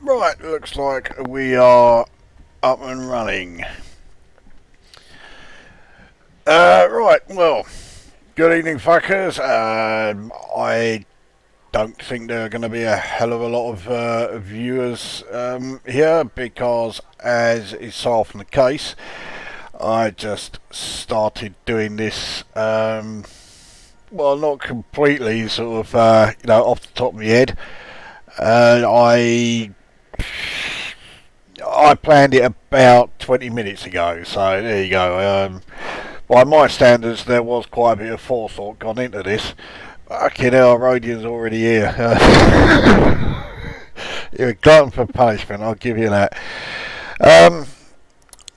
Right, looks like we are up and running. Right, well, good evening, fuckers. I don't think there are going to be a hell of a lot of viewers here because, as is so often the case, I just started doing this, well, not completely sort of, off the top of my head. I planned it about 20 minutes ago, so there you go. By my standards, there was quite a bit of forethought gone into this. Fucking hell, Rodian's already here. You're a glutton for punishment, I'll give you that.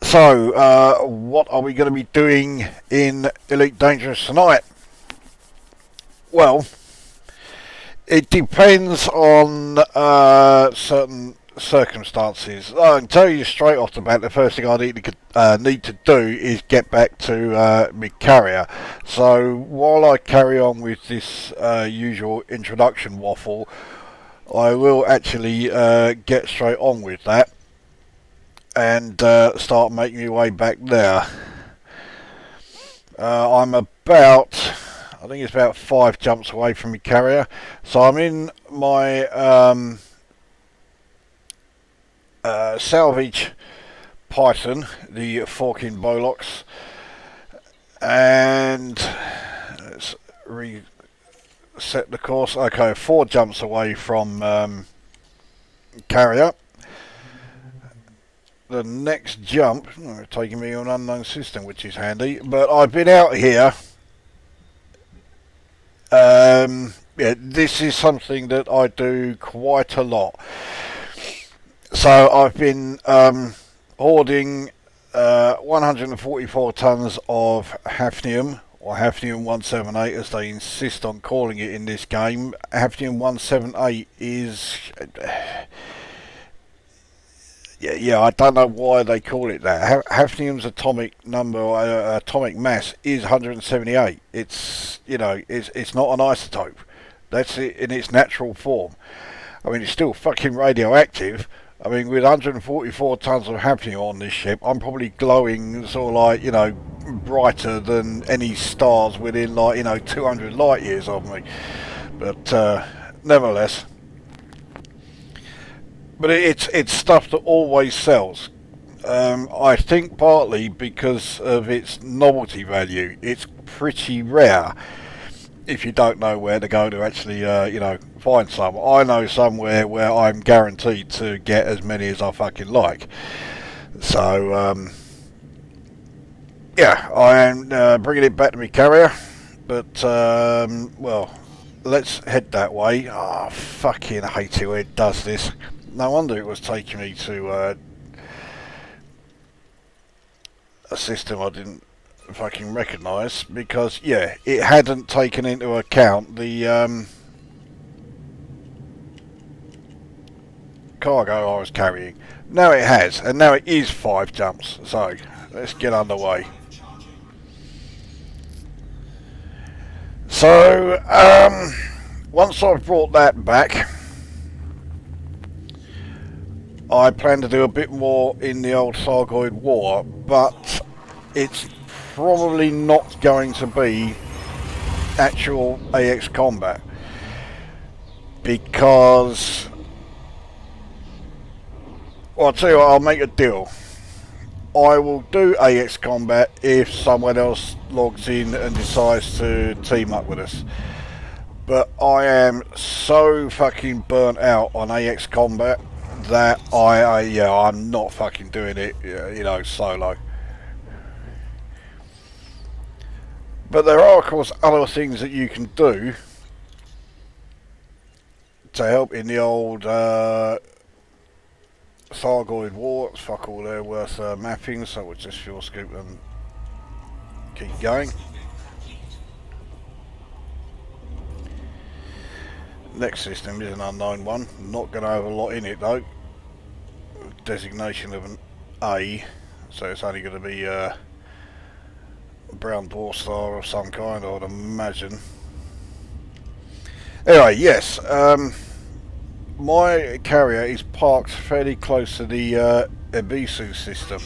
So, what are we going to be doing in Elite Dangerous tonight? Well, it depends on certain circumstances. I can tell you straight off the bat, the first thing I need to do is get back to my carrier. So while I carry on with this usual introduction waffle, I will actually get straight on with that and start making my way back there. I'm about, I think it's about 5 jumps away from my carrier, so I'm in my salvage Python, the forking Bolox, and let's reset the course. Okay, 4 jumps away from carrier. The next jump, taking me on an unknown system, which is handy, but I've been out here. Yeah, this is something that I do quite a lot. So I've been hoarding 144 tons of hafnium, or hafnium 178 as they insist on calling it in this game. Hafnium 178 is... Yeah, I don't know why they call it that. Hafnium's atomic number, atomic mass is 178. It's, it's not an isotope. That's it in its natural form. I mean, it's still fucking radioactive. I mean, with 144 tons of hafnium on this ship, I'm probably glowing sort of like, brighter than any stars within 200 light years of me. But nevertheless, but it's stuff that always sells. I think partly because of its novelty value. It's pretty rare if you don't know where to go to actually, find some. I know somewhere where I'm guaranteed to get as many as I fucking like. So, yeah, I am bringing it back to my carrier. But, well, let's head that way. Oh, fucking hate it when it does this. No wonder it was taking me to a system I didn't fucking recognise, because yeah, it hadn't taken into account the cargo I was carrying. Now it has, and now it is 5 jumps. So let's get underway. So once I've brought that back, I plan to do a bit more in the old Thargoid war, but it's probably not going to be actual AX combat, because, well, I'll tell you what, I'll make a deal. I will do AX combat if someone else logs in and decides to team up with us. But I am so fucking burnt out on AX combat that I'm not fucking doing it, solo. But there are, of course, other things that you can do to help in the old Thargoid war. It's fuck all they're worth mapping, so we'll just fuel scoop and keep going. Next system is an unknown one. Not going to have a lot in it though. Designation of an A, so it's only going to be a brown dwarf star of some kind, I would imagine. Anyway, yes. my carrier is parked fairly close to the Odyssey system,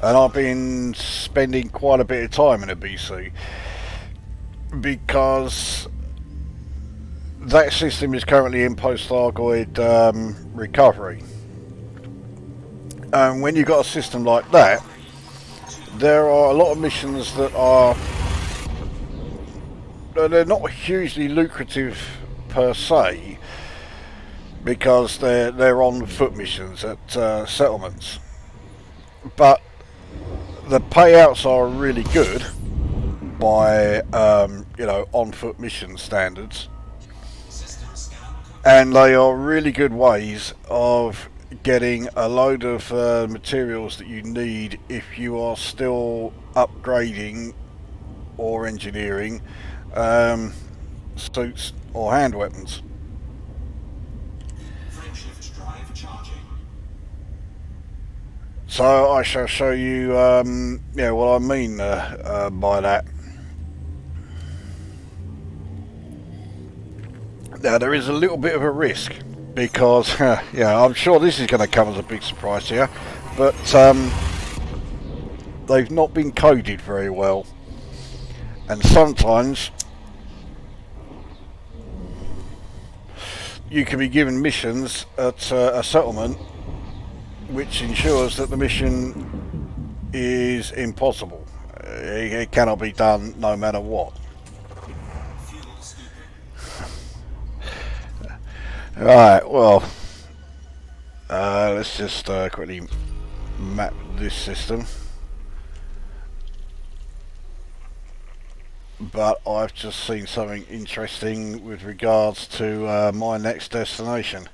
and I've been spending quite a bit of time in Odyssey because that system is currently in post-Thargoid recovery. And when you've got a system like that, there are a lot of missions that are, they're not hugely lucrative per se, because they're on foot missions at settlements, but the payouts are really good by on foot mission standards, and they are really good ways of getting a load of materials that you need if you are still upgrading or engineering suits or hand weapons. So I shall show you what I mean by that. Now there is a little bit of a risk, because I'm sure this is going to come as a big surprise to you, but they've not been coded very well, and sometimes you can be given missions at a settlement which ensures that the mission is impossible. It cannot be done no matter what. Right, well, let's just quickly map this system. But I've just seen something interesting with regards to my next destination.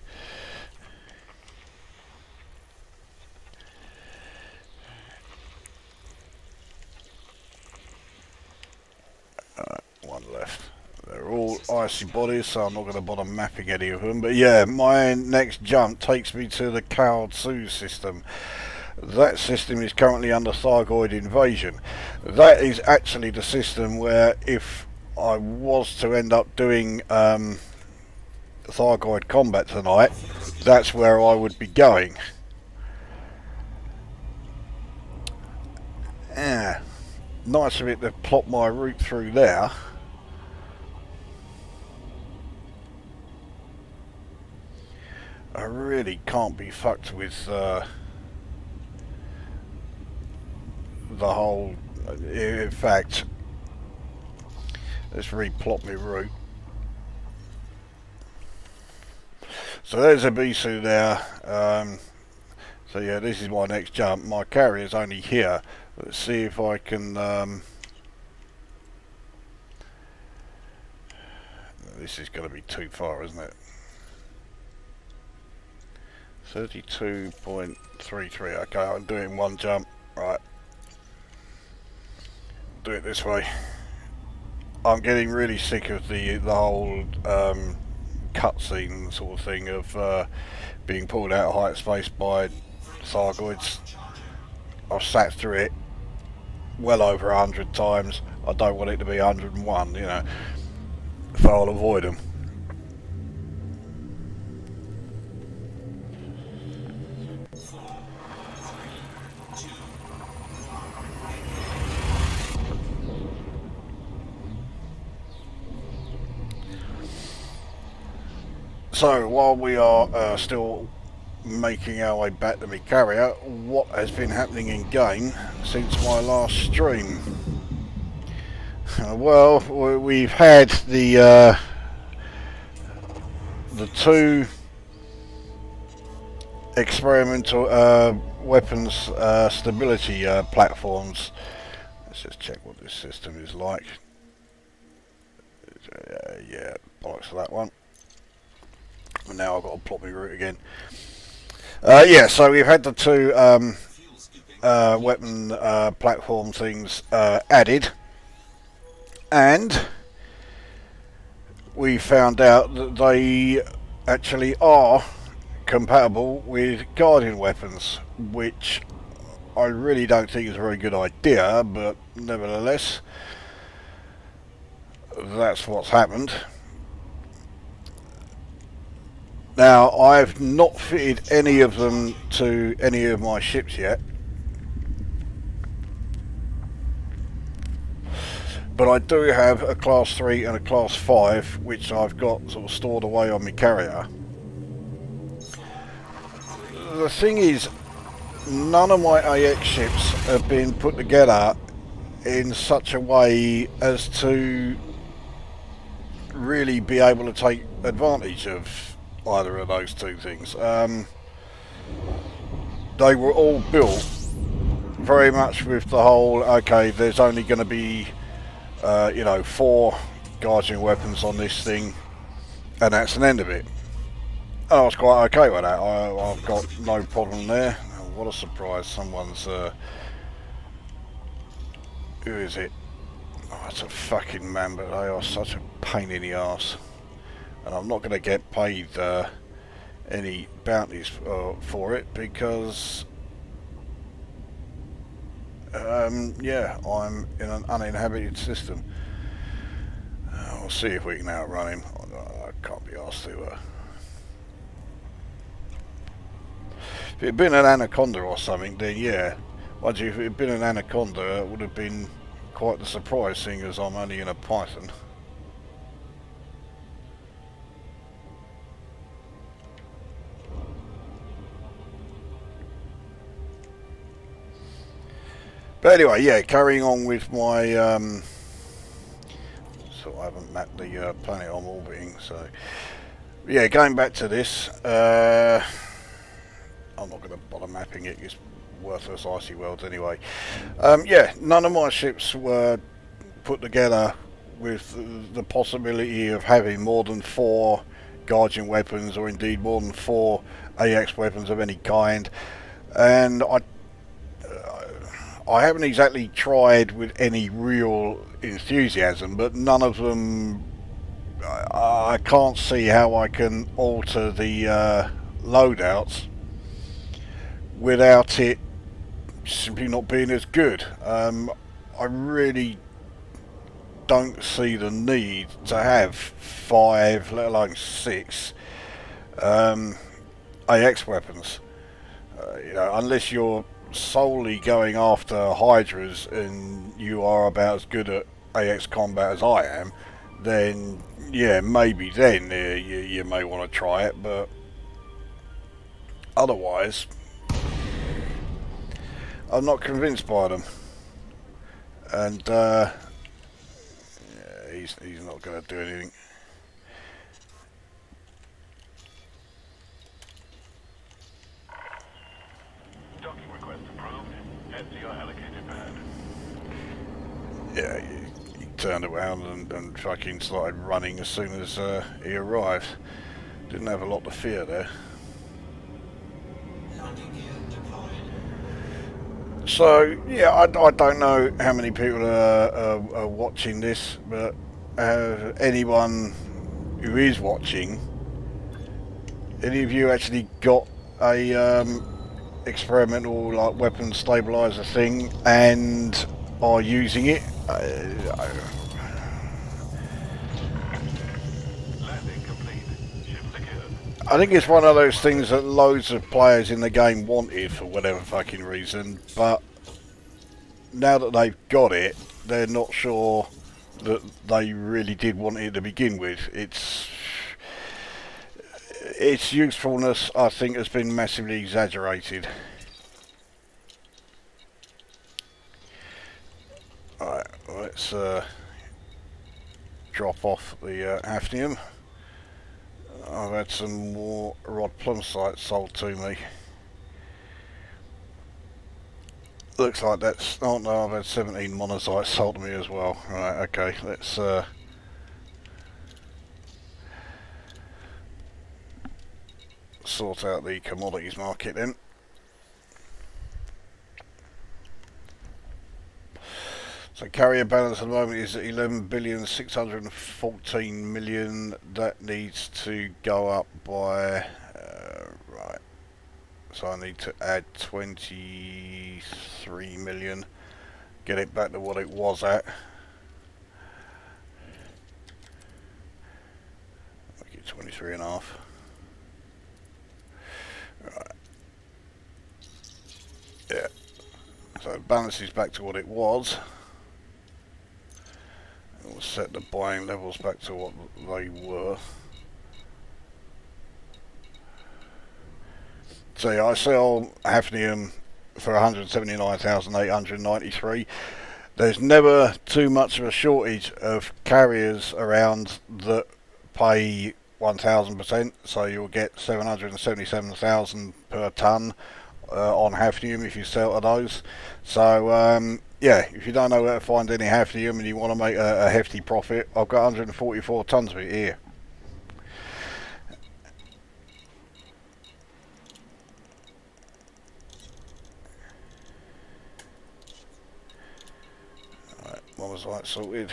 One left. They're all icy bodies, so I'm not going to bother mapping any of them. But yeah, my next jump takes me to the Thargoid system. That system is currently under Thargoid invasion. That is actually the system where, if I was to end up doing Thargoid combat tonight, that's where I would be going. Yeah, nice of it to plot my route through there. I really can't be fucked with the whole. In fact, let's replot my route. So there's a Bisu there. So yeah, this is my next jump. My carrier's only here. Let's see if I can. This is going to be too far, isn't it? 32.33. Okay, I'm doing one jump. Right. Do it this way. I'm getting really sick of the whole cutscene sort of thing of being pulled out of height space by Thargoids. I've sat through it well over 100 times. I don't want it to be 101, you know, if I'll avoid them. So while we are still making our way back to my carrier, what has been happening in game since my last stream? Well, we've had the two experimental weapons stability platforms. Let's just check what this system is like. Yeah, bollocks for that one. And now I've got to plot my route again. Yeah, so we've had the two weapon platform things added, and we found out that they actually are compatible with Guardian weapons, which I really don't think is a very good idea, but nevertheless, that's what's happened. Now, I've not fitted any of them to any of my ships yet, but I do have a Class 3 and a Class 5, which I've got sort of stored away on my carrier. The thing is, none of my AX ships have been put together in such a way as to really be able to take advantage of either of those two things. They were all built very much with the whole, okay, there's only going to be, 4 guardian weapons on this thing, and that's an end of it. And I was quite okay with that. I've got no problem there. Oh, what a surprise! Someone's, who is it? Oh, it's a fucking man, but they are such a pain in the arse. And I'm not going to get paid any bounties for it because, yeah, I'm in an uninhabited system. We'll see if we can outrun him. I can't be asked to. If it had been an anaconda or something, then yeah. Mind you, if it had been an anaconda, it would have been quite the surprise, seeing as I'm only in a python. But anyway, yeah, carrying on with my... so I haven't mapped the planet I'm orbiting, so... Yeah, going back to this, I'm not going to bother mapping it, it's worthless icy worlds anyway. Yeah, none of my ships were put together with the possibility of having more than 4 guardian weapons, or indeed more than 4 AX weapons of any kind. And I haven't exactly tried with any real enthusiasm, but none of them, I can't see how I can alter the loadouts without it simply not being as good. I really don't see the need to have 5, let alone 6 AX weapons. Unless you're solely going after Hydras and you are about as good at AX combat as I am, then yeah, maybe then you may want to try it, but otherwise I'm not convinced by them. And yeah, he's not going to do anything. Docking request approved. Head to your allocated pad. Yeah, he turned around and fucking started running as soon as he arrived. Didn't have a lot to fear there. So yeah, I don't know how many people are watching this, but anyone who is watching, any of you actually got a experimental like weapon stabilizer thing and are using it? Landing complete. Ship secured. I think it's one of those things that loads of players in the game wanted for whatever fucking reason, but now that they've got it, they're not sure that they really did want it to begin with. Its usefulness, I think, has been massively exaggerated. Alright, let's drop off the hafnium. I've had some more rod plum sites sold to me. Looks like that's... oh no, I've had 17 monazite sold to me as well. Right, okay, let's sort out the commodities market then. So carrier balance at the moment is at 11,614,000,000. That needs to go up by... right. So I need to add 23 million. Get it back to what it was at. Make it 23.5. So it balances back to what it was. We'll set the buying levels back to what they were. So yeah, I sell hafnium for 179,893. There's never too much of a shortage of carriers around that pay 1,000%, so you'll get 777,000 per tonne on hafnium if you sell to those. So yeah, if you don't know where to find any hafnium and you want to make a hefty profit, I've got 144 tonnes of it here. Right, what was that sorted?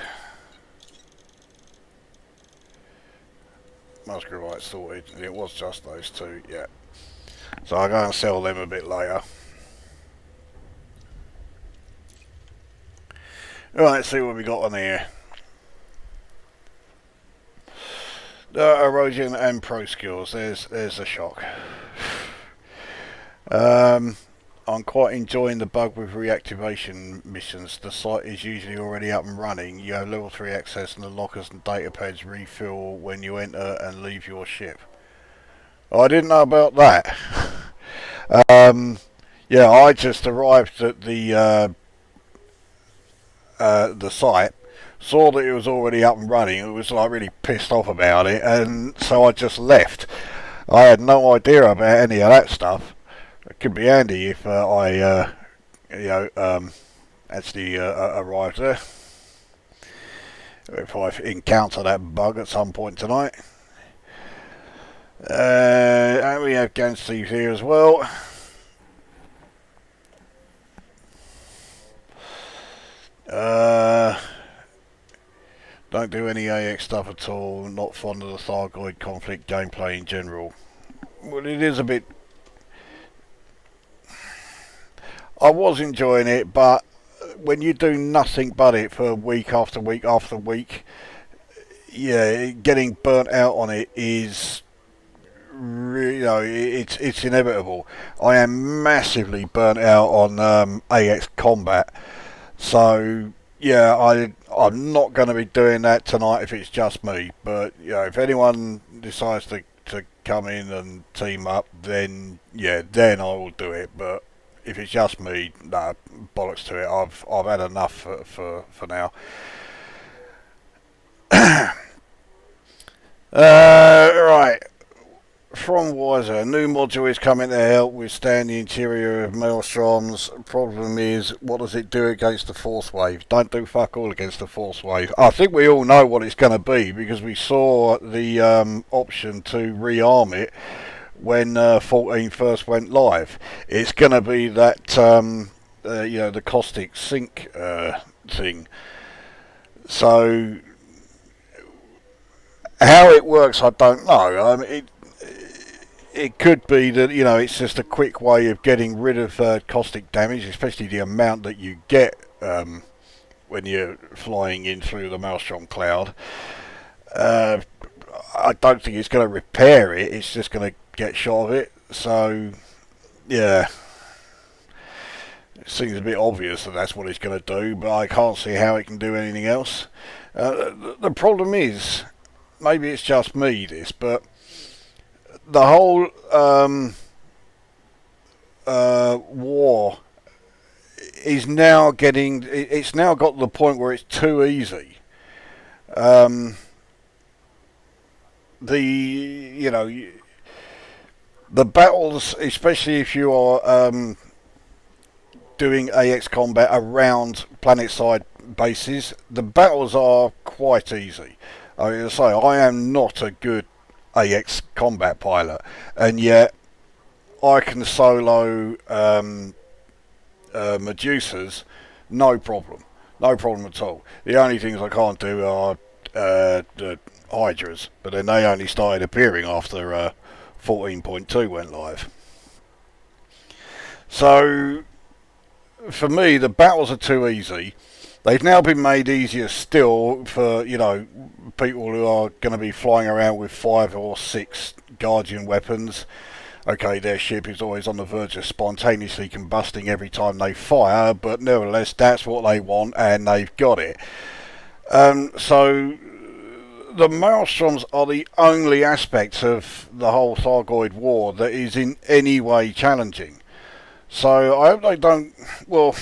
Musgravite sorted, and it was just those two, yeah. So I'll go and sell them a bit later. Right, let's see what we got on here. Erosion and pro skills. There's a shock. I'm quite enjoying the bug with reactivation missions. The site is usually already up and running. You have level 3 access and the lockers and data pads refill when you enter and leave your ship. Oh, I didn't know about that. Yeah, I just arrived at the site, saw that it was already up and running. It was like really pissed off about it, and so I just left. I had no idea about any of that stuff. It could be handy if I actually arrived there. If I encounter that bug at some point tonight. And we have Gang Steve here as well. Don't do any AX stuff at all. Not fond of the Thargoid conflict gameplay in general. Well, it is a bit... I was enjoying it, but when you do nothing but it for week after week after week, yeah, getting burnt out on it is... it's inevitable. I am massively burnt out on AX combat. So yeah, I'm not going to be doing that tonight if it's just me. But if anyone decides to come in and team up, then yeah, then I will do it. But if it's just me, no, bollocks to it. I've had enough for now. Right. From Wiser, a new module is coming to help withstand the interior of maelstroms. Problem is, what does it do against the force wave? Don't do fuck all against the force wave. I think we all know what it's going to be because we saw the option to rearm it when 14 first went live. It's going to be that the caustic sink thing. So how it works, I don't know. It could be that it's just a quick way of getting rid of caustic damage, especially the amount that you get when you're flying in through the Maelstrom cloud. I don't think it's going to repair it. It's just going to get shot of it. So yeah, it seems a bit obvious that that's what it's going to do, but I can't see how it can do anything else. The problem is, maybe it's just me this, but the whole war is now it's now got to the point where it's too easy. The battles, especially if you are doing AX combat around planet-side bases, the battles are quite easy. I mean, as I say, I am not a good AX combat pilot, and yet I can solo Medusas, no problem at all. The only things I can't do are the Hydras, but then they only started appearing after 14.2 went live. So for me, the battles are too easy. They've now been made easier still for, people who are going to be flying around with 5 or 6 Guardian weapons. Okay, their ship is always on the verge of spontaneously combusting every time they fire, but nevertheless, that's what they want, and they've got it. So the Maelstroms are the only aspect of the whole Thargoid war that is in any way challenging. So I hope they don't. Well,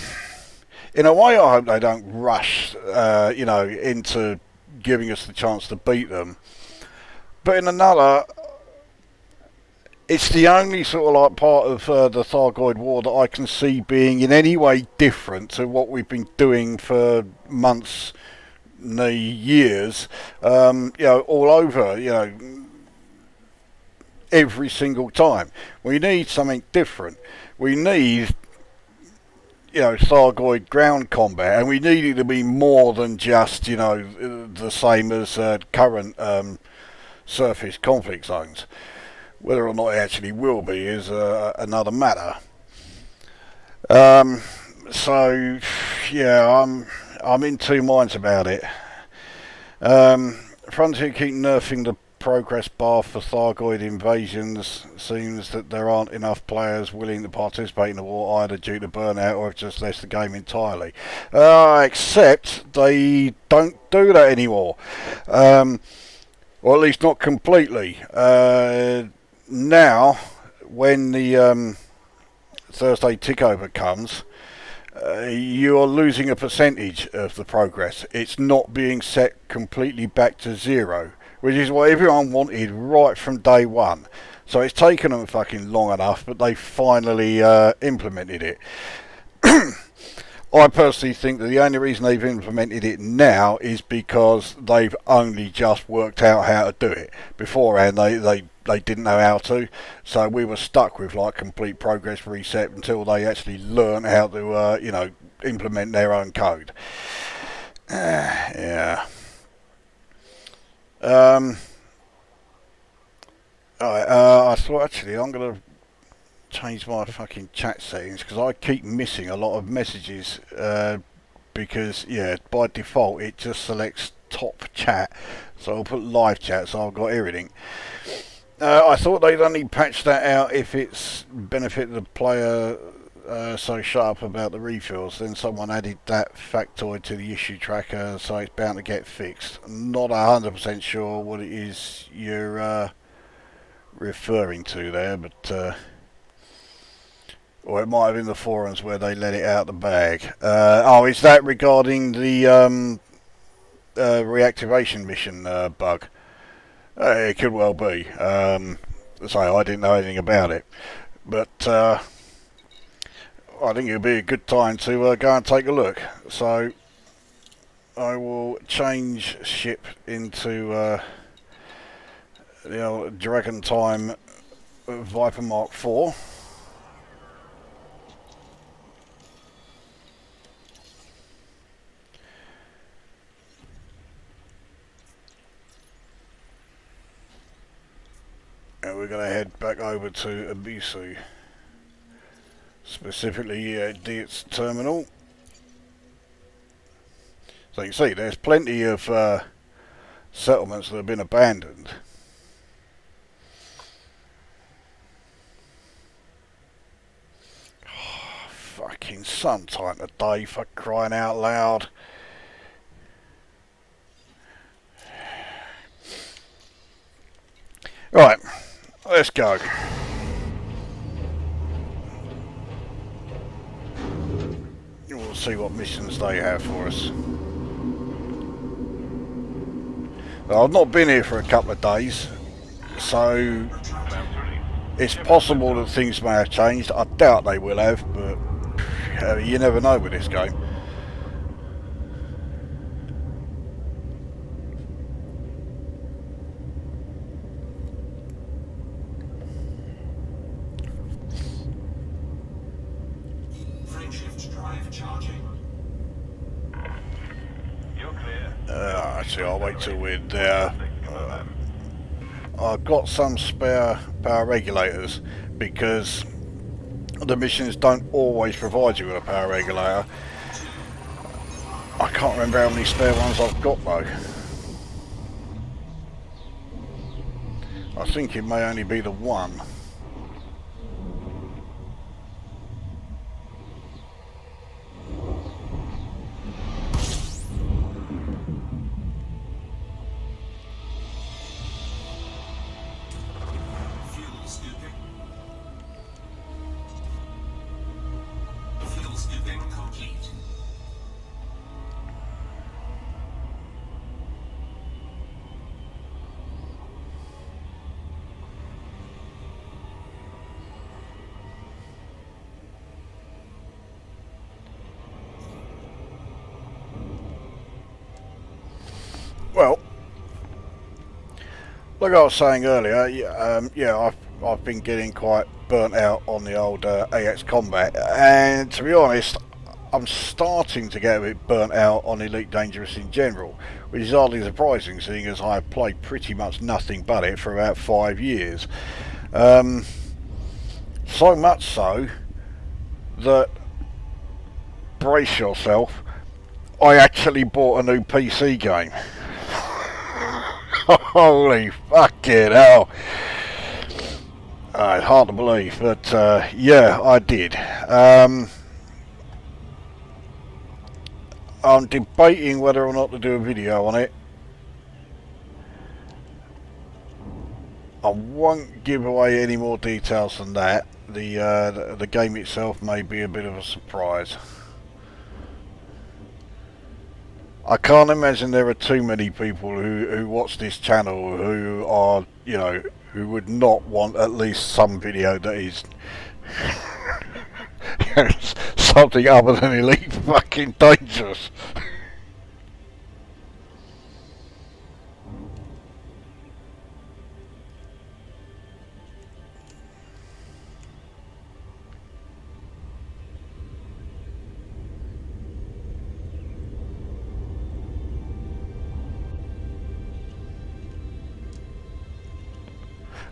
in a way, I hope they don't rush, into giving us the chance to beat them. But in another, it's the only sort of like part of the Thargoid war that I can see being in any way different to what we've been doing for months, years, all over, every single time. We need something different. We need, Thargoid ground combat, and we need it to be more than just, the same as current surface conflict zones. Whether or not it actually will be is another matter. So, yeah, I'm in two minds about it. Frontier keep nerfing the progress bar for Thargoid invasions. Seems that there aren't enough players willing to participate in the war, either due to burnout or have just left the game entirely. Except they don't do that anymore. Or at least not completely. Now, when the Thursday tickover comes, you are losing a percentage of the progress. It's not being set completely back to zero, which is what everyone wanted right from day one. So it's taken them fucking long enough, but they finally implemented it. I personally think that the only reason they've implemented it now is because they've only just worked out how to do it. Beforehand, they didn't know how to, so we were stuck with like complete progress reset until they actually learn how to, implement their own code. Yeah. I thought actually I'm gonna change my fucking chat settings because I keep missing a lot of messages because by default it just selects top chat, so I'll put live chat so I've got everything. I thought they'd only patch that out if it's benefited the player, so shut up about the refills. Then someone added that factoid to the issue tracker, so it's bound to get fixed. Not 100% sure what it is you're referring to there, but or it might have been the forums where they let it out the bag. Is that regarding the reactivation mission bug? It could well be. So I didn't know anything about it, but I think it would be a good time to go and take a look. So I will change ship into the old Dragon Time Viper Mark IV. And we're going to head back over to Odyssey, specifically Diet's terminal. So you can see there's plenty of settlements that have been abandoned. Oh, fucking sometime today, for crying out loud. Right. Let's go. We'll see what missions they have for us. Now, I've not been here for a couple of days, so it's possible that things may have changed. I doubt they will have, but you never know with this game. Actually, I'll wait till we're there. I've got some spare power regulators because the missions don't always provide you with a power regulator. I can't remember how many spare ones I've got though. I think it may only be the one. Like I was saying earlier, yeah, I've been getting quite burnt out on the old AX Combat, and to be honest, I'm starting to get a bit burnt out on Elite Dangerous in general, which is hardly surprising, seeing as I played pretty much nothing but it for about 5 years. So much so that, brace yourself, I actually bought a new PC game. Holy fucking hell. It's hard to believe, but yeah, I did. I'm debating whether or not to do a video on it. I won't give away any more details than that. The game itself may be a bit of a surprise. I can't imagine there are too many people who watch this channel who are, you know, who would not want at least some video that is something other than Elite fucking Dangerous.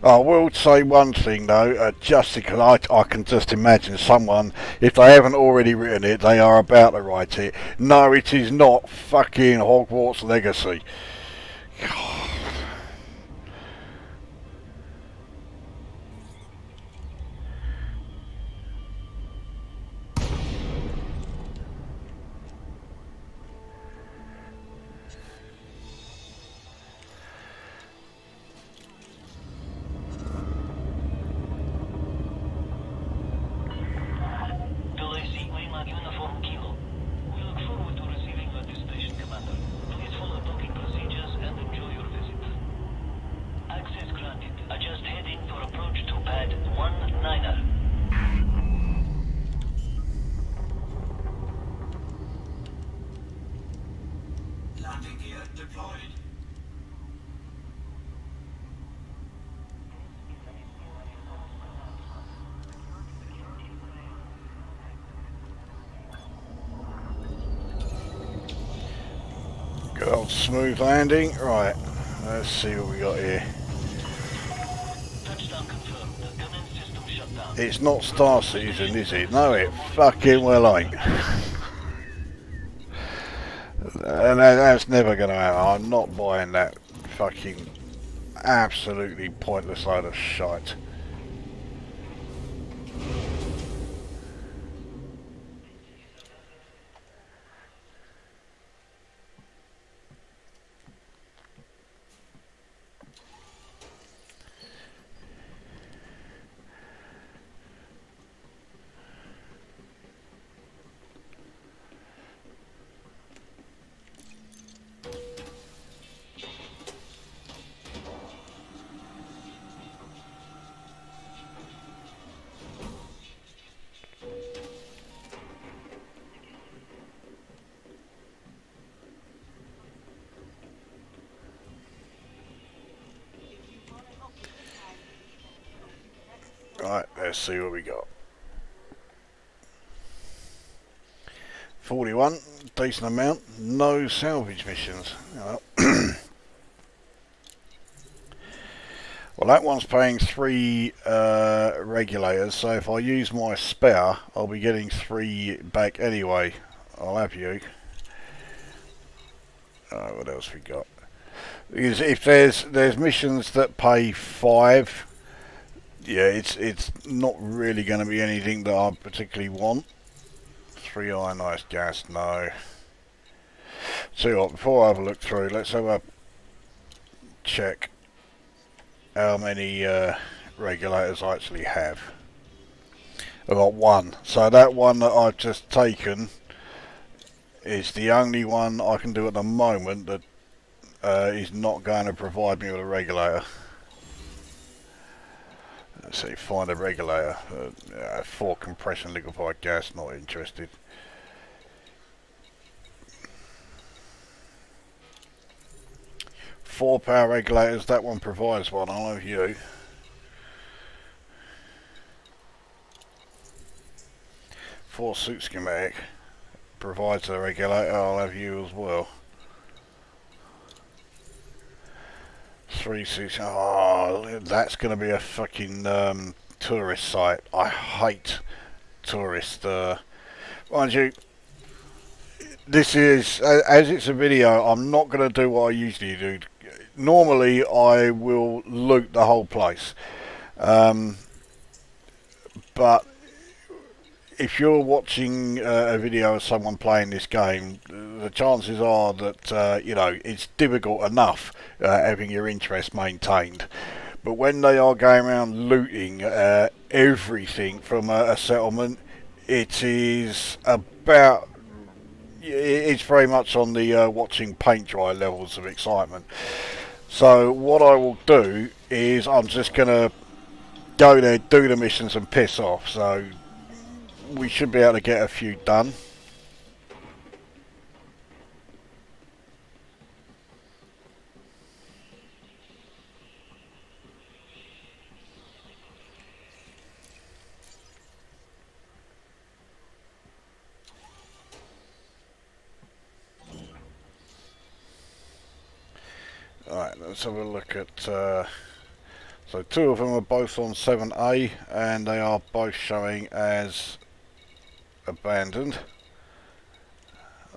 I will say one thing though, just because I can just imagine someone, if they haven't already written it, they are about to write it. No, it is not fucking Hogwarts Legacy. Good old smooth landing. Right, let's see what we got here. It's not Star Season, is it? No, it fucking well ain't. And that's never going to happen. I'm not buying that fucking absolutely pointless load of shite. Right, let's see what we got. 41, decent amount, no salvage missions. Well, well, that one's paying 3 regulators, so if I use my spare, I'll be getting 3 back anyway. I'll have you. What else we got? Because if there's missions that pay 5, yeah, it's not really going to be anything that I particularly want. 3 ionized gas, no. So what, before I have a look through, let's have a check how many regulators I actually have. I've got 1, so that one that I've just taken is the only one I can do at the moment that is not going to provide me with a regulator. Let's see, find a regulator. 4 compression liquefied gas, not interested. 4 power regulators. That one provides one. I'll have you. 4 suit schematic provides a regulator. I'll have you as well. 3 suits. Oh, that's going to be a fucking tourist site. I hate tourist. Mind you, this is, as it's a video, I'm not going to do what I usually do. Normally I will loot the whole place, but if you're watching a video of someone playing this game, the chances are that you know, it's difficult enough having your interest maintained. But when they are going around looting everything from a settlement, it is about, it's very much on the watching paint dry levels of excitement. So what I will do is I'm just going to go there, do the missions and piss off. So we should be able to get a few done. Alright, let's have a look at, so 2 of them are both on 7A and they are both showing as abandoned.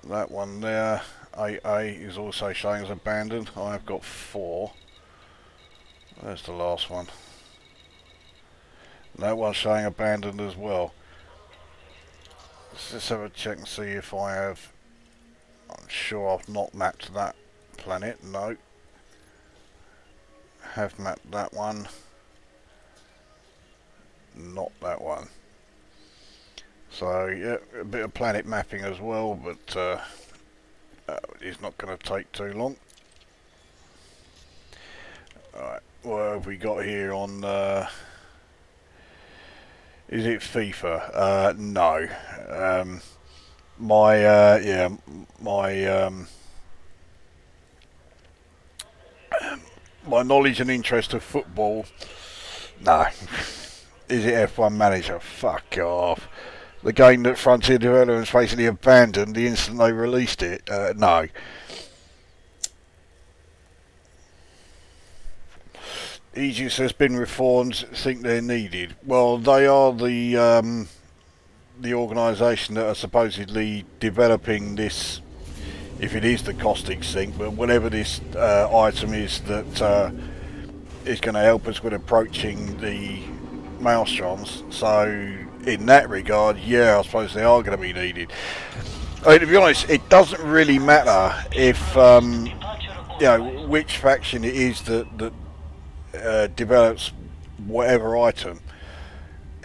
That one there, 8A, is also showing as abandoned. I've got 4. There's the last one. That one's showing abandoned as well. Let's just have a check and see if I have, I'm sure I've not mapped that planet, no. Have mapped that one, not that one. So yeah, a bit of planet mapping as well, but it's not going to take too long. Alright, what have we got here on, is it FIFA? No. My knowledge and interest of football, no. Is it F1 Manager? Fuck off. The game that Frontier Developments basically abandoned the instant they released it? No. Aegis has been reformed, think they're needed. Well, they are the organisation that are supposedly developing this, if it is the caustic sink, but whatever this item is that is going to help us with approaching the maelstroms. So in that regard, yeah, I suppose they are going to be needed. I mean, to be honest, it doesn't really matter if you know, which faction it is that develops whatever item.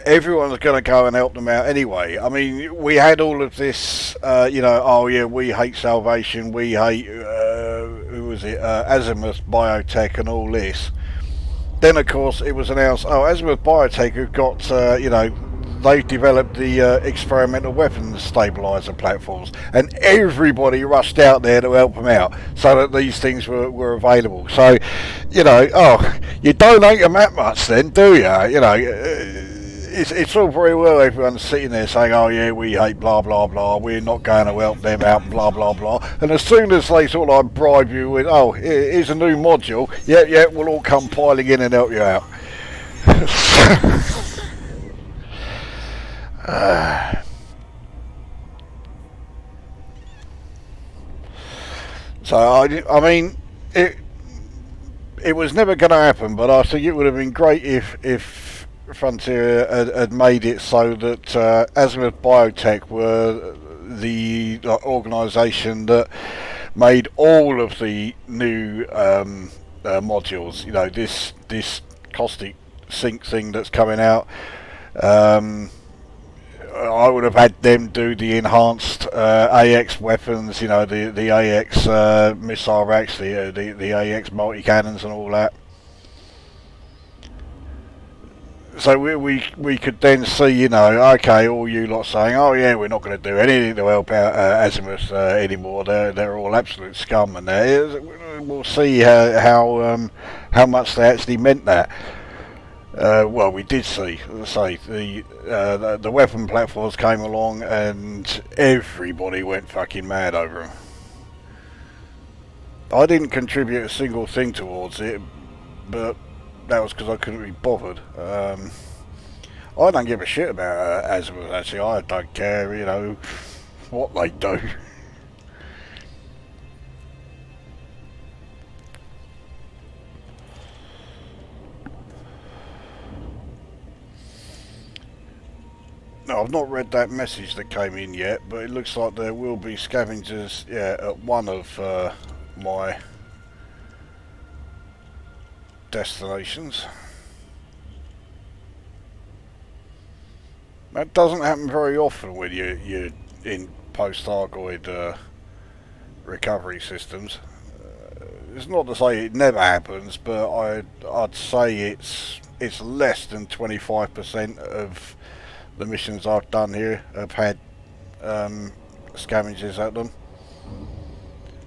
Everyone's going to go and help them out anyway. I mean, we had all of this, you know, oh yeah, we hate Salvation, we hate, who was it, Azimuth Biotech and all this. Then of course it was announced, oh, Azimuth Biotech have got, you know, they've developed the experimental weapons stabilizer platforms, and everybody rushed out there to help them out so that these things were available. So, you know, oh, you don't hate them that much then, do you? You know, it's all very well everyone's sitting there saying, oh yeah, we hate blah blah blah, we're not going to help them out, blah blah blah, and as soon as they sort of like bribe you with, oh, here's a new module, yeah, we'll all come piling in and help you out. So I mean, it was never going to happen, but I think it would have been great if Frontier had made it so that Azimuth Biotech were the organisation that made all of the new modules. You know, this caustic sink thing that's coming out. I would have had them do the enhanced AX weapons. You know, the AX missile racks, the AX multi cannons and all that. So we could then see, you know, okay, all you lot saying, oh yeah, we're not going to do anything to help out Azimuth anymore. They're all absolute scum, and we'll see how much they actually meant that. Well, we did see, as I say, the weapon platforms came along, and everybody went fucking mad over them. I didn't contribute a single thing towards it, but that was because I couldn't be bothered. I don't give a shit about Azimuth, actually. I don't care, you know, what they do. No, I've not read that message that came in yet, but it looks like there will be scavengers, yeah, at one of my destinations. That doesn't happen very often when you're in post-Thargoid recovery systems. It's not to say it never happens, but I'd say it's less than 25% of the missions I've done here have had scavengers at them.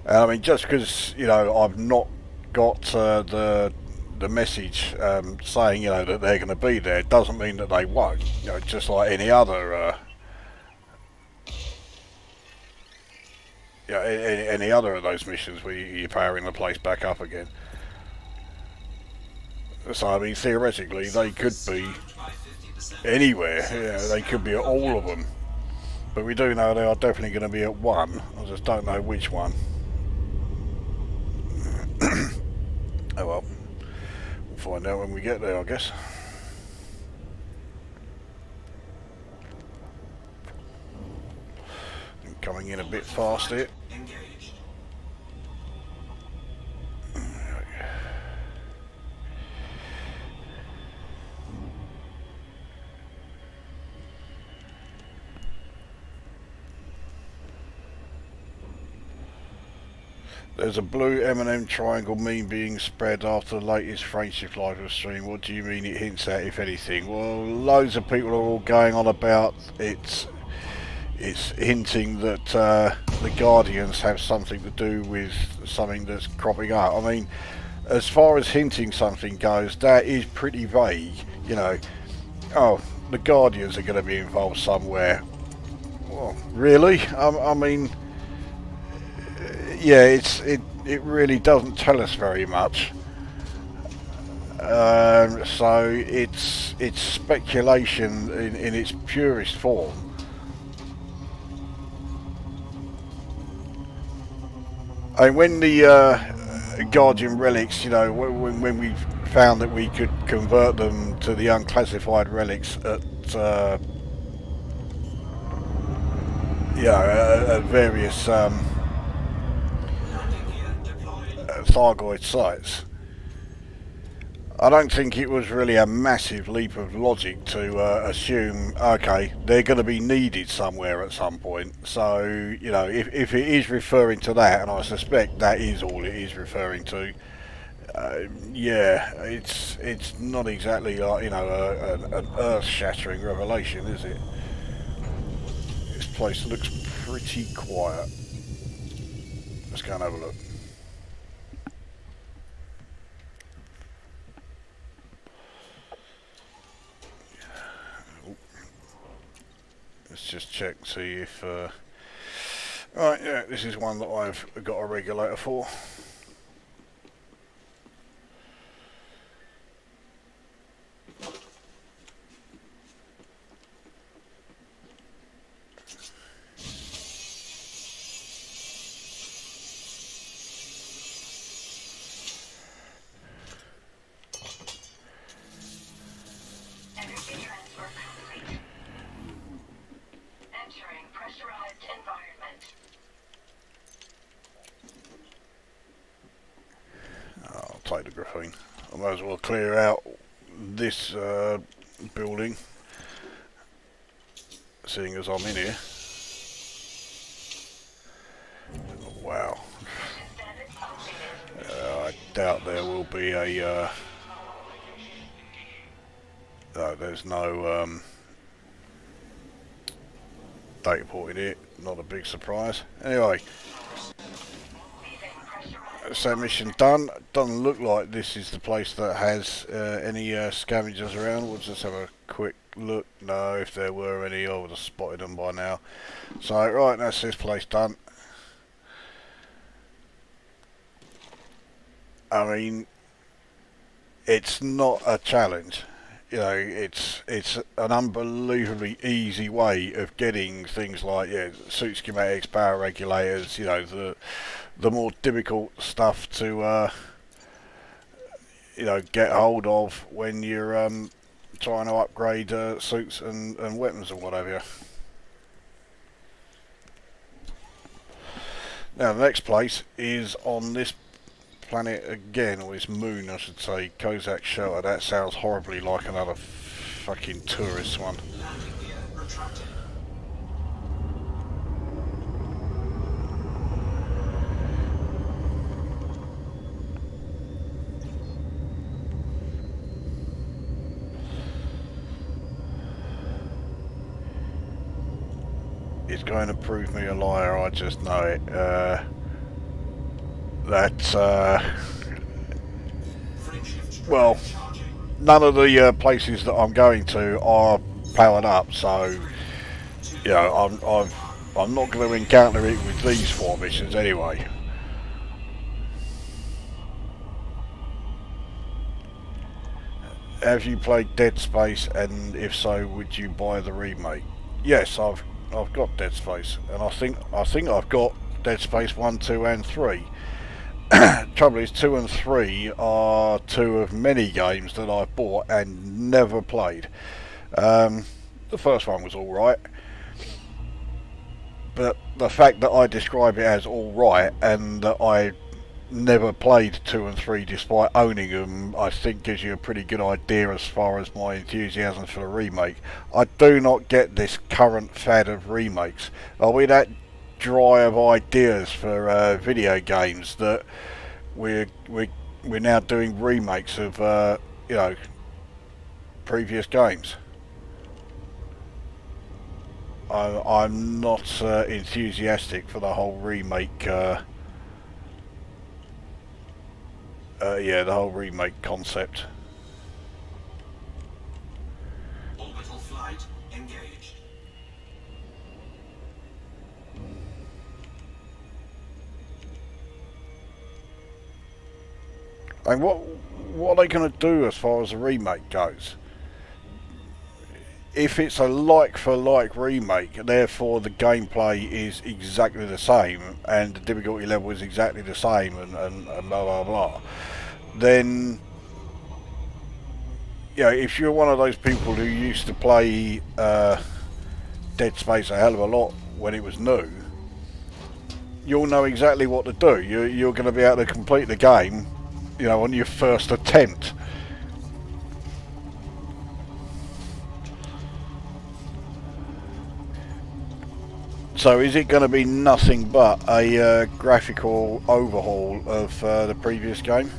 I mean, just because, you know, I've not got the message saying, you know, that they're going to be there, doesn't mean that they won't. You know, just like any other, any other of those missions where you're powering the place back up again. So I mean, theoretically, they could be anywhere. Yeah, they could be at all of them. But we do know they are definitely going to be at one. I just don't know which one. Oh well. We'll find out when we get there, I guess. I'm coming in a bit fast here. There's a blue M&M triangle meme being spread after the latest Friendship Live stream. What do you mean it hints at, if anything? Well, loads of people are all going on about it's hinting that the Guardians have something to do with something that's cropping up. I mean, as far as hinting something goes, that is pretty vague. You know, oh, the Guardians are going to be involved somewhere. Well, really? I mean, yeah, it really doesn't tell us very much. So it's speculation in its purest form. And when the Guardian relics, you know, when we found that we could convert them to the unclassified relics at at various Thargoid sites, I don't think it was really a massive leap of logic to assume, okay, they're going to be needed somewhere at some point. So, you know, if it is referring to that, and I suspect that is all it is referring to, yeah, it's not exactly like, you know, an earth-shattering revelation, is it? This place looks pretty quiet. Let's go and have a look. Let's just check, see if... Right, yeah, this is one that I've got a regulator for. Take the graphene. I might as well clear out this building, seeing as I'm in here. Oh, wow. I doubt there will be a There's no data port in it. Not a big surprise. Anyway, so mission done. Doesn't look like this is the place that has any scavengers around. We'll just have a quick look. No, if there were any, I would have spotted them by now. So right, that's this place done. I mean, it's not a challenge. You know, it's an unbelievably easy way of getting things like suit schematics, power regulators. You know, the more difficult stuff to get hold of when you're trying to upgrade suits and weapons and whatever. Now the next place is on this planet again, or this moon I should say, Kozak Shelter. That sounds horribly like another fucking tourist one. It's going to prove me a liar, I just know it. Well, none of the places that I'm going to are powered up, so I'm not going to encounter it with these 4 missions anyway. Have you played Dead Space, and if so, would you buy the remake? Yes, I've got Dead Space, and I think I've got Dead Space 1, 2 and 3. Trouble is, 2 and 3 are 2 of many games that I've bought and never played. The first one was alright, but the fact that I describe it as alright and that I never played 2 and 3 despite owning them, I think gives you a pretty good idea as far as my enthusiasm for the remake. I do not get this current fad of remakes. Are we that dry of ideas for video games that we're now doing remakes of previous games? I'm not enthusiastic for the whole remake. The whole remake concept. Orbital flight engaged. And what are they going to do as far as the remake goes? If it's a like-for-like remake, therefore the gameplay is exactly the same and the difficulty level is exactly the same and blah blah blah, then if you're one of those people who used to play Dead Space a hell of a lot when it was new, you'll know exactly what to do. You're going to be able to complete the game, on your first attempt. So is it going to be nothing but a graphical overhaul of the previous game?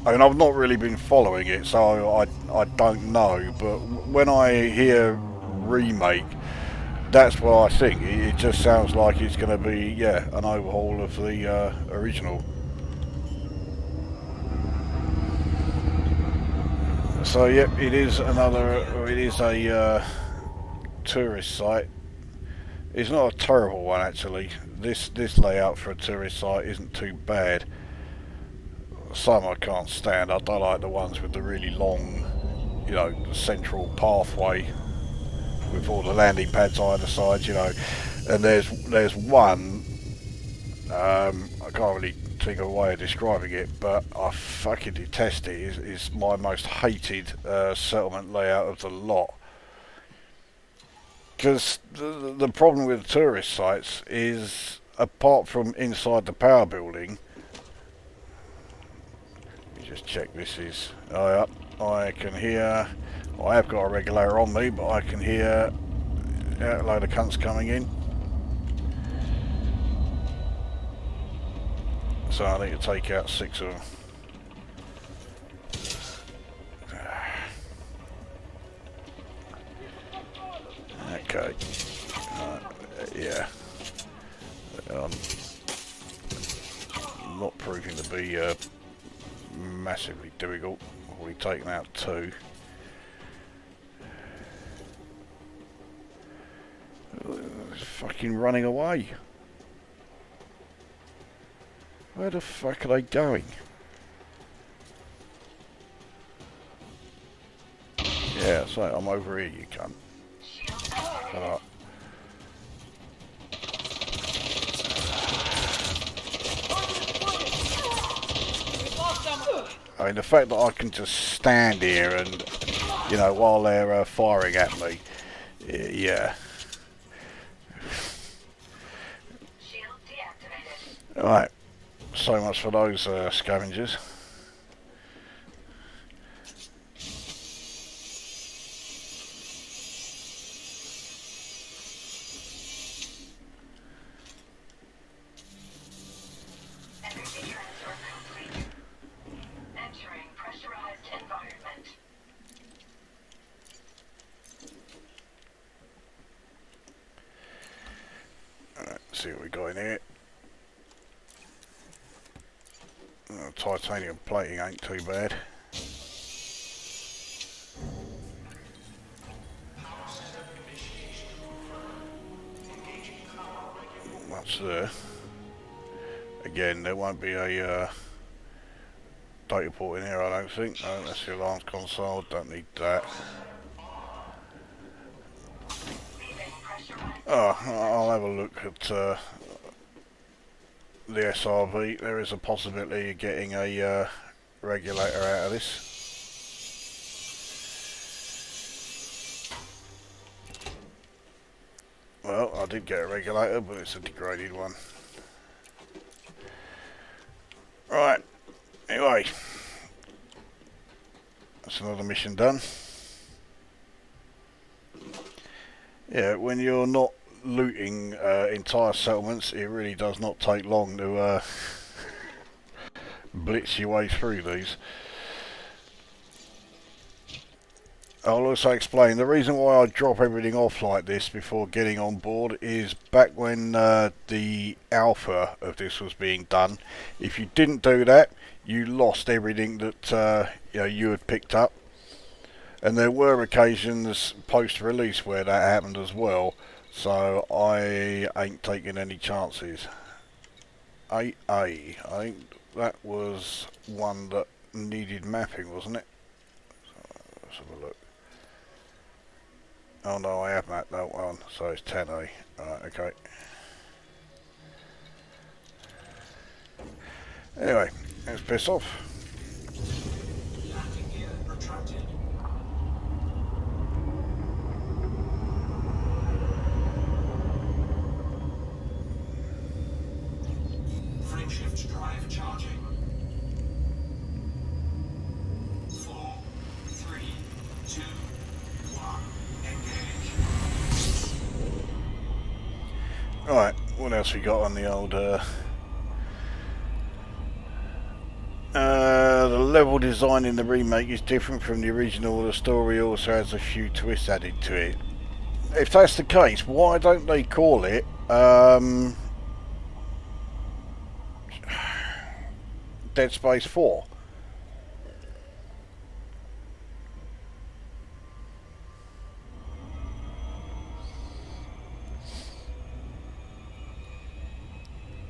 I mean, I've not really been following it, so I don't know, but when I hear remake, that's what I think. It just sounds like it's going to be, an overhaul of the original. So yep, it is a tourist site. It's not a terrible one actually. This layout for a tourist site isn't too bad. Some I can't stand. I don't like the ones with the really long, central pathway with all the landing pads either side, And there's one. I can't really think of a way of describing it, but I fucking detest it. It's my most hated settlement layout of the lot. Because the problem with tourist sites is, apart from inside the power building, let me just check this is. Oh, yeah, I can hear. I have got a regulator on me, but I can hear a load of cunts coming in. So I need to take out 6 of them. Okay. Yeah. Not proving to be massively difficult. I've already taken out 2. It's fucking running away. Where the fuck are they going? Yeah, so I'm over here, you cunt. Shut up. I mean, the fact that I can just stand here and, you know, while they're firing at me, yeah. Alright, so much for those scavengers. See what we got in here. Titanium plating ain't too bad. That's there. Again, there won't be a data port in here, I don't think. No, that's the alarms console. Don't need that. Oh, I'll have a look at the SRV. There is a possibility of getting a regulator out of this. Well, I did get a regulator, but it's a degraded one. Right, anyway, that's another mission done. Yeah, when you're not looting entire settlements, it really does not take long to blitz your way through these. I'll also explain the reason why I drop everything off like this before getting on board is back when the alpha of this was being done. If you didn't do that, you lost everything that you had picked up, and there were occasions post-release where that happened as well. So I ain't taking any chances. 8A, I think that was one that needed mapping, wasn't it? So let's have a look. Oh no, I have mapped that one, so it's 10A. Right, okay. Anyway, let's piss off. Landing gear retracted. Frameshift drive charging. 4, 3, 2, 1. Engage. Right, what else we got on the old the level design in the remake is different from the original. The story also has a few twists added to it. If that's the case, why don't they call it Dead Space 4?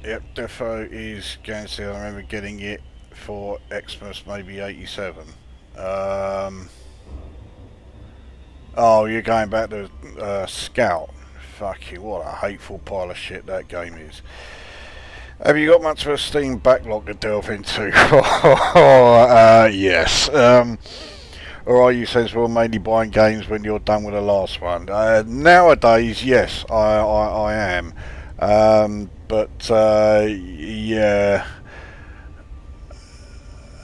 Yep, Defo is Gansey. I remember getting it for Xmas, maybe 87. Oh, you're going back to Scout. Fucking what a hateful pile of shit that game is. Have you got much of a Steam backlog to delve into? Yes. Or are you sensible, mainly buying games when you're done with the last one? Nowadays, yes, I am. But yeah,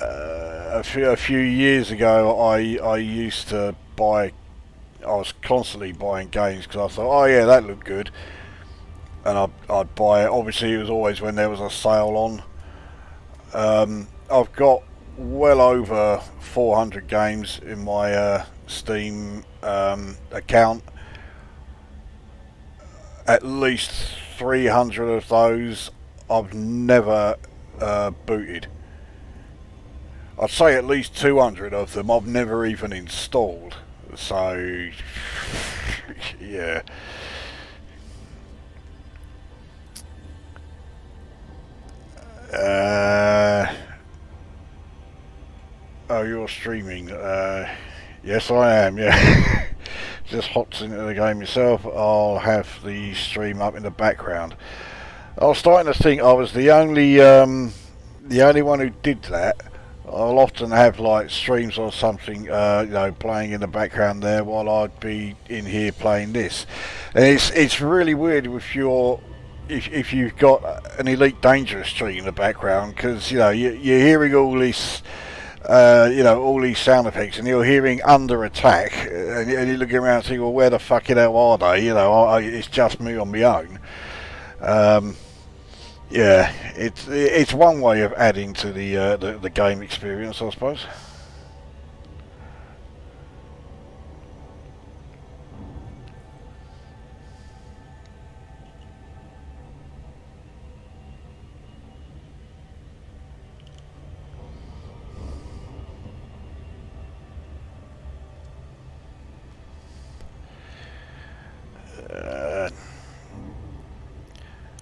a few years ago, I used to buy. I was constantly buying games because I thought, oh yeah, that looked good, and I'd buy it. Obviously, it was always when there was a sale on. I've got well over 400 games in my Steam account. at least 300 of those I've never booted. I'd say at least 200 of them I've never even installed. So, yeah. Oh, you're streaming. Yes, I am, yeah. Just hops into the game yourself. I'll have the stream up in the background. I was starting to think I was the only one who did that. I'll often have like streams or something, playing in the background there while I'd be in here playing this. And it's really weird with your if you've got an Elite Dangerous stream in the background, because you're hearing all this. All these sound effects, and you're hearing under attack, and you're looking around and thinking, well, where the fucking hell are they? It's just me on my own. Yeah, it's one way of adding to the game experience, I suppose.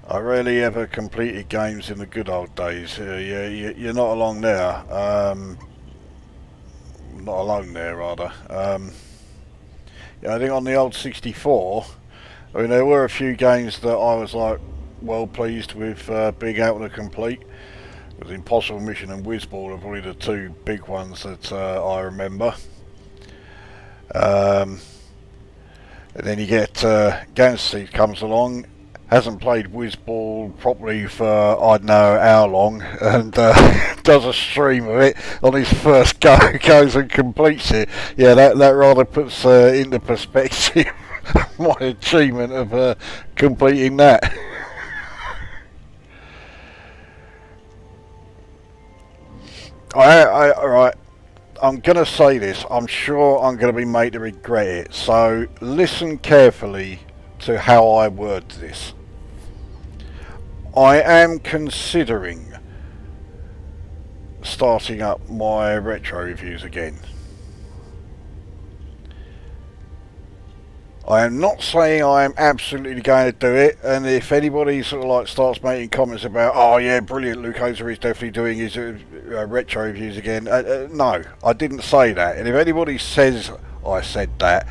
I rarely ever completed games in the good old days. You're not along there. Not alone there, rather. I think on the old 64, I mean, there were a few games that I was like well pleased with being able to complete. It was Impossible Mission and Whizball are probably the two big ones that I remember. And then you get Gansey comes along, hasn't played Whizball properly for I don't know how long, and does a stream of it on his first go, goes and completes it. Yeah, that rather puts into perspective my achievement of completing that. Alright, I'm going to say this, I'm sure I'm going to be made to regret it, so listen carefully to how I word this. I am considering starting up my retro reviews again. I am not saying I am absolutely going to do it, and if anybody sort of like starts making comments about, oh yeah, brilliant, Lukozer is definitely doing his retro reviews again, no, I didn't say that. And if anybody says I said that,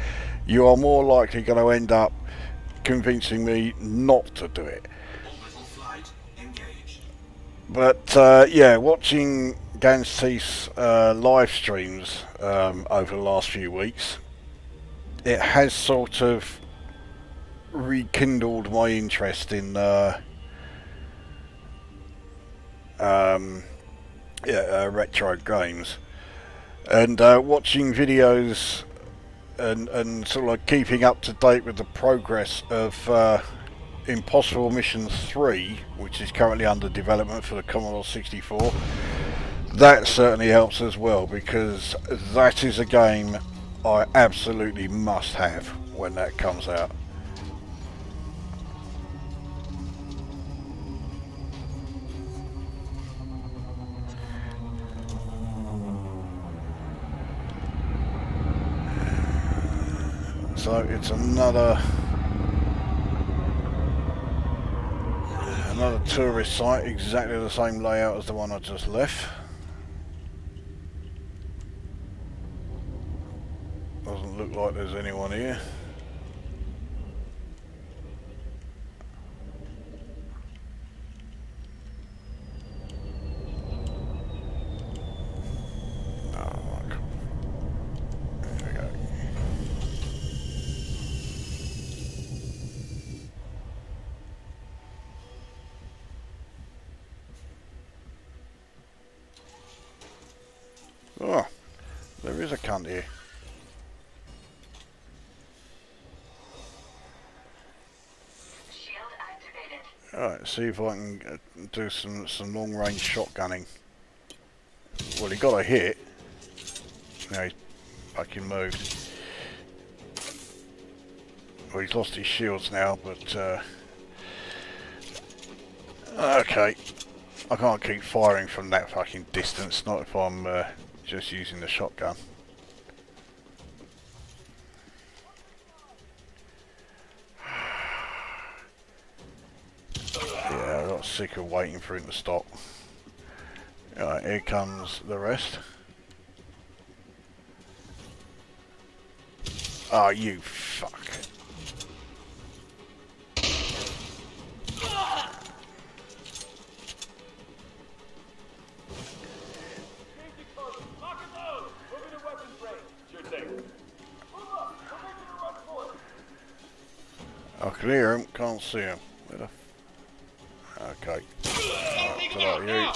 you are more likely going to end up convincing me not to do it. But yeah, watching Gansey's live streams over the last few weeks, it has sort of rekindled my interest in retro games, and watching videos and sort of like keeping up to date with the progress of Impossible Mission 3, which is currently under development for the Commodore 64. That certainly helps as well, because that is a game I absolutely must have when that comes out. So it's another tourist site, exactly the same layout as the one I just left. Doesn't look like there's anyone here. Oh, there is a cunt here. Shield activated. Alright, see if I can do some long range shotgunning. Well, he got a hit. Now he's fucking moved. Well, he's lost his shields now, but okay. I can't keep firing from that fucking distance, not if I'm just using the shotgun. Yeah, I got sick of waiting for him to stop. Alright, here comes the rest. Oh, you fuck. I can hear him, can't see him. Where the okay. Right, to you.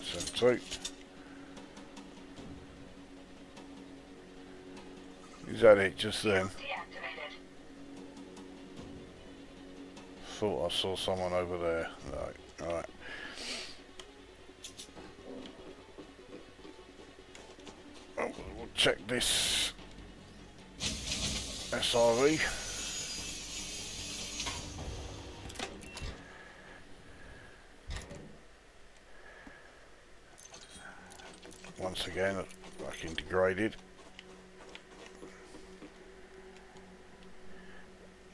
Send two. Is that it, just then? Thought I saw someone over there. Right, alright. Oh, we'll check this SRV. Once again, fucking degraded.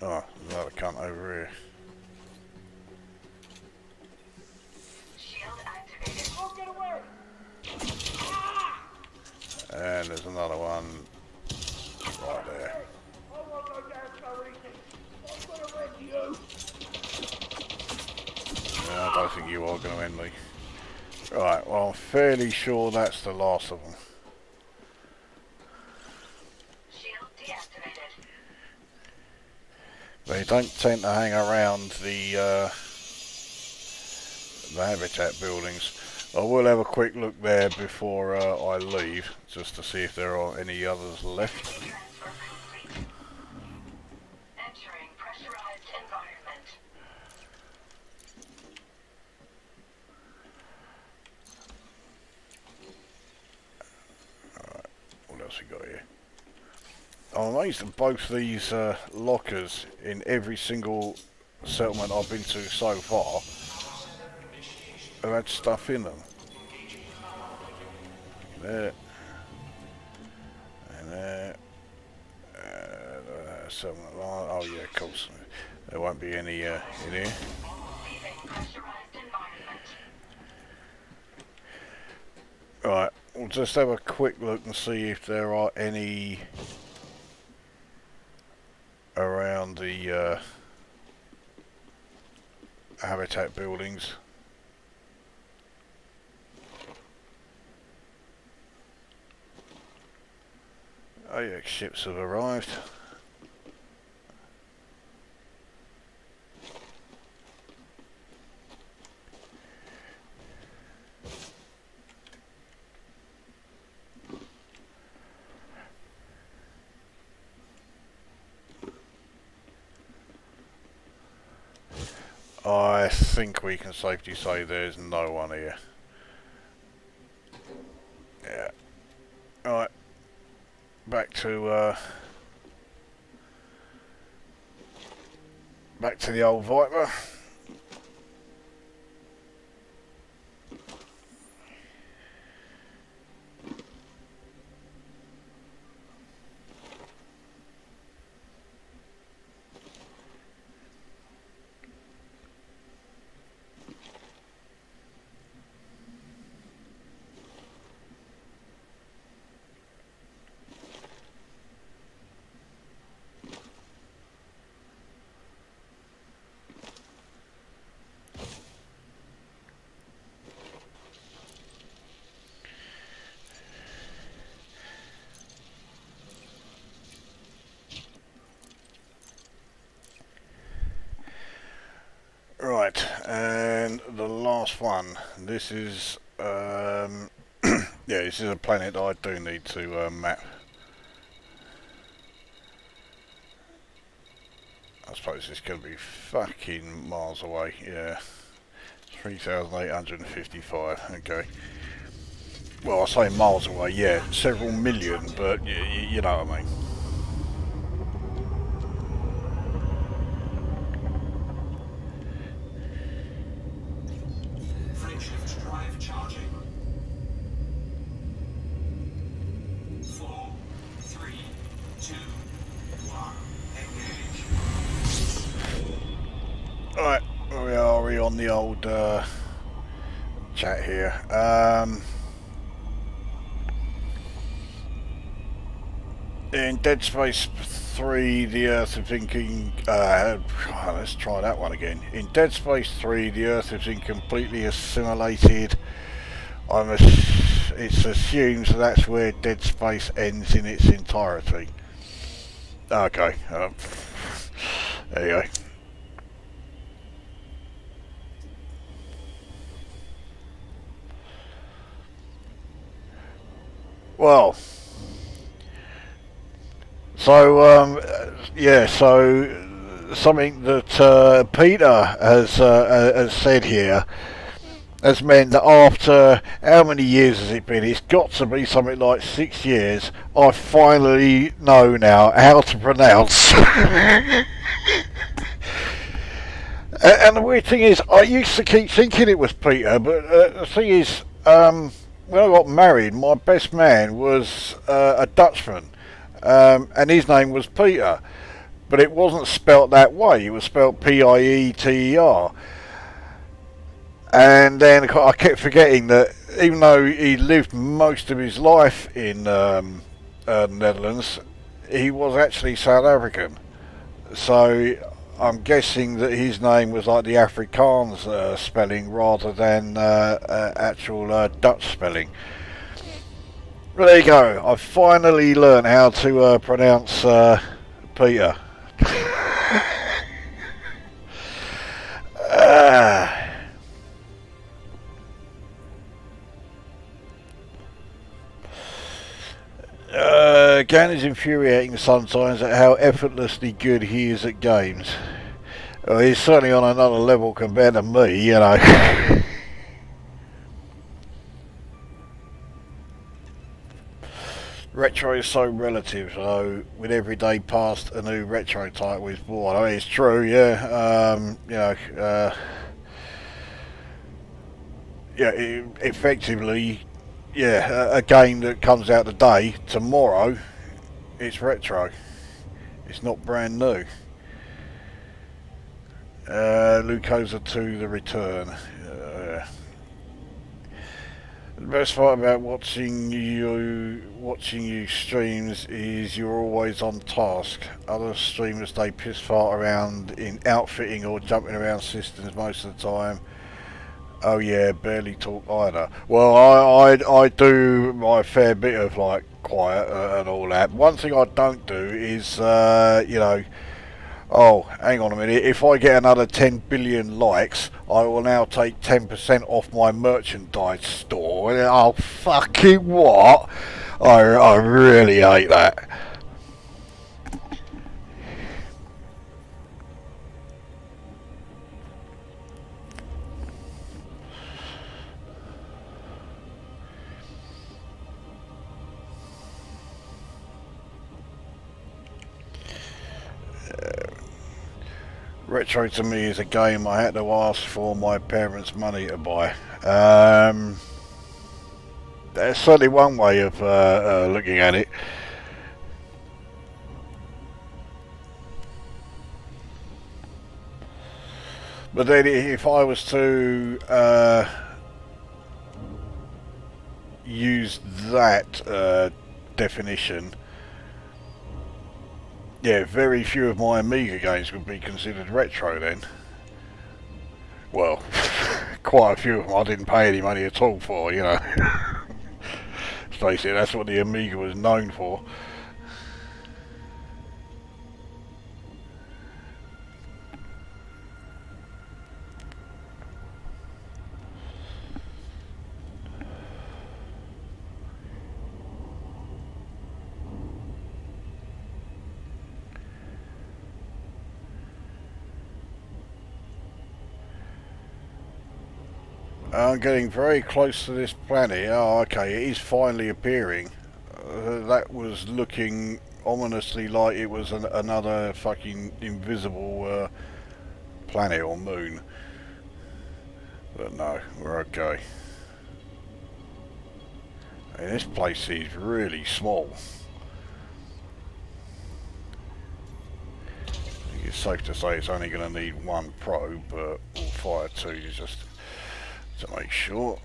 Oh, another cunt over here. Shield activated. Oh, get away! And there's another one right there. I won't go down so easy. I'm gonna wreck you. Yeah, I don't think you are going to end me. Right, well, I'm fairly sure that's the last of them. Shield deactivated. They don't tend to hang around the habitat buildings. I will have a quick look there before I leave, just to see if there are any others left. Transfer complete. Entering pressurized environment. What else we got here? I'm amazed at both these lockers in every single settlement I've been to so far have had stuff in them. There. And there. Settlement line. Oh yeah, of course. There won't be any in here. Leaving pressurized environment. Right, we'll just have a quick look and see if there are any around the habitat buildings. Oh yeah, ships have arrived. I think we can safely say there's no one here. Yeah. Alright. Back to the old Viper. Right, and the last one. This is yeah, this is a planet that I do need to map. I suppose it's going to be fucking miles away. Yeah, 3,855. Okay. Well, I say miles away. Yeah, several million, but you know what I mean. on the old chat here. In Dead Space 3, the Earth is thinking. Let's try that one again. In Dead Space 3, the Earth is been completely assimilated. It's assumed that's where Dead Space ends in its entirety. Okay, there you go. Well, so yeah, so something that Peter has said here has meant that after how many years has it been? It's got to be something like 6 years. I finally know now how to pronounce. And the weird thing is, I used to keep thinking it was Peter, but the thing is, when I got married, my best man was a Dutchman, and his name was Peter, but it wasn't spelt that way. It was spelt Pieter. And then I kept forgetting that even though he lived most of his life in the Netherlands, he was actually South African. So I'm guessing that his name was like the Afrikaans spelling rather than actual Dutch spelling. But there you go. I finally learned how to pronounce Peter. Gan is infuriating sometimes at how effortlessly good he is at games. Well, he's certainly on another level compared to me, you know. Retro is so relative, so with every day past, a new retro title is born. I mean, it's true, yeah. You know, yeah, effectively, yeah, a game that comes out today, tomorrow, it's retro. It's not brand new. Lukozer 2, The Return. The best part about watching you streams is you're always on task. Other streamers, they piss fart around in outfitting or jumping around systems most of the time. Oh yeah, barely talk either. Well, I do my fair bit of like quiet and all that. One thing I don't do is you know, oh, hang on a minute, if I get another 10 billion likes, I will now take 10% off my merchandise store. Oh, fucking what? I really hate that. Retro to me is a game I had to ask for my parents' money to buy. That's certainly one way of looking at it. But then if I was to use that definition, yeah, very few of my Amiga games would be considered retro then. Well, quite a few of them I didn't pay any money at all for, you know. Let's face it, that's what the Amiga was known for. I'm getting very close to this planet. Oh, okay, it is finally appearing. That was looking ominously like it was another fucking invisible planet or moon. But no, we're okay. And this place is really small. You can it's safe to say it's only going to need one probe, but we'll fire two just to make sure.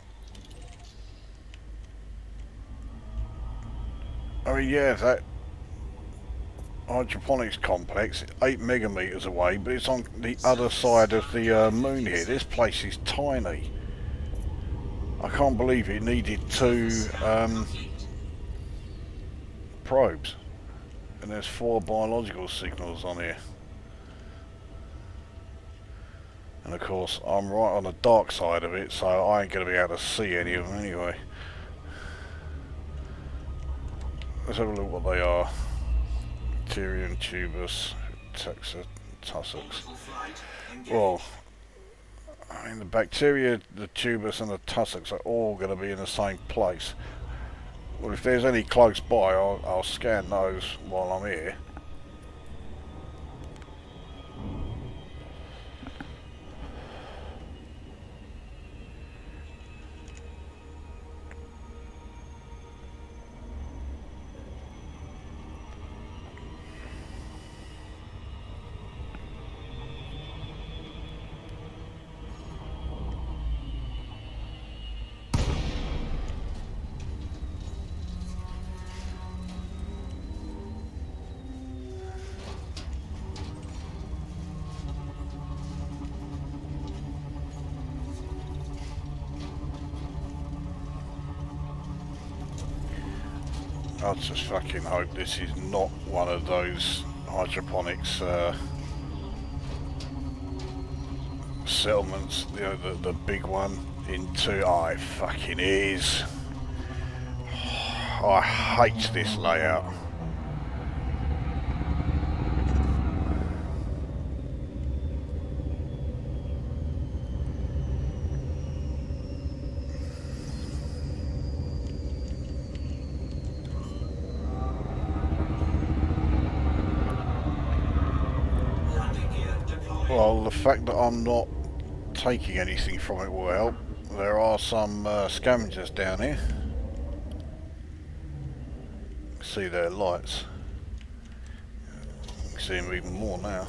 I mean, yeah, that hydroponics complex, 8 megameters away, but it's on the other side of the moon here. This place is tiny. I can't believe it needed two probes, and there's 4 biological signals on here. And of course, I'm right on the dark side of it, so I ain't going to be able to see any of them anyway. Let's have a look what they are. Bacterium, tubus, tussocks. Well, I mean the bacteria, the tubus and the tussocks are all going to be in the same place. Well, if there's any close by, I'll scan those while I'm here. I just fucking hope this is not one of those hydroponics settlements, you know, the big one in 2. I fucking is. I hate this layout. Well, the fact that I'm not taking anything from it will help. There are some scavengers down here. See their lights. You can see them even more now.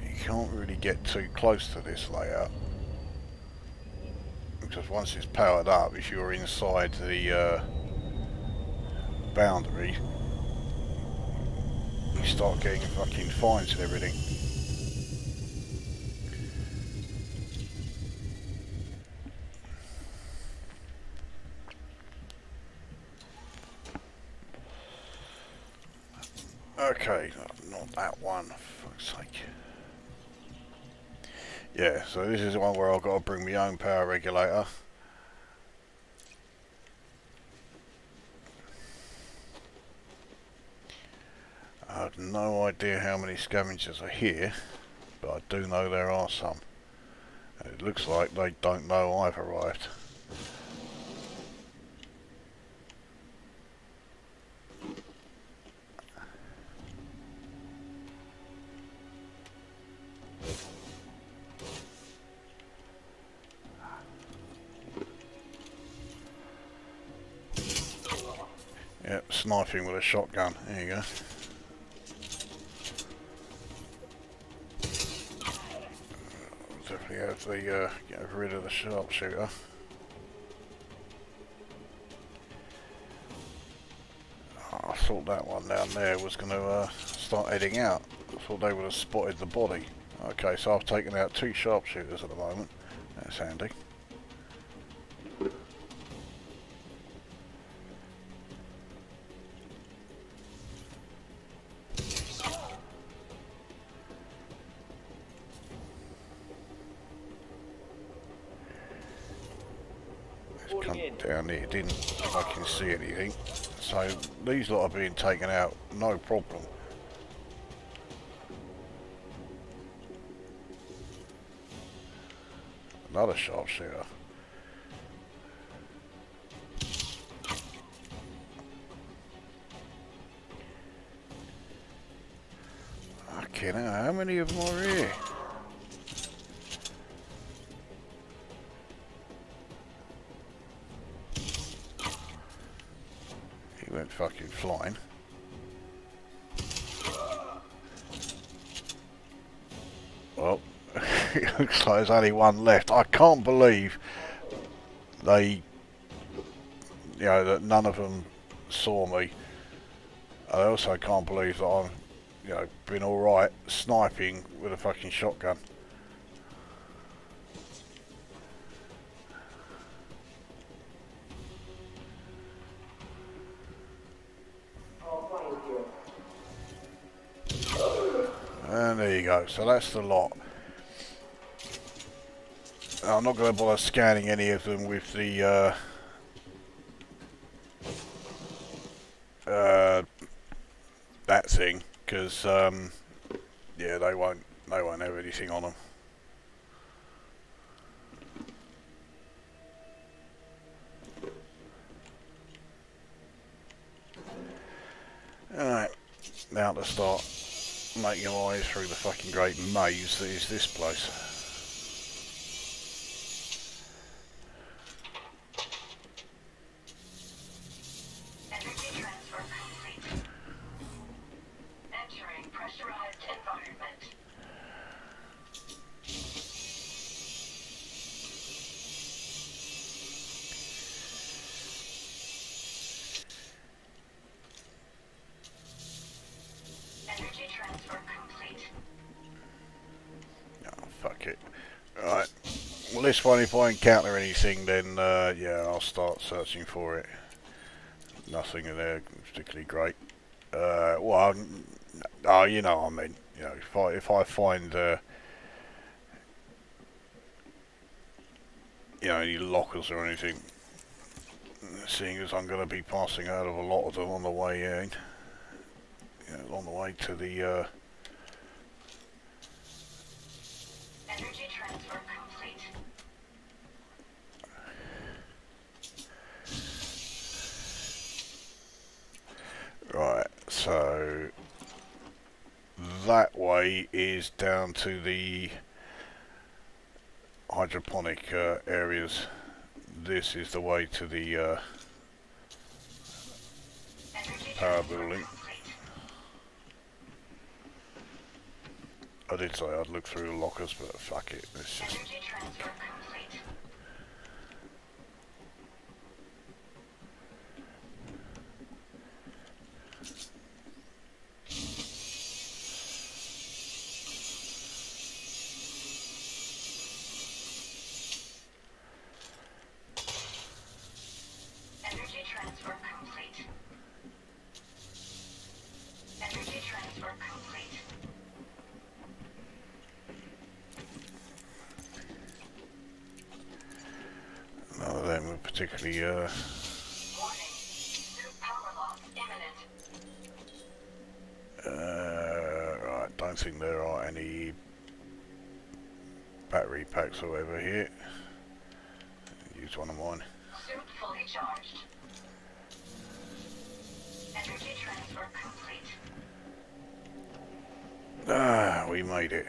You can't really get too close to this layout, because once it's powered up, if you're inside the boundary, you start getting fucking fines and everything. Okay, not that one, for fuck's sake. Yeah, so this is the one where I've got to bring my own power regulator. I have no idea how many scavengers are here, but I do know there are some. And it looks like they don't know I've arrived. Yep, sniping with a shotgun. There you go. Definitely have the get rid of the sharpshooter. I thought that one down there was going to start heading out. I thought they would have spotted the body. Okay, so I've taken out 2 sharpshooters at the moment. That's handy. Down there didn't fucking see anything, so these lot are being taken out no problem. Another sharpshooter. Fucking hell, how many of them are here? fucking flying. Well, it looks like there's only one left. I can't believe they, you know, that none of them saw me. I also can't believe that I'm, you know, been alright sniping with a fucking shotgun. And there you go, so that's the lot. I'm not going to bother scanning any of them with the that thing, because yeah, they won't have anything on them. Alright, now to start making my way through the fucking great maze that is this place. Energy transfer complete. Entering pressurized environment. Energy transfer complete. Oh, fuck it. Right. Well, this one, if I encounter anything, then yeah, I'll start searching for it. Nothing in there particularly great. Well, oh, you know what I mean. You know, if I find you know, any lockers or anything, seeing as I'm going to be passing out of a lot of them on the way in, you know, on the way to the Energy transfer complete. right, so that way is down to the hydroponic areas. This is the way to the Energy power transfer building. complete. I did say I'd look through the lockers, but fuck it, it's just... Energy transfer complete. Energy transfer complete. Energy transfer complete. None of them were particularly Warning. Suit power loss imminent. right, don't think there are any battery packs or whatever here. Use one of mine. Suit fully charged. Energy transfer complete. Ah, we made it.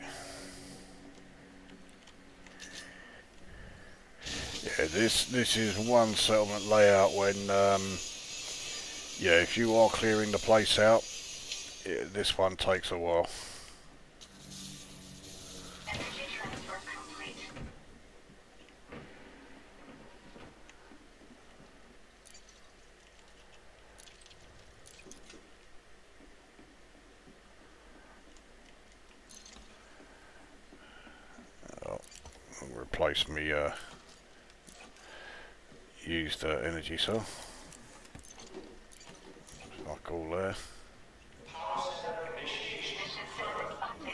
Yeah, this is one settlement layout when yeah, if you are clearing the place out, yeah, this one takes a while. Energy transfer complete. I'll replace me used energy cell. Fuck all there.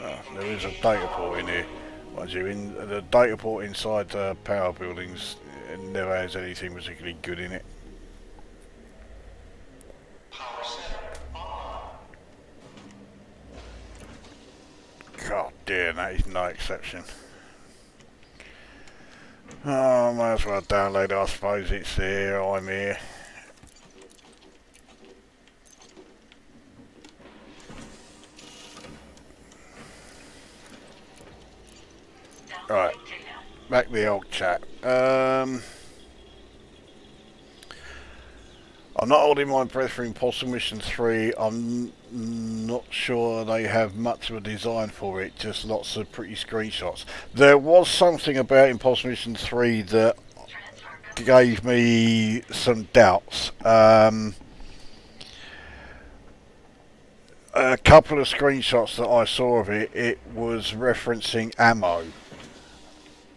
Ah, there is a data port in here. Mind you, in the data port inside power buildings, it never has anything particularly good in it. Power center online. God damn, that is no exception. Oh, I might as well download it, I suppose it's here, I'm here. Right, back to the old chat. I'm not holding my breath for Impossible Mission 3. I'm not sure they have much of a design for it, just lots of pretty screenshots. There was something about Impossible Mission 3 that gave me some doubts. A couple of screenshots that I saw of it, it was referencing ammo.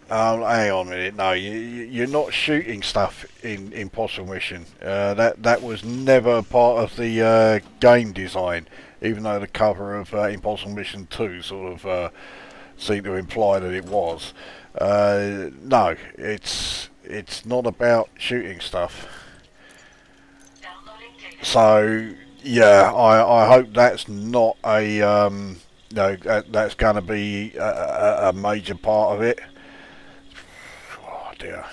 Hang on a minute, no, you're not shooting stuff in Impossible Mission. That was never part of the game design, even though the cover of Impossible Mission 2 sort of seemed to imply that it was. No, it's not about shooting stuff. So yeah, I hope that's not a no, that's going to be a major part of it. Oh dear.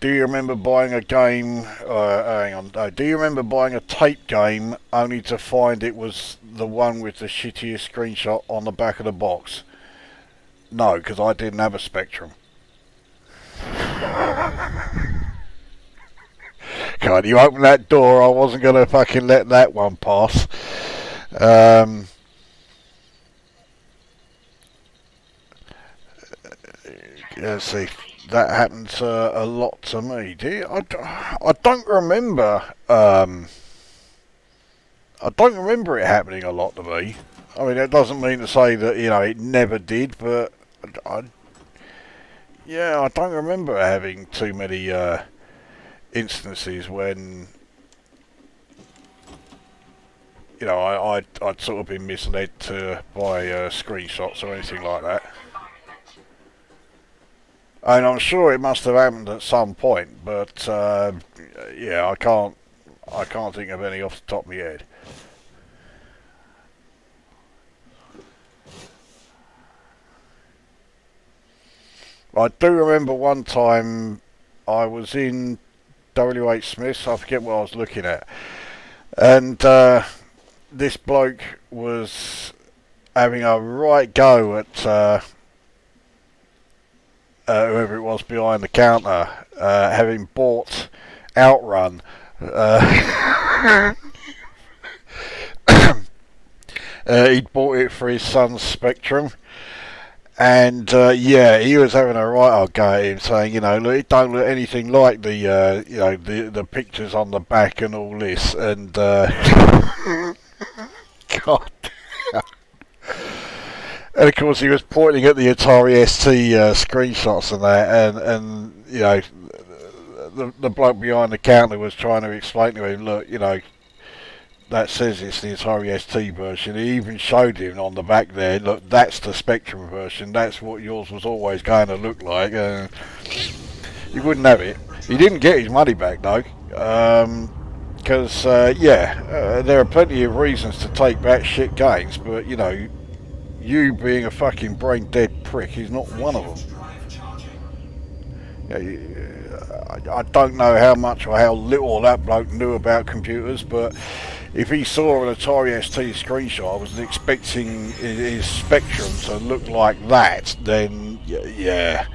Do you remember buying a game? Hang on. Do you remember buying a tape game only to find it was the one with the shittiest screenshot on the back of the box? No, because I didn't have a Spectrum. God, you opened that door. I wasn't going to fucking let that one pass. Let's see. That happens a lot to me. Do you? I don't remember. I don't remember it happening a lot to me. I mean, that doesn't mean to say that it never did, but yeah, I don't remember having too many instances when I'd sort of been misled to buy screenshots or anything like that. And I'm sure it must have happened at some point, but yeah, I can't think of any off the top of my head. I do remember one time I was in WH Smith's, I forget what I was looking at, and this bloke was having a right go at whoever it was behind the counter, having bought Outrun. He'd bought it for his son's Spectrum. And yeah, he was having a right old go at him, saying, look, it don't look anything like the, the pictures on the back and all this. And God. And of course, he was pointing at the Atari ST screenshots and that, and the bloke behind the counter was trying to explain to him, look, that says it's the Atari ST version. He even showed him on the back there, look, that's the Spectrum version. That's what yours was always going to look like. He wouldn't have it. He didn't get his money back though, because there are plenty of reasons to take back shit games, but you being a fucking brain dead prick is not one of them. I don't know how much or how little that bloke knew about computers, but if he saw an Atari ST screenshot, I was expecting his Spectrum to look like that, then yeah.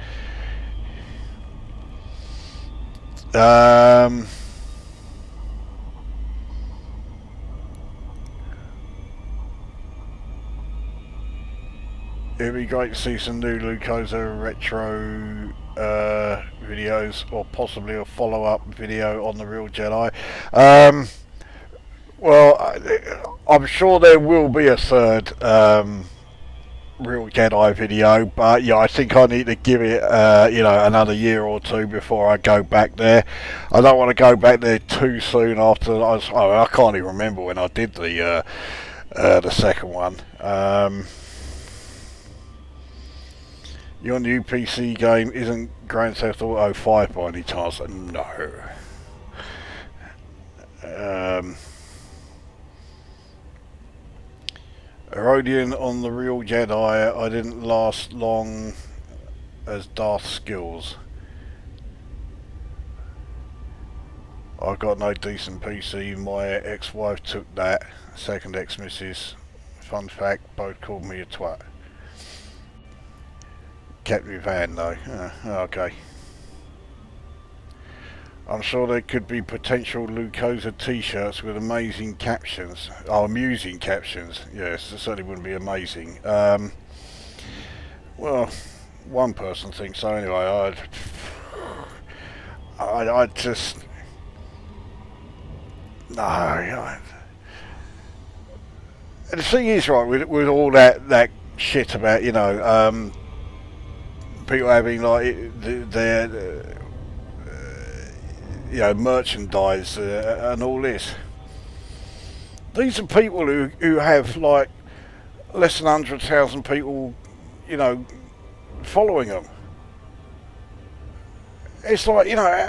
It'd be great to see some new Lukozer retro videos, or possibly a follow-up video on the Real Jedi. Well, I'm sure there will be a third Real Jedi video, but yeah, I think I need to give it another year or two before I go back there. I don't want to go back there too soon after I can't even remember when I did the second one. Your new PC game isn't Grand Theft Auto 5 by any chance? No. Herodian on the Real Jedi, I didn't last long as Darth Skills. I got no decent PC, my ex-wife took that, second ex-missus. Fun fact, both called me a twat. Kept me van though. Okay. I'm sure there could be potential Lukozer t-shirts with amazing captions. Oh, amusing captions. Yes, it certainly wouldn't be amazing. Well, one person thinks so anyway. I'd just... No, and the thing is, right, with all that shit about, you know, people having like their you know, merchandise and all this. These are people who have like less than 100,000 people, you know, following them. It's like, you know,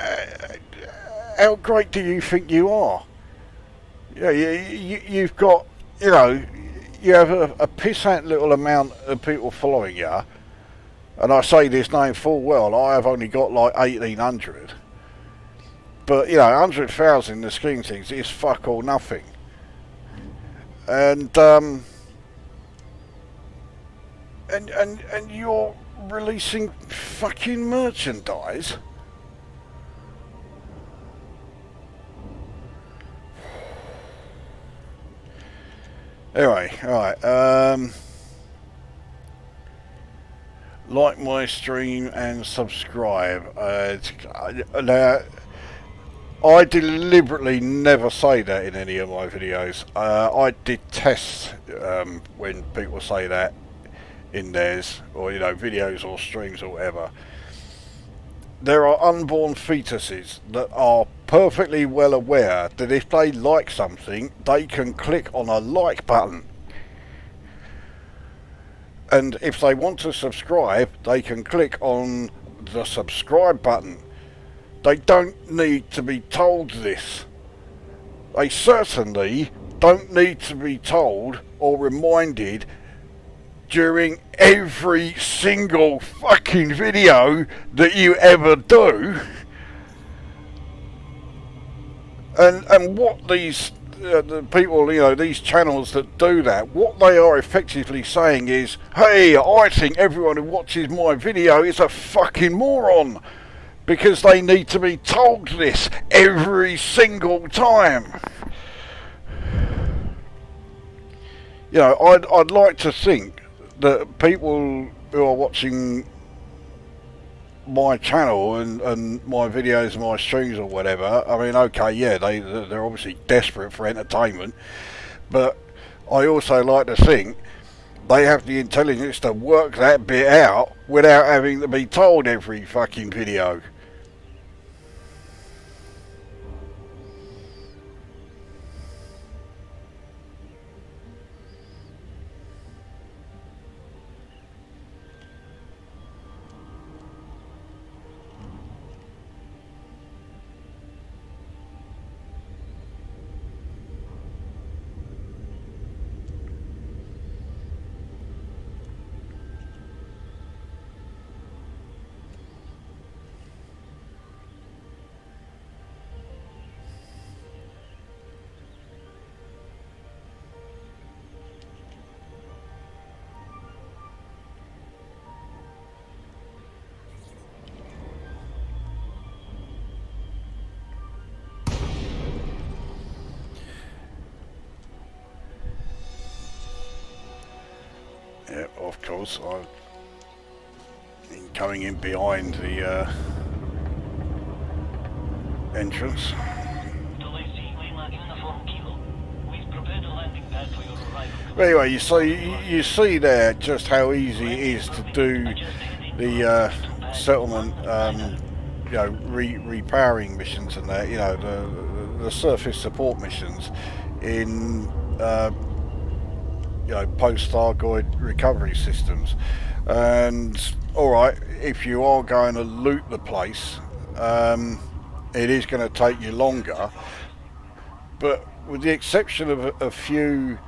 how great do you think you are? Yeah, you've got, you know, you have a pissant little amount of people following you, and I say this knowing full well I have only got like 1,800. But, you know, 100,000 in the scheme of things is fuck all nothing. And you're releasing fucking merchandise? Anyway, alright, like my stream and subscribe. Now, I deliberately never say that in any of my videos. I detest when people say that in theirs, or, you know, videos or streams or whatever. There are unborn fetuses that are perfectly well aware that if they like something, they can click on a like button. And if they want to subscribe, they can click on the subscribe button. They don't need to be told this. They certainly don't need to be told or reminded during every single fucking video that you ever do. And what these the people, you know, these channels that do that, what they are effectively saying is, hey, I think everyone who watches my video is a fucking moron, because they need to be told this every single time. You know, I'd like to think that people who are watching my channel and my videos and my streams or whatever, I mean, okay, yeah, they're obviously desperate for entertainment, but I also like to think they have the intelligence to work that bit out without having to be told every fucking video. Yeah, of course, I've been coming in behind the entrance. But anyway, you see there just how easy it is to do the settlement, you know, repowering missions and that, you know, the surface support missions in you know, post-Thargoid recovery systems. And alright, if you are going to loot the place, it is going to take you longer, but with the exception of a few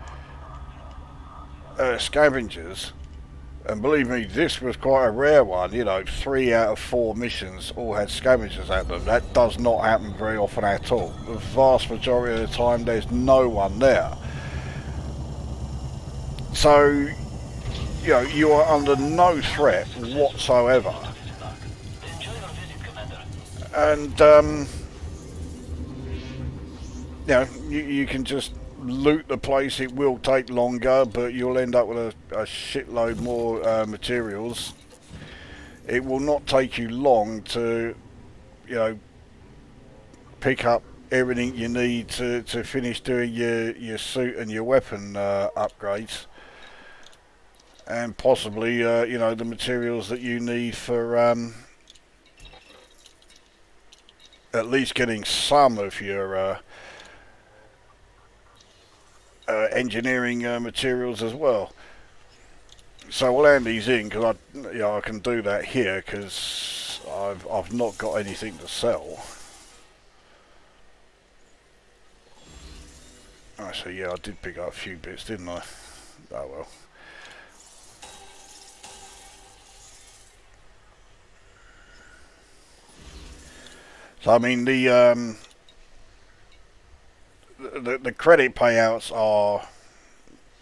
scavengers, and believe me, this was quite a rare one, you know, 3 out of 4 missions all had scavengers at them. That does not happen very often at all. The vast majority of the time there's no one there. So, you know, you are under no threat whatsoever. And you can just loot the place. It will take longer, but you'll end up with a shitload more materials. It will not take you long to, pick up everything you need to finish doing your suit and your weapon upgrades. And possibly, the materials that you need for at least getting some of your engineering materials as well. So we'll hand these in because I can do that here because I've not got anything to sell. Actually, yeah, I did pick up a few bits, didn't I? Oh well. So I mean the credit payouts are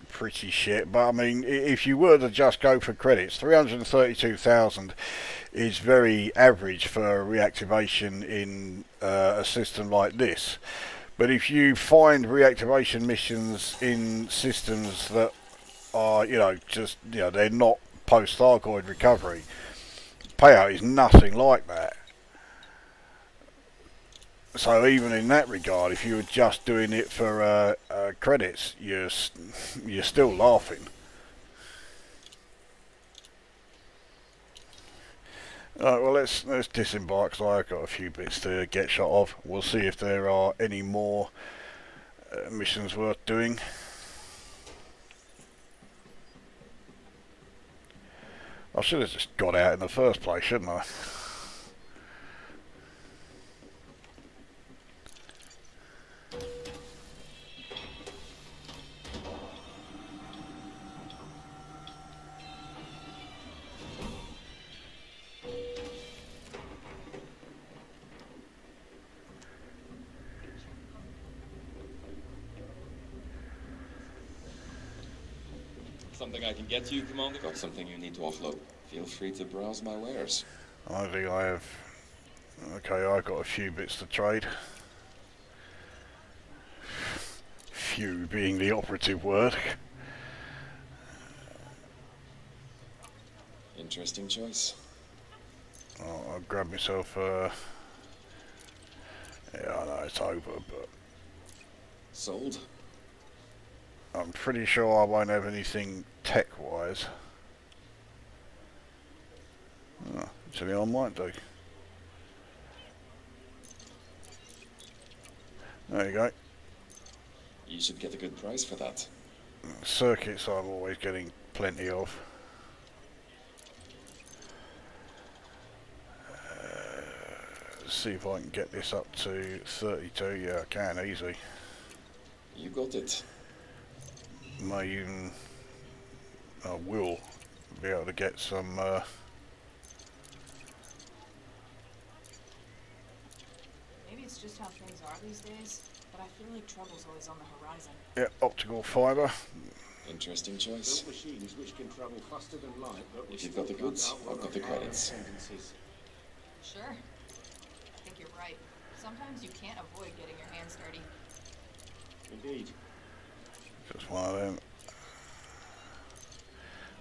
pretty shit, but I mean if you were to just go for credits, 332,000 is very average for reactivation in a system like this. But if you find reactivation missions in systems that are, they're not post-Thargoid recovery, payout is nothing like that. So even in that regard, if you were just doing it for credits, you're still laughing. Alright, well let's disembark because I've got a few bits to get shot of. We'll see if there are any more missions worth doing. I should have just got out in the first place, shouldn't I? Something I can get you, Commander? Got something you need to offload? Feel free to browse my wares. I think I have. Okay, I've got a few bits to trade. Few being the operative word. Interesting choice. I'll grab myself. Yeah, I know it's over, but Sold. I'm pretty sure I won't have anything tech-wise. Oh, actually, I might do. There you go. You should get a good price for that. Circuits I'm always getting plenty of. Let's see if I can get this up to 32. Yeah, I can, easy. You got it. May even... I will be able to get some... Maybe it's just how things are these days, but I feel like trouble's always on the horizon. yeah, optical fibre. Interesting choice. Built machines which can travel faster than light, but If you've got the goods, I've got the credits. Sure. I think you're right. Sometimes you can't avoid getting your hands dirty. Indeed. Just one of them.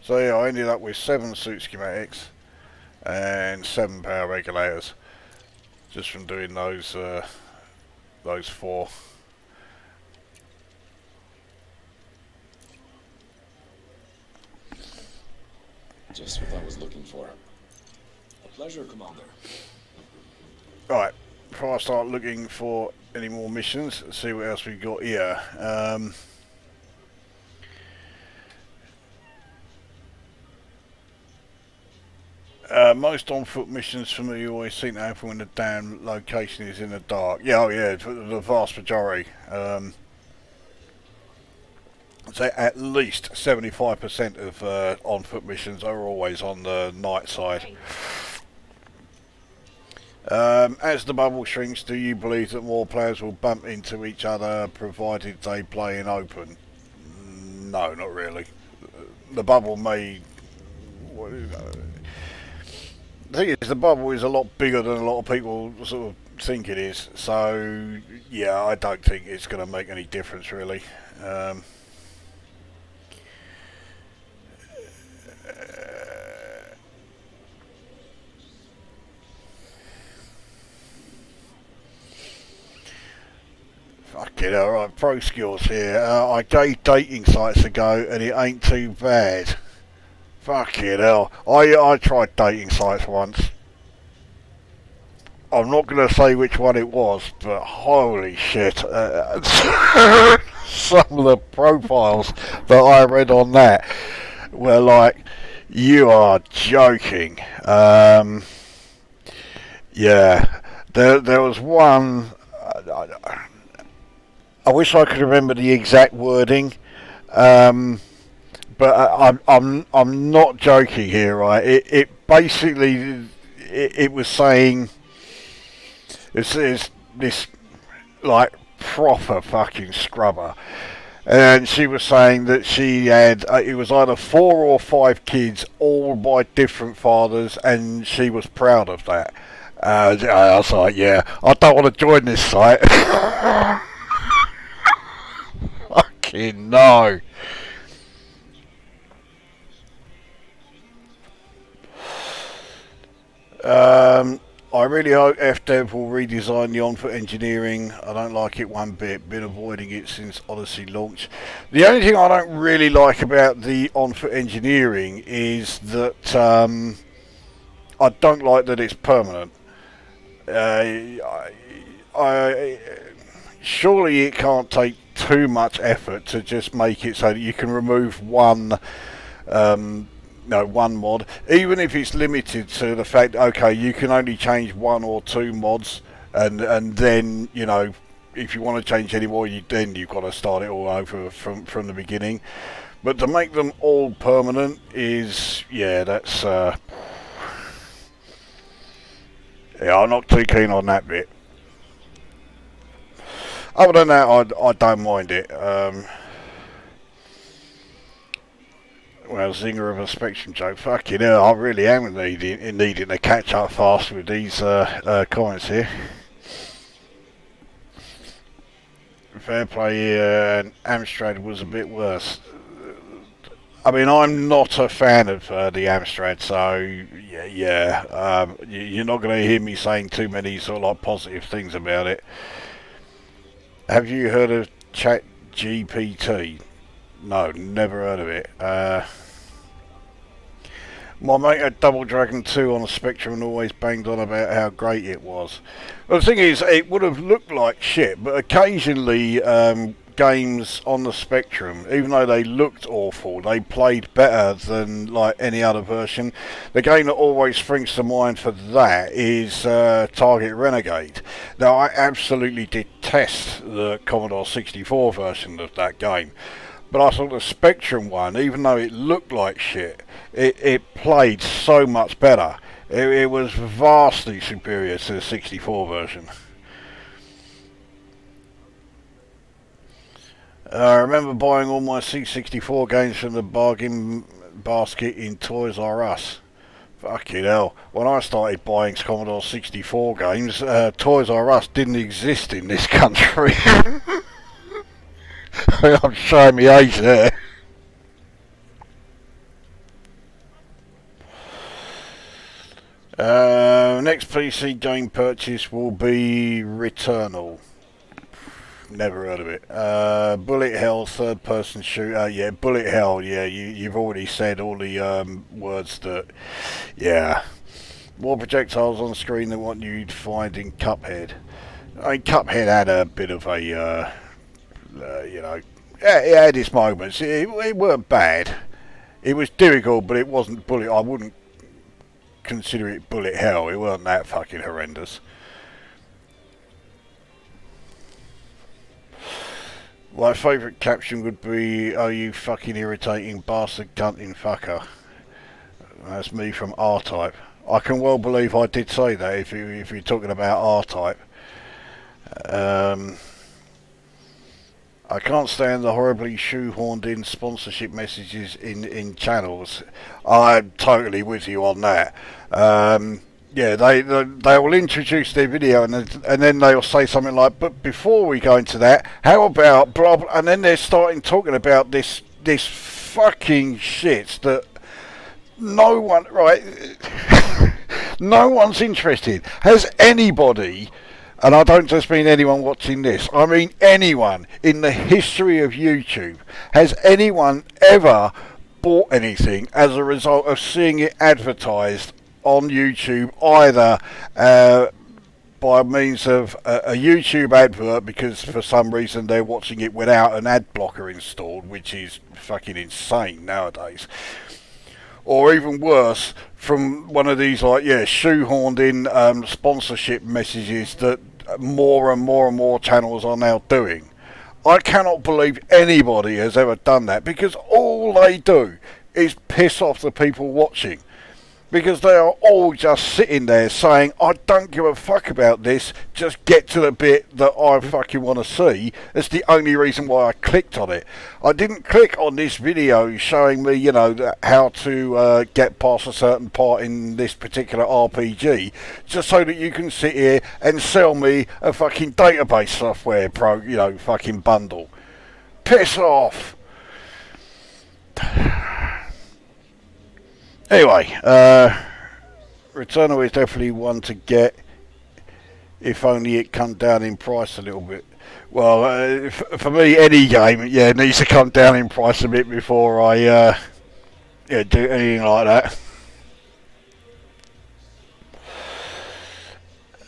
So yeah, I ended up with 7 suit schematics and 7 power regulators, just from doing those 4. Just what I was looking for. A pleasure, Commander. Right, before I start looking for any more missions, let's see what else we've got here. Most on-foot missions for me always seem to happen when the damn location is in the dark. Yeah, oh yeah, the vast majority. I'd say at least 75% of on-foot missions are always on the night side. As the bubble shrinks, do you believe that more players will bump into each other provided they play in open? No, not really. The bubble may... The thing is, the bubble is a lot bigger than a lot of people sort of think it is. So yeah, I don't think it's going to make any difference really. Fucking alright, pro skills here. I gave dating sites a go and it ain't too bad. Fucking hell. I tried dating sites once. I'm not going to say which one it was, but holy shit. Some of the profiles that I read on that were like, you are joking. Yeah. There was one... I wish I could remember the exact wording, but I'm not joking here, right? It basically it was saying it's this like proper fucking scrubber, and she was saying that she had it was either 4 or 5 kids, all by different fathers, and she was proud of that. I was like, yeah, I don't want to join this site. Fucking no. I really hope FDev will redesign the on-foot engineering. I don't like it one bit. Been avoiding it since Odyssey launch. The only thing I don't really like about the on-foot engineering is that I don't like that it's permanent. Surely it can't take too much effort to just make it so that you can remove one mod, even if it's limited to the fact, okay, you can only change 1 or 2 mods, and then, you know, if you want to change any more, you've got to start it all over from the beginning. But to make them all permanent is, yeah, that's yeah, I'm not too keen on that bit. Other than that, I don't mind it. Well, zinger of a Spectrum joke. Fucking hell, I really am needing to catch up fast with these comments here. Fair play, Amstrad was a bit worse. I mean, I'm not a fan of the Amstrad, so yeah. You're not going to hear me saying too many sort of like positive things about it. Have you heard of ChatGPT? No, never heard of it. My mate had Double Dragon 2 on a Spectrum and always banged on about how great it was. Well, the thing is, it would have looked like shit, but occasionally games on the Spectrum, even though they looked awful, they played better than like any other version. The game that always springs to mind for that is Thargoid Renegade. Now, I absolutely detest the Commodore 64 version of that game, but I thought the Spectrum one, even though it looked like shit, it played so much better. It was vastly superior to the 64 version. I remember buying all my C64 games from the bargain basket in Toys R Us. Fucking hell. When I started buying Commodore 64 games, Toys R Us didn't exist in this country. I'm showing my age there. Next PC game purchase will be Returnal. Never heard of it. Bullet Hell, third person shooter. Yeah, Bullet Hell, yeah, you've already said all the words that, yeah. More projectiles on screen than what you'd find in Cuphead. I mean, Cuphead had a bit of a, you know, it had its moments. It weren't bad. It was difficult, but it wasn't I wouldn't consider it Bullet Hell. It wasn't that fucking horrendous. My favourite caption would be, "Oh, you fucking irritating bastard cunting fucker." That's me from R-Type. I can well believe I did say that if you're talking about R-Type. I can't stand the horribly shoehorned in sponsorship messages in channels. I'm totally with you on that. Yeah, they will introduce their video and then they'll say something like, "But before we go into that, how about blah blah?" And then they're starting talking about this fucking shit that no one no one's interested. Has anybody, and I don't just mean anyone watching this, I mean anyone in the history of YouTube, has anyone ever bought anything as a result of seeing it advertised on YouTube, either by means of a YouTube advert because for some reason they're watching it without an ad blocker installed, which is fucking insane nowadays, or even worse, from one of these shoehorned in sponsorship messages that more and more and more channels are now doing. I cannot believe anybody has ever done that, because all they do is piss off the people watching. Because they are all just sitting there saying, "I don't give a fuck about this, just get to the bit that I fucking want to see." That's the only reason why I clicked on it. I didn't click on this video showing me, how to get past a certain part in this particular RPG, just so that you can sit here and sell me a fucking database software fucking bundle. Piss off. Anyway, Returnal is definitely one to get, if only it come down in price a little bit. Well, for me, any game, needs to come down in price a bit before I do anything like that.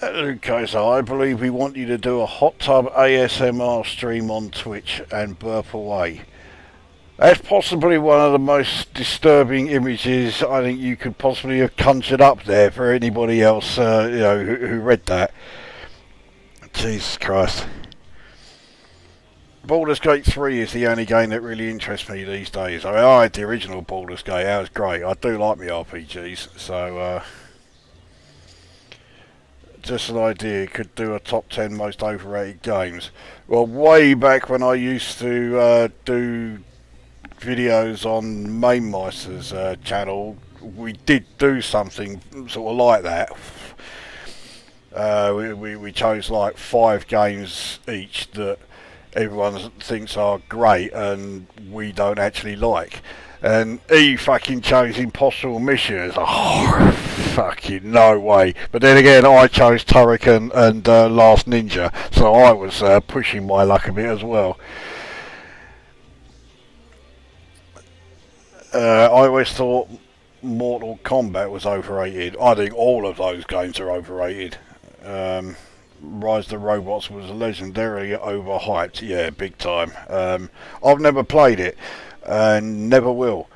Lukozer, I believe we want you to do a hot tub ASMR stream on Twitch and burp away. That's possibly one of the most disturbing images I think you could possibly have conjured up there for anybody else, who read that. Jesus Christ. Baldur's Gate 3 is the only game that really interests me these days. I mean, I had the original Baldur's Gate, that was great. I do like my RPGs, so just an idea, could do a top 10 most overrated games. Well, way back when I used to do videos on Mainmeister's channel, we did do something sort of like that. We chose like 5 games each that everyone thinks are great and we don't actually like. And he fucking chose Impossible Mission. It's like, oh, fucking no way. But then again, I chose Turrican and Last Ninja, so I was pushing my luck a bit as well. I always thought Mortal Kombat was overrated. I think all of those games are overrated. Rise of the Robots was legendarily overhyped. Yeah, big time. I've never played it and never will.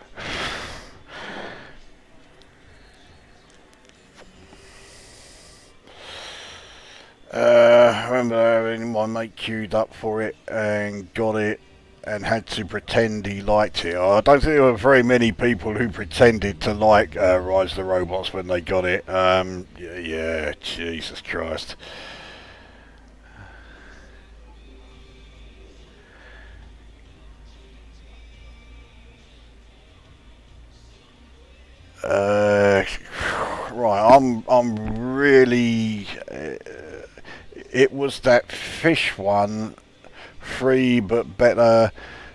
I remember having my mate queued up for it and got it and had to pretend he liked it. I don't think there were very many people who pretended to like Rise of the Robots when they got it. Yeah, Jesus Christ. Right, I'm really. It was that fish one, free but better,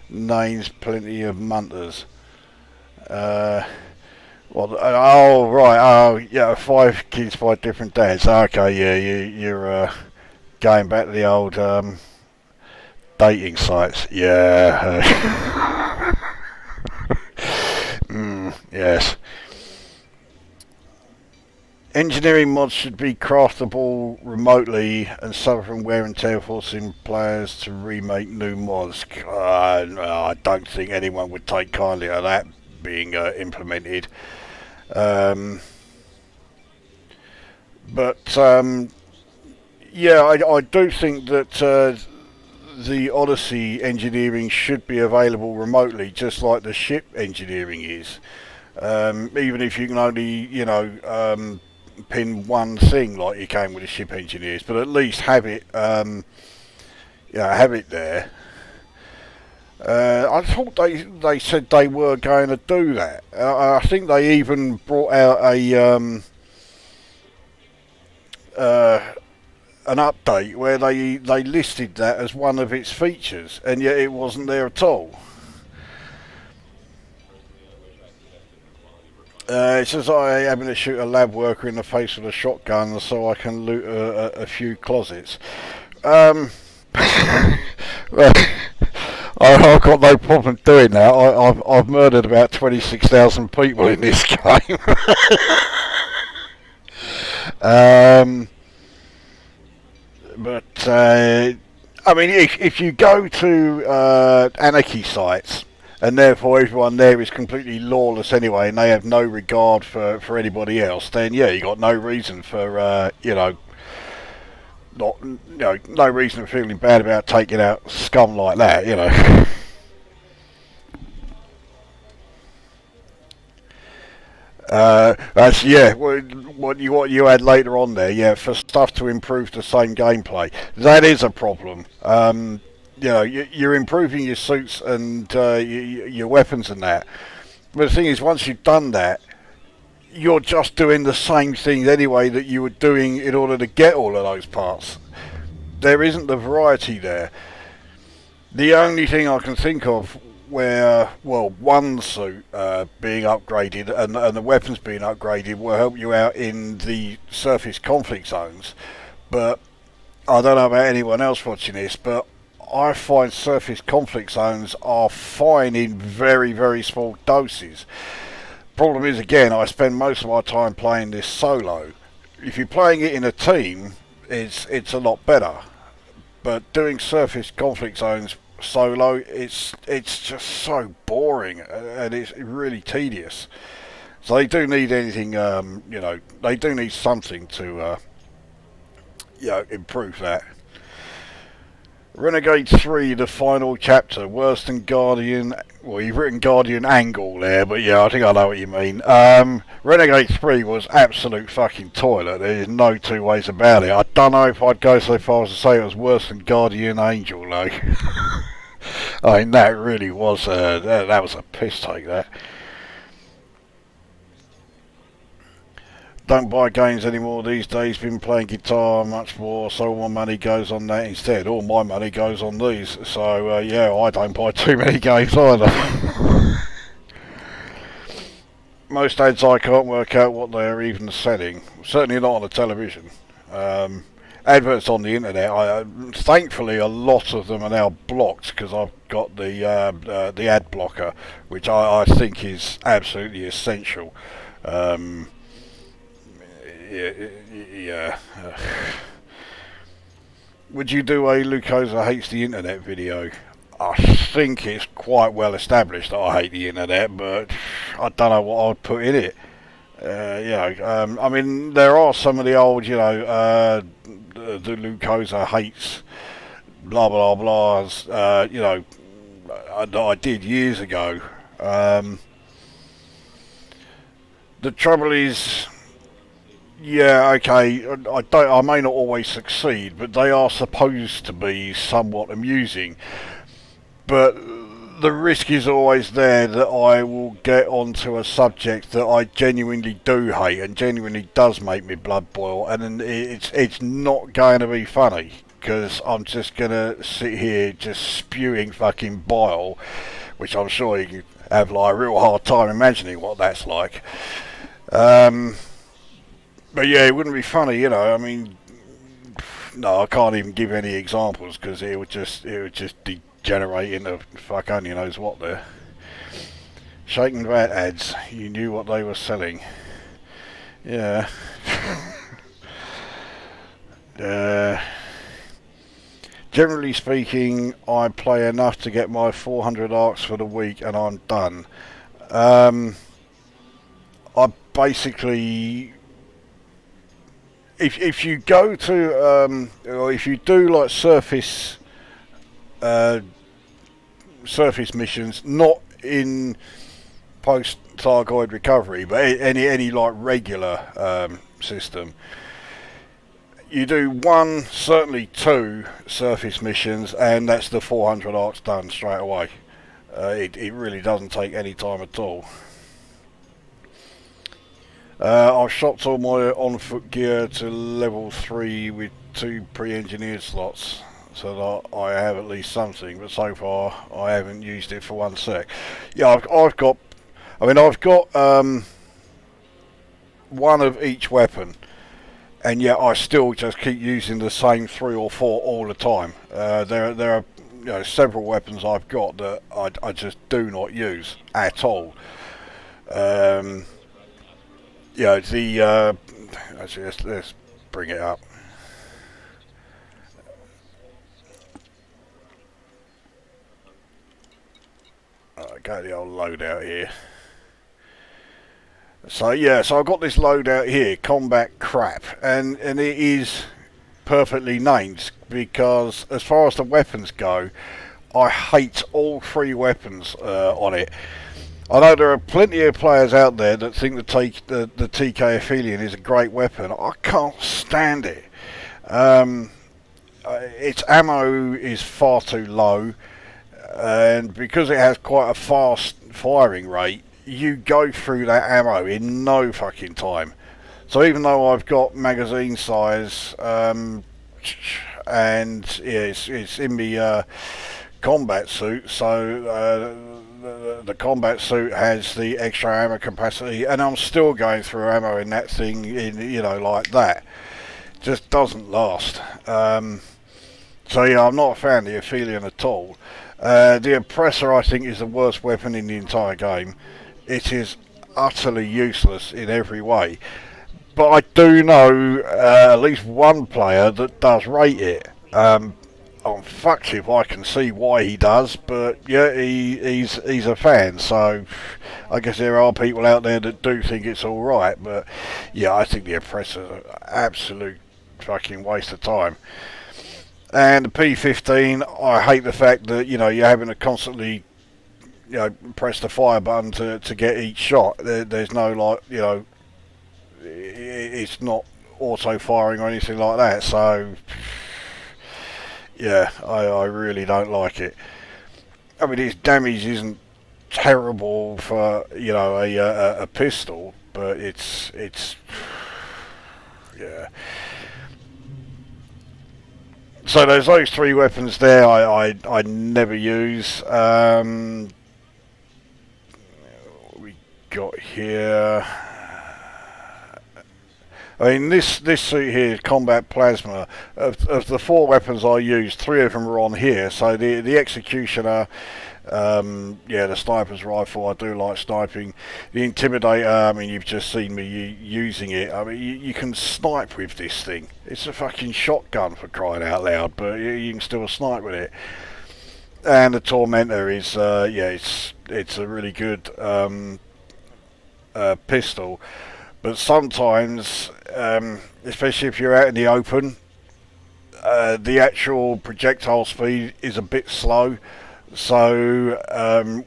names plenty of munters. Oh right, oh yeah, 5 kids by different dads. Okay, yeah, you're going back to the old dating sites. Yeah. Yes. Engineering mods should be craftable remotely and suffer from wear and tear, forcing players to remake new mods. I don't think anyone would take kindly to that being implemented. Yeah, I do think that the Odyssey engineering should be available remotely, just like the ship engineering is. Even if you can only, pin one thing like you can with the ship engineers, but at least have it, have it there. I thought they said they were going to do that. I think they even brought out an update where they listed that as one of its features, and yet it wasn't there at all. It says I having to shoot a lab worker in the face with a shotgun so I can loot a few closets. Well, I've got no problem doing that. I've murdered about 26,000 people in this game. But I mean, if you go to anarchy sites, and therefore everyone there is completely lawless anyway, and they have no regard for anybody else, then yeah, you got no reason for no reason for feeling bad about taking out scum like that, you know. That's what you had later on there, yeah, for stuff to improve the same gameplay. That is a problem. You're improving your suits and your weapons and that. But the thing is, once you've done that, you're just doing the same things anyway that you were doing in order to get all of those parts. There isn't the variety there. The only thing I can think of where, well, one suit being upgraded and the weapons being upgraded will help you out in the surface conflict zones. But I don't know about anyone else watching this, but I find surface conflict zones are fine in very, very small doses. Problem is, again, I spend most of my time playing this solo. If you're playing it in a team, it's a lot better. But doing surface conflict zones solo, it's just so boring and it's really tedious. So they do need anything, they do need something to, improve that. Renegade 3, the final chapter, worse than Guardian. Well, you've written Guardian Angle there, but yeah, I think I know what you mean. Renegade 3 was absolute fucking toilet. There's no two ways about it. I don't know if I'd go so far as to say it was worse than Guardian Angel, though. I mean, that really was that was a piss take, that. Don't buy games anymore these days. Been playing guitar much more, so all my money goes on that instead. All my money goes on these. So yeah, I don't buy too many games either. Most ads I can't work out what they're even selling. Certainly not on the television. Adverts on the internet, thankfully a lot of them are now blocked because I've got the ad blocker, which I think is absolutely essential. Yeah. Would you do a Lukozer hates the internet video? I think it's quite well established that I hate the internet, but I don't know what I'd put in it. I mean, there are some of the old, the Lukozer hates blah blah blahs, I did years ago. The trouble is, yeah, okay, I may not always succeed, but they are supposed to be somewhat amusing. But the risk is always there that I will get onto a subject that I genuinely do hate and genuinely does make me blood boil, and then it's not going to be funny because I'm just going to sit here just spewing fucking bile, which I'm sure you can have like a real hard time imagining what that's like. But yeah, it wouldn't be funny, I mean, no, I can't even give any examples because it would just degenerate into fuck only knows what there. Shaken Vat ads, you knew what they were selling. Yeah. Generally speaking, I play enough to get my 400 arcs for the week and I'm done. I basically, if you go to or if you do like surface missions, not in post Thargoid recovery, but any like regular system, you do one, certainly two surface missions, and that's the 400 arcs done straight away. It really doesn't take any time at all. I've shopped all my on-foot gear to level 3 with 2 pre-engineered slots, so that I have at least something. But so far, I haven't used it for 1 sec. Yeah, I've got. I mean, I've got one of each weapon, and yet I still just keep using the same 3 or 4 all the time. There are several weapons I've got that I just do not use at all. Actually, let's bring it up. Go to the old loadout here. So I've got this loadout here, combat crap, and it is perfectly named because as far as the weapons go, I hate all 3 weapons on it. I know there are plenty of players out there that think the TK Aphelion is a great weapon. I can't stand it. Its ammo is far too low, and because it has quite a fast firing rate, you go through that ammo in no fucking time. So even though I've got magazine size, and it's in the combat suit, so the combat suit has the extra ammo capacity, and I'm still going through ammo in that thing, like that. Just doesn't last. I'm not a fan of the Aphelion at all. The Oppressor, I think, is the worst weapon in the entire game. It is utterly useless in every way. But I do know at least one player that does rate it. I'm fucked if I can see why he does, but yeah, he's a fan, so I guess there are people out there that do think it's alright, but yeah, I think the Oppressor's an absolute fucking waste of time. And the P15, I hate the fact that, you're having to constantly, press the fire button to get each shot. There's no, it's not auto firing or anything like that, so yeah, I really don't like it. I mean, its damage isn't terrible for, a pistol, but it's yeah. So there's those 3 weapons there I never use. We got here. I mean, this suit here is combat plasma. Of the 4 weapons I use, 3 of them are on here. So the executioner, the sniper's rifle, I do like sniping. The intimidator, I mean, you've just seen me using it. I mean, you can snipe with this thing. It's a fucking shotgun, for crying out loud, but you can still snipe with it. And the Tormentor is, it's a really good pistol. But sometimes, especially if you're out in the open, the actual projectile speed is a bit slow. So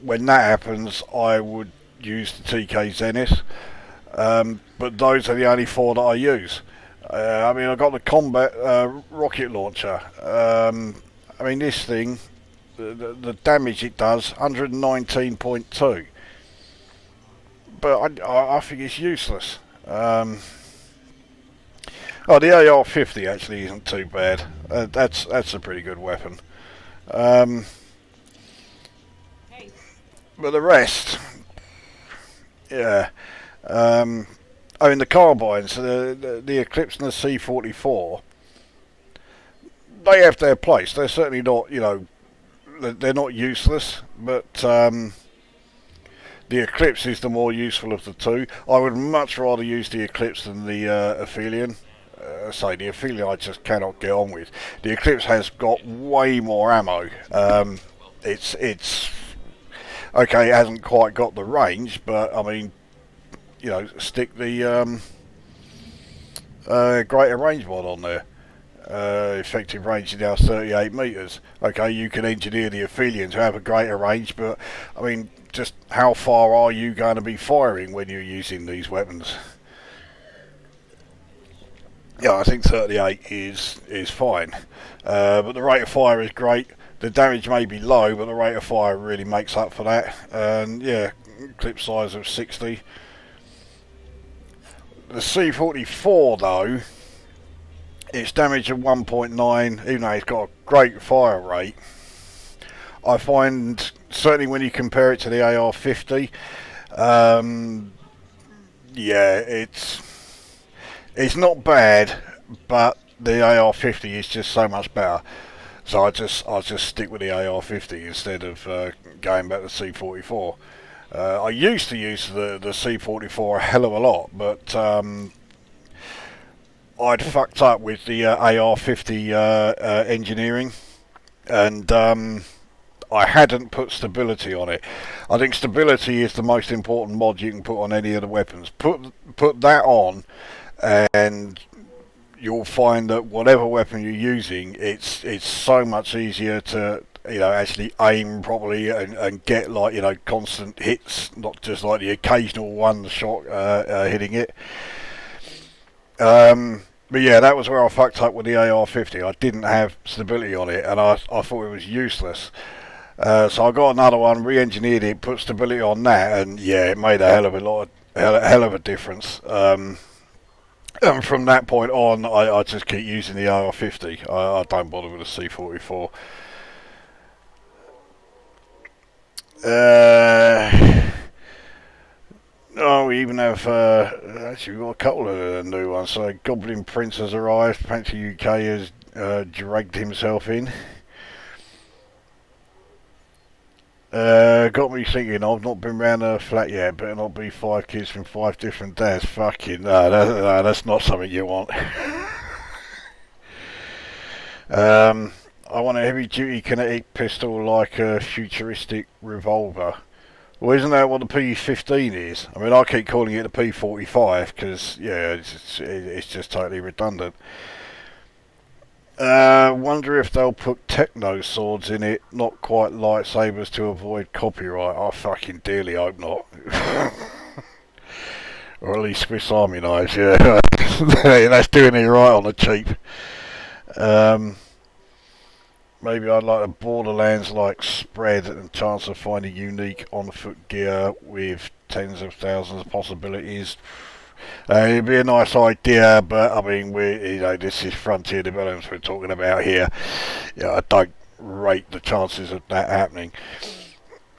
when that happens, I would use the TK Zenith. But those are the only 4 that I use. I mean, I've got the combat rocket launcher. I mean, this thing, the damage it does, 119.2. But I think it's useless. The AR-50 actually isn't too bad. That's a pretty good weapon. But the rest, yeah. I mean, the carbines, the Eclipse and the C44, they have their place. They're certainly not, they're not useless, but the Eclipse is the more useful of the 2. I would much rather use the Eclipse than the Aphelion. The Aphelion I just cannot get on with. The Eclipse has got way more ammo. It's okay, it hasn't quite got the range, but I mean, stick the greater range mod on there. Effective range is now 38 metres. Okay, you can engineer the Aphelion to have a greater range, but I mean, just how far are you going to be firing when you're using these weapons? Yeah, I think 38 is fine, but the rate of fire is great. The damage may be low, but the rate of fire really makes up for that. And yeah, clip size of 60. The C-44 though, its damage of 1.9, even though it's got a great fire rate, I find, certainly when you compare it to the AR-50, yeah, it's not bad, but the AR-50 is just so much better. So I'll just stick with the AR-50 instead of going back to C-44. I used to use the C-44 a hell of a lot, but I'd fucked up with the AR-50 engineering, and I hadn't put stability on it. I think stability is the most important mod you can put on any of the weapons. Put that on, and you'll find that whatever weapon you're using, it's so much easier to actually aim properly and get constant hits, not just like the occasional one shot hitting it. But yeah, that was where I fucked up with the AR-50. I didn't have stability on it, and I thought it was useless. So I got another one, re-engineered it, put stability on that, and yeah, it made a hell of a difference. And from that point on, I just keep using the AR-50. I don't bother with the C-44. Oh, we even have, actually we've got a couple of new ones. So Goblin Prince has arrived, Panther UK has dragged himself in. Got me thinking, I've not been round the flat yet, better not be 5 kids from 5 different dads. Fucking, no, that's not something you want. I want a heavy duty kinetic pistol like a futuristic revolver. Well, isn't that what the P15 is? I mean, I keep calling it the P45 because, yeah, it's just totally redundant. Wonder if they'll put techno swords in it, not quite lightsabers to avoid copyright. I fucking dearly hope not. Or at least Swiss Army knives, yeah. That's doing it right on the cheap. Maybe I'd like a Borderlands-like spread and chance of finding unique on-foot gear with tens of thousands of possibilities. It'd be a nice idea, but I mean, this is frontier developments we're talking about here. Yeah, I don't rate the chances of that happening.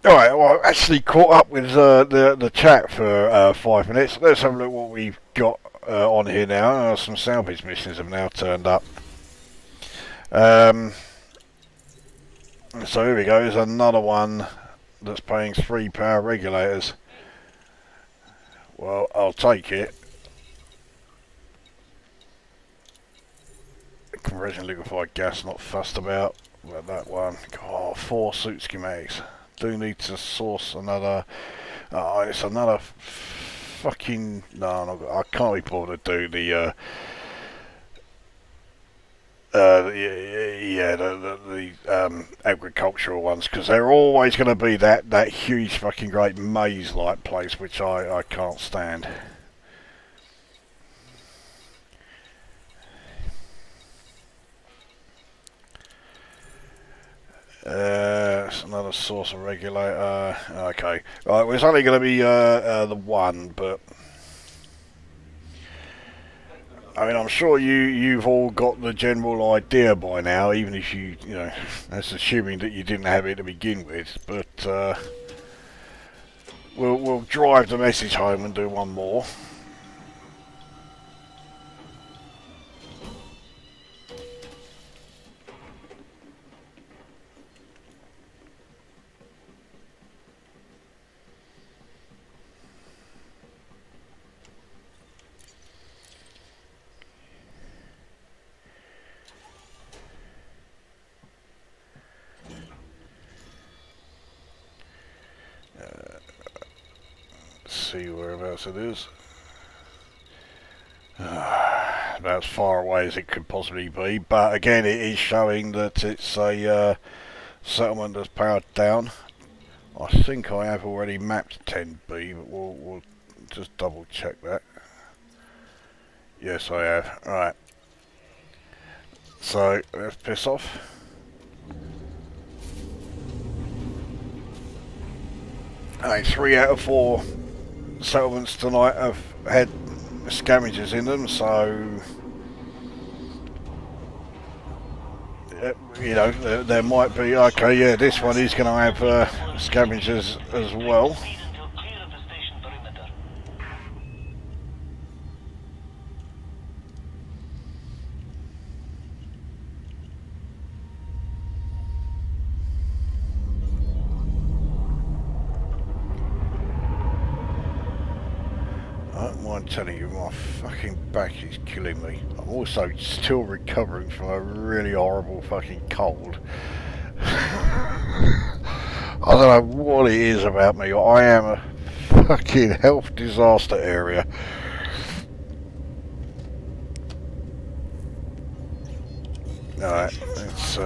Alright, well, I actually caught up with the chat for 5 minutes. Let's have a look what we've got on here now. Some salvage missions have now turned up. So here we go, there's another one that's paying 3 power regulators. Well, I'll take it. Conversion liquefied gas, not fussed about. But that one, oh, 4 suit schematics. Do need to source another. Oh, it's another fucking. No, I can't be bothered to do the. The agricultural ones, because they're always going to be that huge fucking great maze-like place, which I can't stand. It's another source of regulator. Okay, right. Well, it's only going to be the one, but. I mean, I'm sure you've all got the general idea by now, even if you know, that's assuming that you didn't have it to begin with. But we'll drive the message home and do one more. See whereabouts it is. About as far away as it could possibly be, but again it is showing that it's a settlement that's powered down. I think I have already mapped 10B, but we'll just double check that. Yes, I have. Right. So let's piss off. Alright, 3 out of 4 settlements tonight have had scavengers in them, so you know there might be. Okay, yeah, this one is going to have scavengers as well. I don't mind telling you, my fucking back is killing me. I'm also still recovering from a really horrible fucking cold. I don't know what it is about me. I am a fucking health disaster area. Alright, let's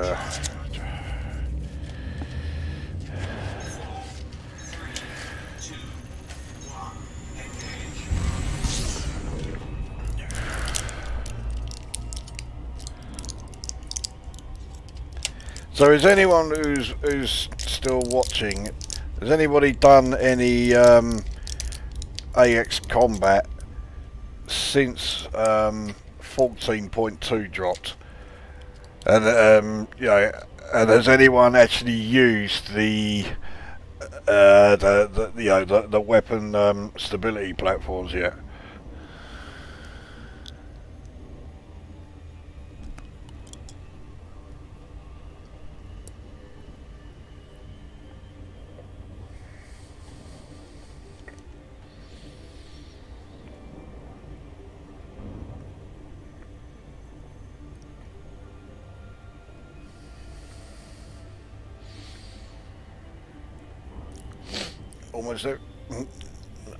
so is anyone who's still watching, has anybody done any AX combat since 14.2 dropped? And you know, and has anyone actually used the you know the weapon stability platforms yet?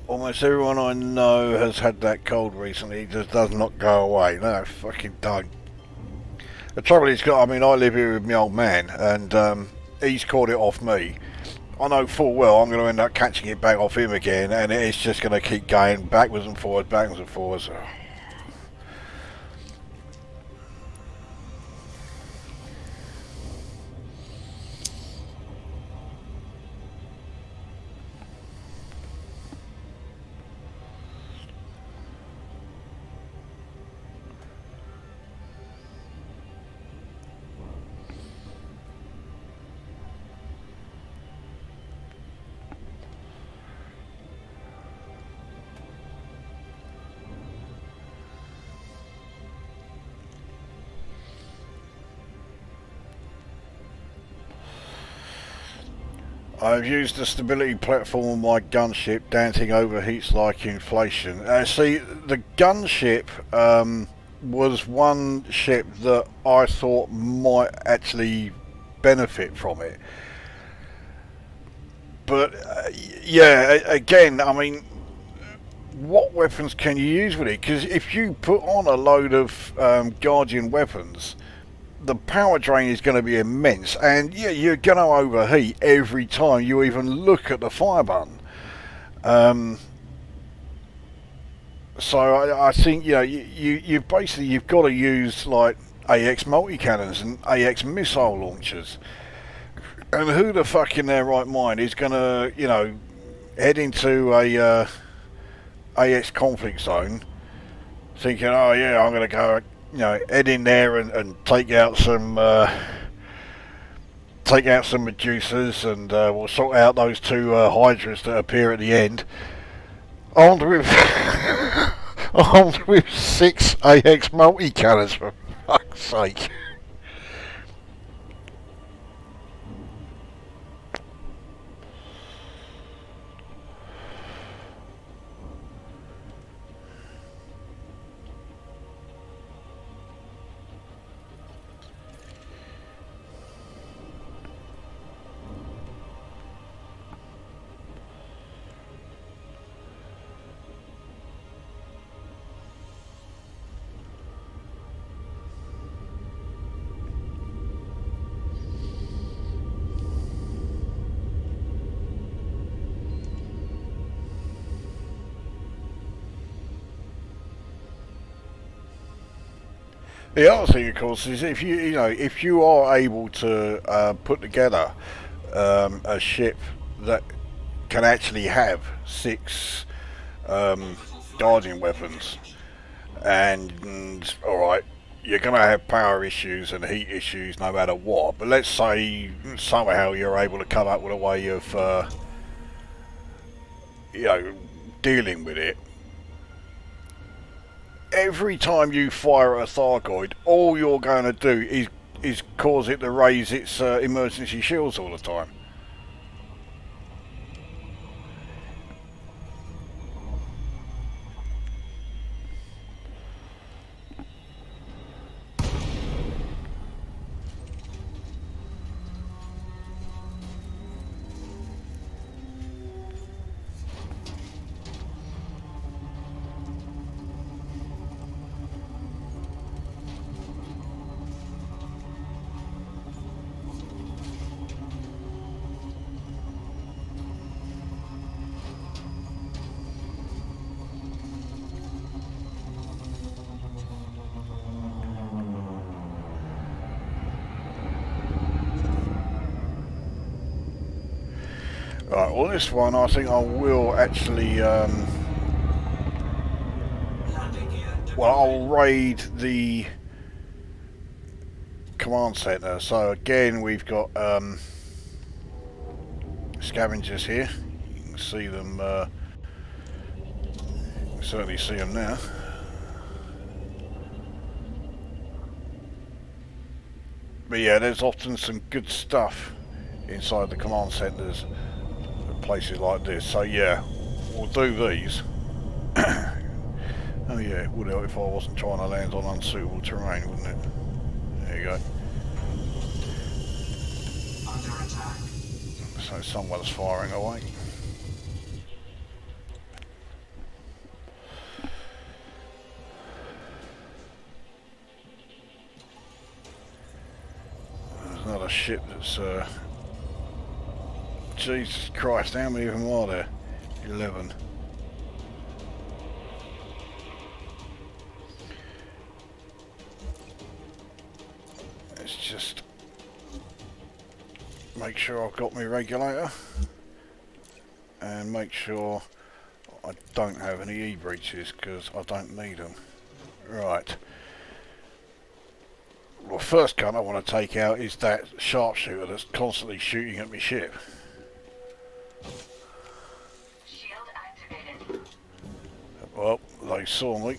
Almost everyone I know has had that cold recently. It just does not go away. No, fucking don't. The trouble is, I mean, I live here with my old man, and he's caught it off me. I know full well I'm going to end up catching it back off him again, and it's just going to keep going backwards and forwards, backwards and forwards. I've used the stability platform on my gunship. Dancing overheats like inflation. See, the gunship was one ship that I thought might actually benefit from it. But yeah, again, I mean, what weapons can you use with it? Because if you put on a load of Guardian weapons, the power drain is going to be immense, and yeah, you're going to overheat every time you even look at the fire button. So I think, you know, you've basically you've got to use like AX multi-cannons and AX missile launchers. And who the fuck in their right mind is going to, you know, head into a AX conflict zone thinking, oh yeah, I'm going to go, you know, head in there and take out some Medusas, and we'll sort out those two Hydras that appear at the end. Armed with armed with 6 AX multi-cannons, for fuck's sake. The other thing, of course, is if if you are able to put together a ship that can actually have 6 guardian weapons. And alright, you're going to have power issues and heat issues no matter what, but let's say somehow you're able to come up with a way of, you know, dealing with it. Every time you fire at a Thargoid, all you're going to do is cause it to raise its emergency shields all the time. Right, well this one I think I will actually, well I'll raid the command centre. So again we've got scavengers here, you can see them, you can certainly see them now. But yeah, there's often some good stuff inside the command centres. Places like this, so yeah, we'll do these. Oh yeah, it would help if I wasn't trying to land on unsuitable terrain, wouldn't it? There you go. Under attack. So someone's firing away. There's another ship that's Jesus Christ, how many of them are there? 11. Let's just make sure I've got my regulator and make sure I don't have any E-breaches because I don't need them. Right. Well, first gun I want to take out is that sharpshooter that's constantly shooting at my ship. Shield activated. Well, they saw me.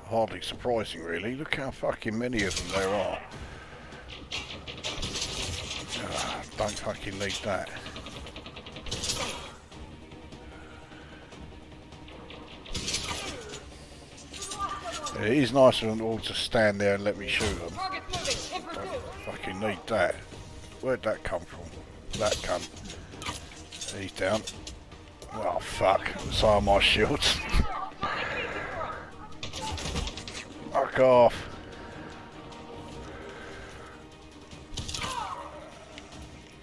Hardly surprising, really. Look how fucking many of them there are. Don't fucking need that. It is nice of them all to stand there and let me shoot them. Don't fucking need that. Where'd that come from? That cunt. He's down. Oh fuck, so are my shields. Fuck off.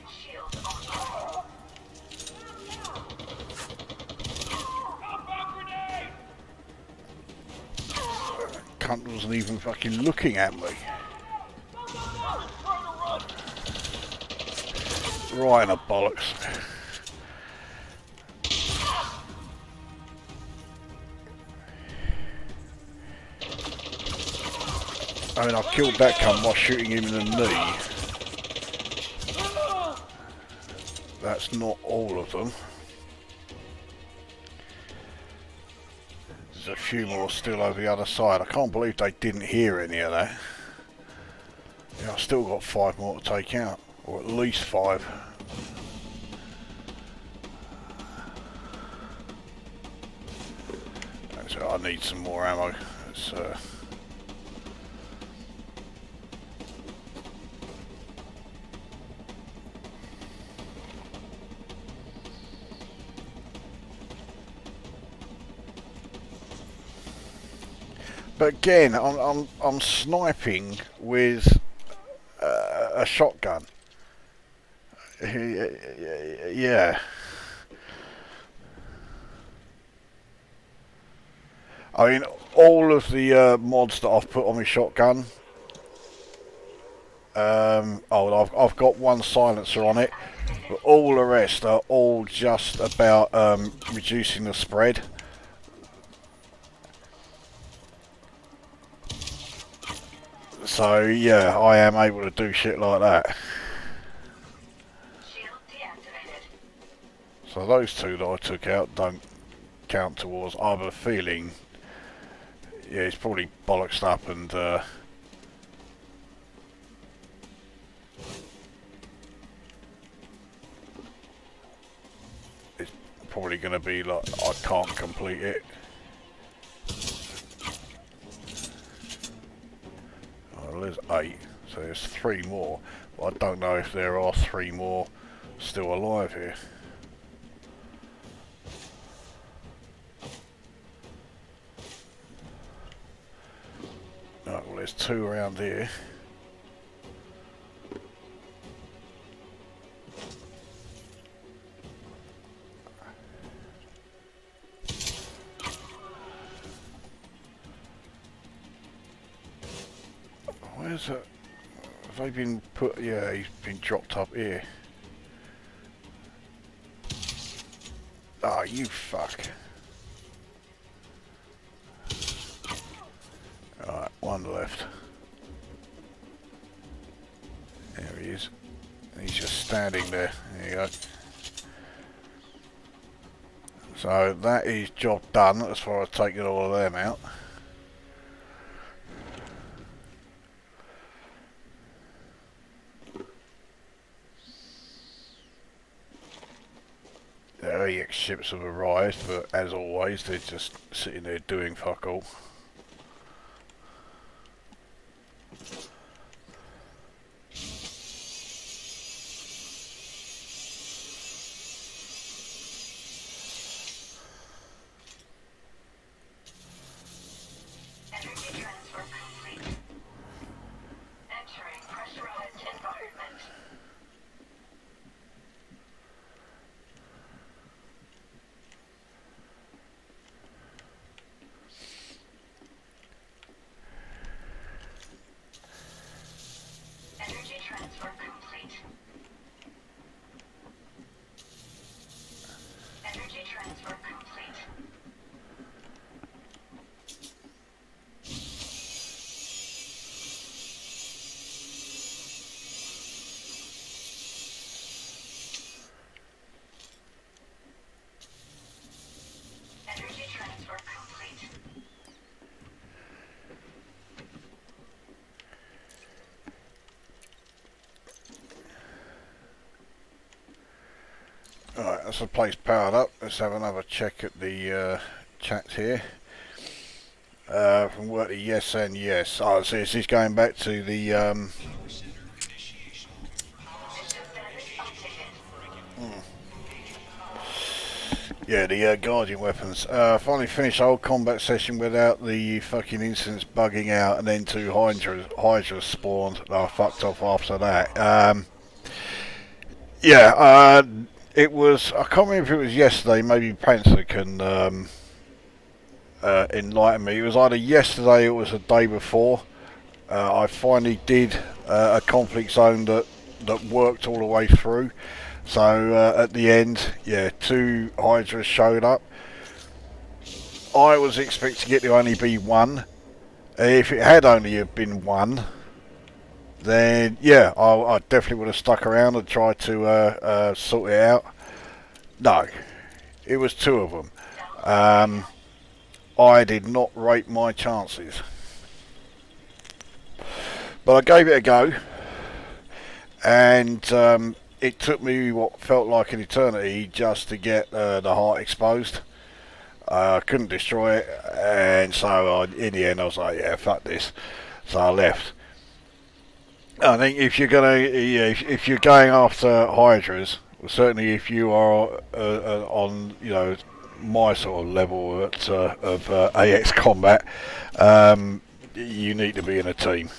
Shield on. Cunt wasn't even fucking looking at me. Right in the bollocks. I mean, I killed that cunt by shooting him in the knee. That's not all of them. There's a few more still over the other side. I can't believe they didn't hear any of that. Yeah, I've still got 5 more to take out. Or at least 5. So I need some more ammo. It's, but again, I'm sniping with a shotgun. Yeah. I mean, all of the mods that I've put on my shotgun. I've got one silencer on it, but all the rest are all just about reducing the spread. So yeah, I am able to do shit like that. Shield deactivated. So those two that I took out don't count towards. I have a feeling, yeah, it's probably bollocksed up and it's probably going to be like I can't complete it. Oh, there's 8, so there's 3 more. But I don't know if there are 3 more still alive here. Right, well, there's 2 around here. Where's it? Have they been put? Yeah, he's been dropped up here. Ah, oh, you fuck. Alright, 1 left. There he is. He's just standing there. There you go. So that is job done as far as taking all of them out. The EX ships have arrived, but as always, they're just sitting there doing fuck all. Energy transfer complete. Entering pressurized environment. Energy transfer complete. Energy transfer complete. Energy transfer complete. Alright, that's the place powered up. Let's have another check at the chat here. From work to yes and yes. Oh, so this is going back to the yeah, the Guardian weapons. Finally finished the whole combat session without the fucking incidents bugging out, and then 2 Hydras spawned. I fucked off after that. Yeah, it was, I can't remember if it was yesterday, maybe Panther can enlighten me. It was either yesterday or it was the day before. I finally did a conflict zone that worked all the way through. So at the end, yeah, 2 Hydras showed up. I was expecting it to only be 1. If it had only been 1, then yeah, I definitely would have stuck around and tried to sort it out. No, it was 2 of them. I did not rate my chances, but I gave it a go, and it took me what felt like an eternity just to get the heart exposed. I couldn't destroy it, and so in the end I was like, yeah, fuck this. So I left. I think if you're gonna, yeah, if you're going after Hydras, well, certainly if you are on, you know, my sort of level of AX combat, you need to be in a team.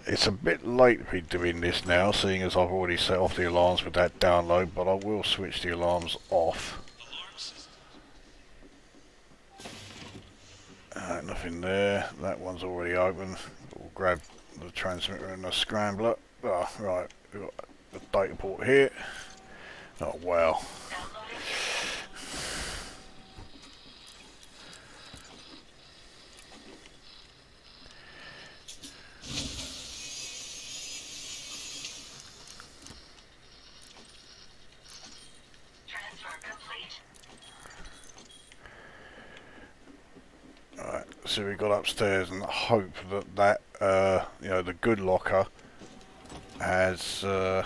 It's a bit late to be doing this now, seeing as I've already set off the alarms with that download, but I will switch the alarms off. Nothing there. That one's already open. We'll grab the transmitter and the scrambler. Oh, right, we've got the data port here. Oh, wow. see what we got upstairs and hope that you know, the good locker has I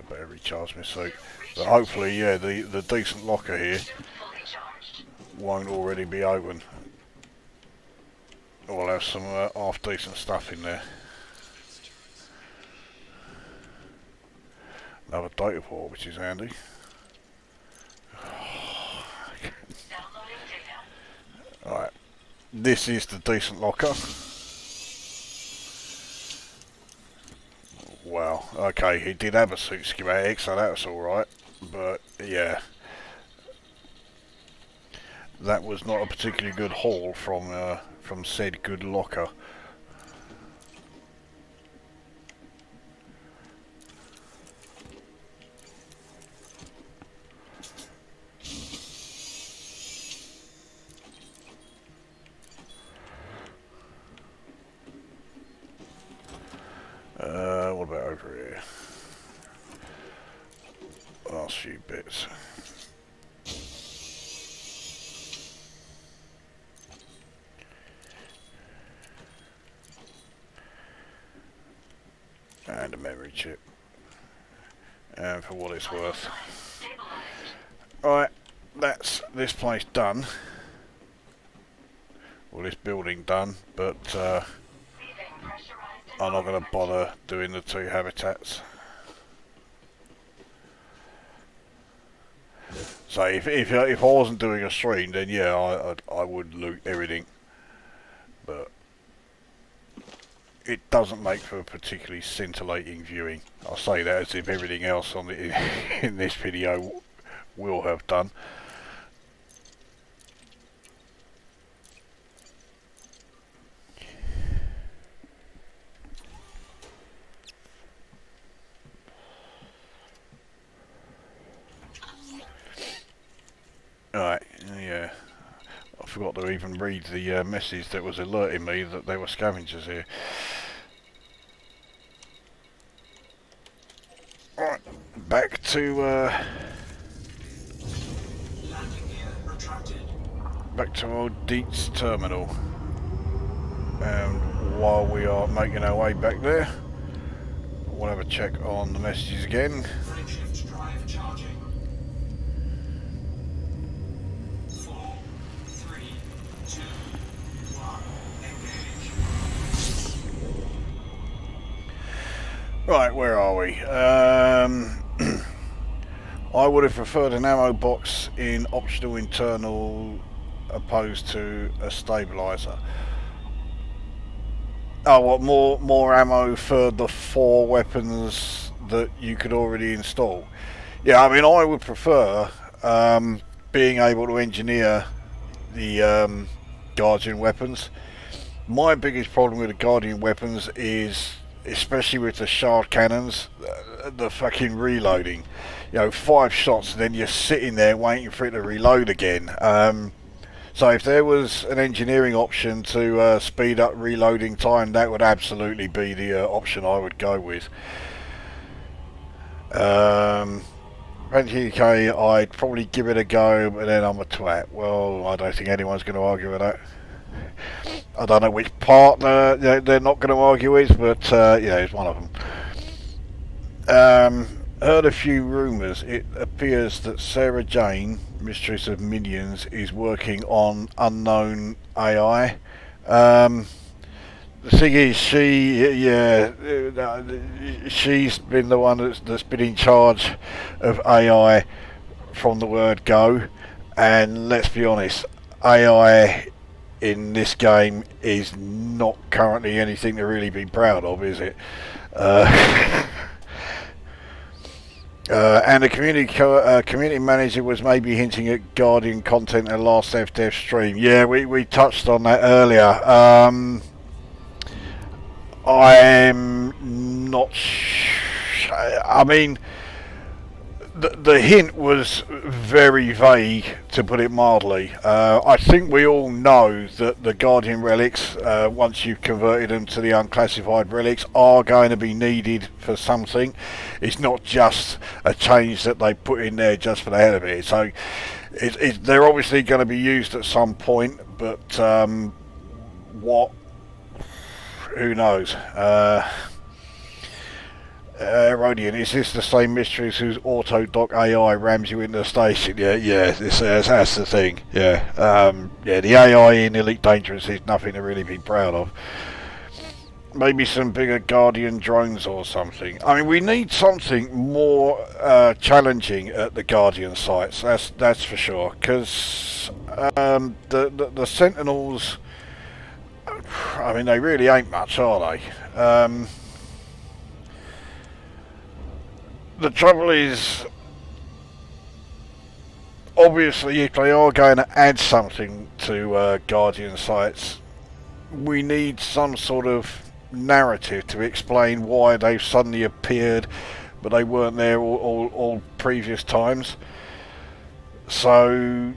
better recharge my suit. But hopefully, yeah, the decent locker here Fully charged. won't already be open. We'll have some half decent stuff in there. Another data port, which is handy. Downloading data. Alright, this is the decent locker. Well, okay, he did have a suit schematic, so that was alright. But, yeah. That was not a particularly good haul from said good locker. What about over here? Last few bits. And a memory chip. And for what it's worth. Alright, that's this place done. Well, this building done, but I'm not going to bother doing the 2 habitats. So if I wasn't doing a stream, then yeah, I would loot everything. But it doesn't make for a particularly scintillating viewing. I say that as if everything else on in this video will have done. Alright, yeah. I forgot to even read the message that was alerting me that there were scavengers here. Alright, back to old Dietz terminal. And while we are making our way back there, we'll have a check on the messages again. Shift drive charging. 4, 3, 2, 1, engage. Right, where are we? I would have preferred an ammo box in optional internal opposed to a stabilizer. Oh, what, more ammo for the 4 weapons that you could already install? Yeah, I mean, I would prefer being able to engineer the Guardian weapons. My biggest problem with the Guardian weapons is, especially with the shard cannons, the fucking reloading. You know, 5 shots and then you're sitting there waiting for it to reload again. So if there was an engineering option to speed up reloading time, that would absolutely be the option I would go with. UK, I'd probably give it a go, but then I'm a twat. Well, I don't think anyone's going to argue with that. I don't know which part they're not going to argue with, but yeah, it's one of them. Heard a few rumours. It appears that Sarah Jane, Mistress of Minions, is working on unknown AI. The thing is, she's been the one that's been in charge of AI from the word go. And let's be honest, AI in this game is not currently anything to really be proud of, is it? And the community manager was maybe hinting at Guardian content in the last FDev stream. Yeah, we touched on that earlier. I'm not I mean, the hint was very vague, to put it mildly. I think we all know that the Guardian relics, once you've converted them to the unclassified relics, are going to be needed for something. It's not just a change that they put in there just for the hell of it. So they're obviously going to be used at some point, but what? Who knows? Rodian, is this the same mysteries whose auto-dock AI rams you into the station? Yeah, that's the thing. Yeah, the AI in Elite Dangerous is nothing to really be proud of. Maybe some bigger Guardian drones or something. I mean, we need something more challenging at the Guardian sites. That's for sure. Because the Sentinels, I mean, they really ain't much, are they? The trouble is, obviously, if they are going to add something to Guardian sites, we need some sort of narrative to explain why they've suddenly appeared, but they weren't there all previous times. So,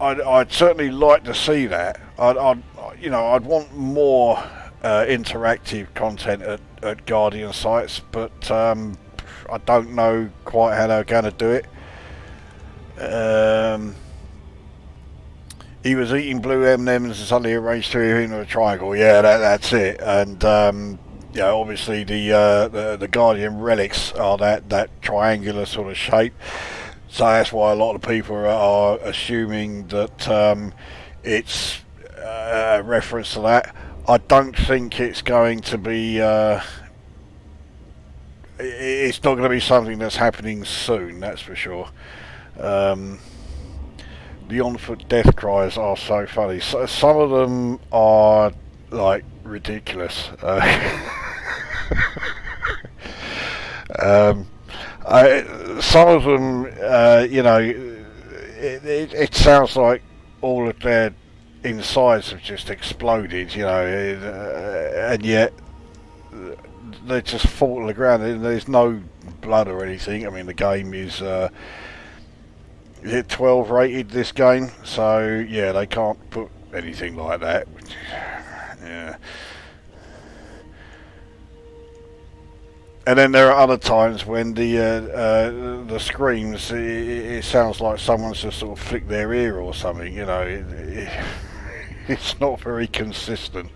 I'd certainly like to see that. I'd want more interactive content at Guardian sites, but I don't know quite how they're going to do it. He was eating blue M&Ms and suddenly arranged to him into a triangle. Yeah, that's it. And obviously the Guardian relics are that triangular sort of shape. So that's why a lot of people are assuming that it's a reference to that. I don't think it's going to be. It's not going to be something that's happening soon, that's for sure. The on-foot death cries are so funny. So, some of them are, like, ridiculous. Some of them, it sounds like all of their insides have just exploded, and yet they just fall to the ground. There's no blood or anything. I mean, the game is 12 rated, this game, so yeah, they can't put anything like that. Yeah. And then there are other times when the screams, it sounds like someone's just sort of flicked their ear or something. It's not very consistent.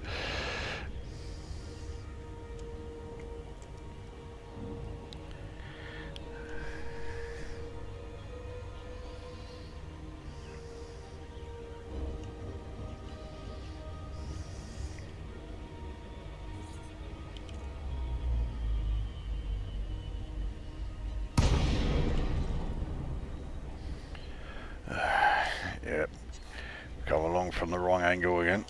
Yep, come along from the wrong angle again.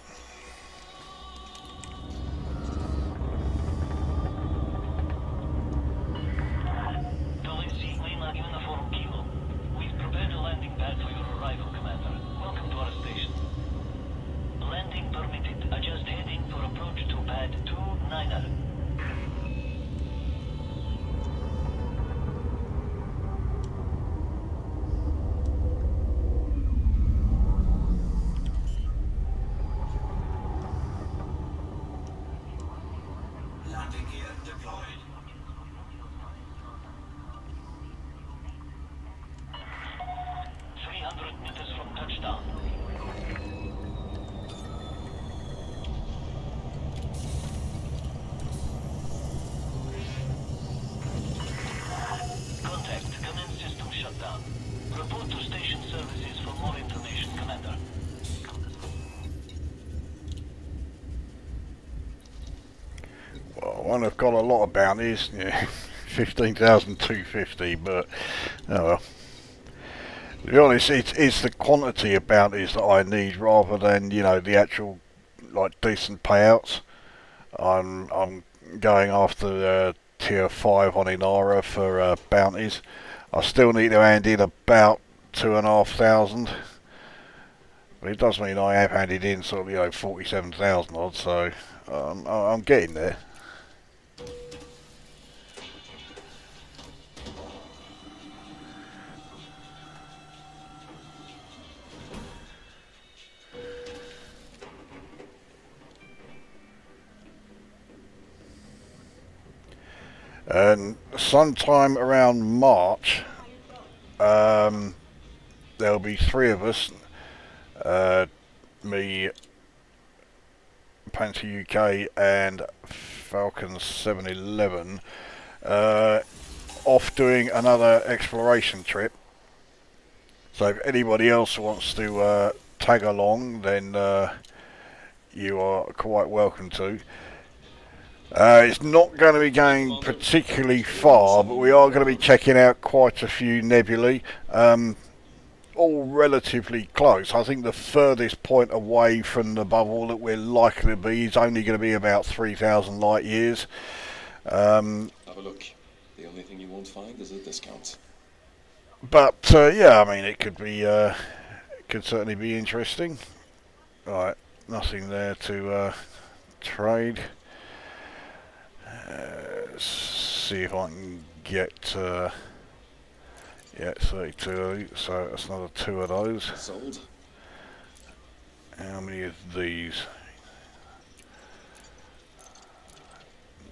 Odyssey, mainland uniform Kilo. We've prepared a landing pad for your arrival, Commander. Welcome to our station. Landing permitted. Adjust heading for approach to pad 29er. Landing gear deployed. 300 meters from touchdown. Contact. Commence system shutdown. Report to station services for more information, Commander. Well, I've got a lot of bounties, 15,250, but oh well. To be honest, it's the quantity of bounties that I need rather than, the actual, like, decent payouts. I'm going after tier 5 on Inara for bounties. I still need to hand in about 2,500. But it does mean I have handed in sort of, 47,000 odd, so I'm getting there. And sometime around March, there'll be three of us. Me, Panther UK, and Falcon 711, off doing another exploration trip. So if anybody else wants to tag along, then you are quite welcome to. It's not going to be going particularly far, but we are going to be checking out quite a few nebulae, all relatively close. I think the furthest point away from the bubble that we're likely to be is only going to be about 3,000 light years. Have a look. The only thing you won't find is a discount. But yeah, I mean, it could be, could certainly be interesting. Right, nothing there to trade. Let's see if I can get. Yeah, 32, so that's another 2 of those. Sold. How many of these?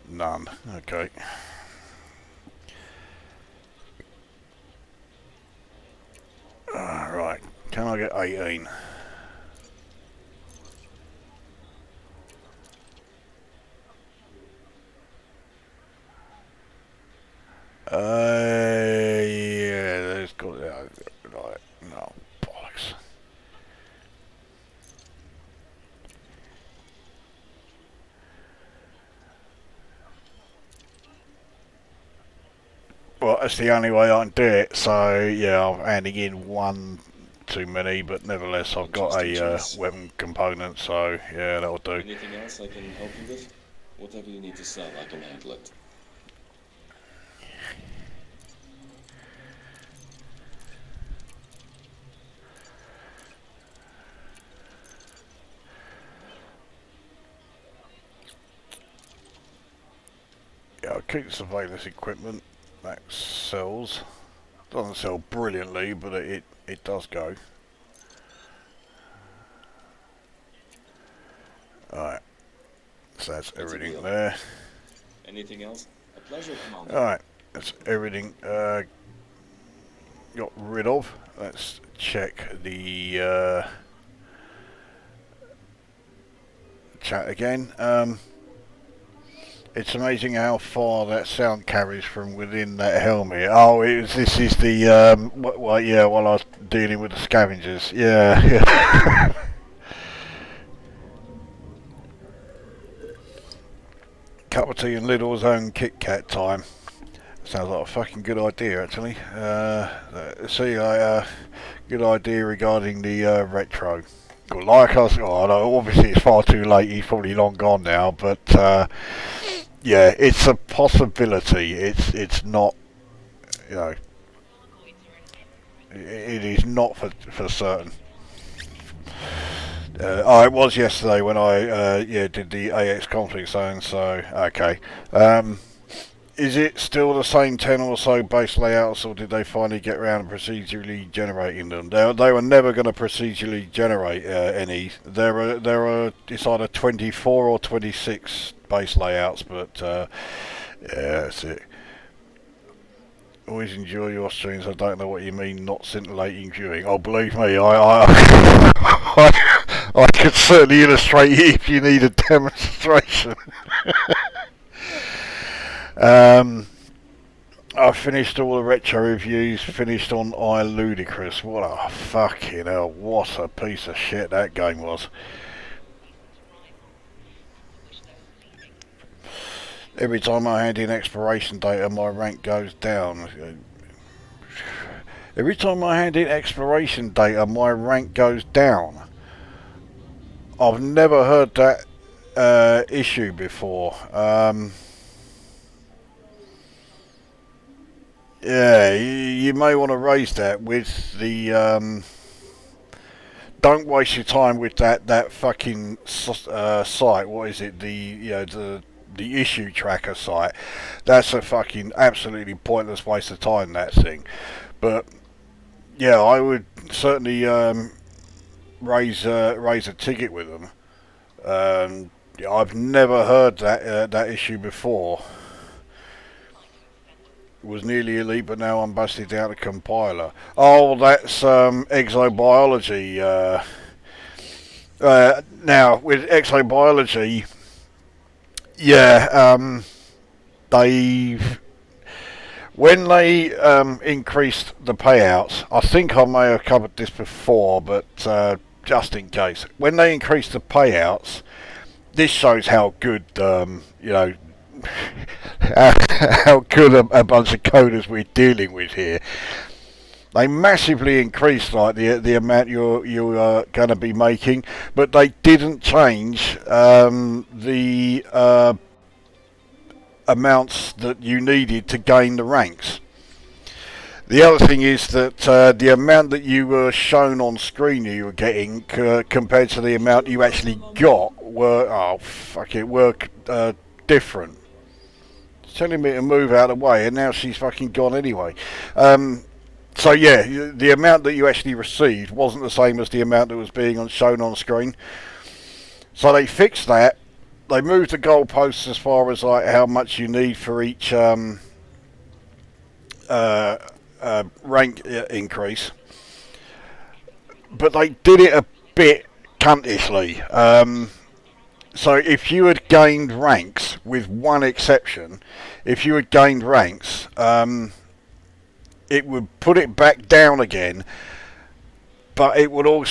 None. Okay. Right, can I get 18? Yeah, there's got right. No, bollocks. Well, that's the only way I can do it. So yeah, I'm handing in one too many, but nevertheless, I've got a weapon component. So yeah, that'll do. Anything else I can help you with? Whatever you need to sell, I can handle it. Yeah, I'll keep surveillance equipment. That sells. Doesn't sell brilliantly, but it does go. Alright. So that's everything there. Anything else? A pleasure, Commander. Alright. That's everything got rid of. Let's check the chat again. It's amazing how far that sound carries from within that helmet. Oh, this is the well, yeah, while I was dealing with the scavengers. Yeah. Cup of tea and Lidl's own Kit Kat time. Sounds like a fucking good idea, actually. See, good idea regarding the retro. Well, like I said, obviously it's far too late. He's probably long gone now, but yeah, it's a possibility. It's not, you know, it is not for certain. It was yesterday when I yeah, did the AX conflict zone. So okay. Is it still the same 10 or so base layouts, or did they finally get around to procedurally generating them? They were never going to procedurally generate any. There are it's either 24 or 26 base layouts, but yeah, that's it. Always enjoy your streams. I don't know what you mean, not scintillating viewing. Oh, believe me, I could certainly illustrate it if you need a demonstration. I finished all the retro reviews, finished on Ludicrous. What a fucking hell, what a piece of shit that game was. Every time I hand in exploration data, my rank goes down. Every time I hand in exploration data, my rank goes down. I've never heard that issue before. Yeah, you may want to raise that with the. Don't waste your time with that fucking site. What is it? The issue tracker site. That's a fucking absolutely pointless waste of time. That thing. But yeah, I would certainly raise a ticket with them. I've never heard that issue before. was nearly elite, but now I'm busted down to compiler. Oh, that's exobiology. Now, with exobiology, yeah, when they increased the payouts, I think I may have covered this before, but just in case, when they increased the payouts, this shows how good, how good a bunch of coders we're dealing with here. They massively increased like the amount you're going to be making, but they didn't change the amounts that you needed to gain the ranks. The other thing is that the amount that you were shown on screen you were getting compared to the amount you actually got were different. It's telling me to move out of the way, and now she's fucking gone anyway. So yeah, the amount that you actually received wasn't the same as the amount that was being shown on screen. So they fixed that. They moved the goalposts as far as like how much you need for each rank increase, but they did it a bit cuntishly. So if you had gained ranks, with one exception, if you had gained ranks, it would put it back down again, but it will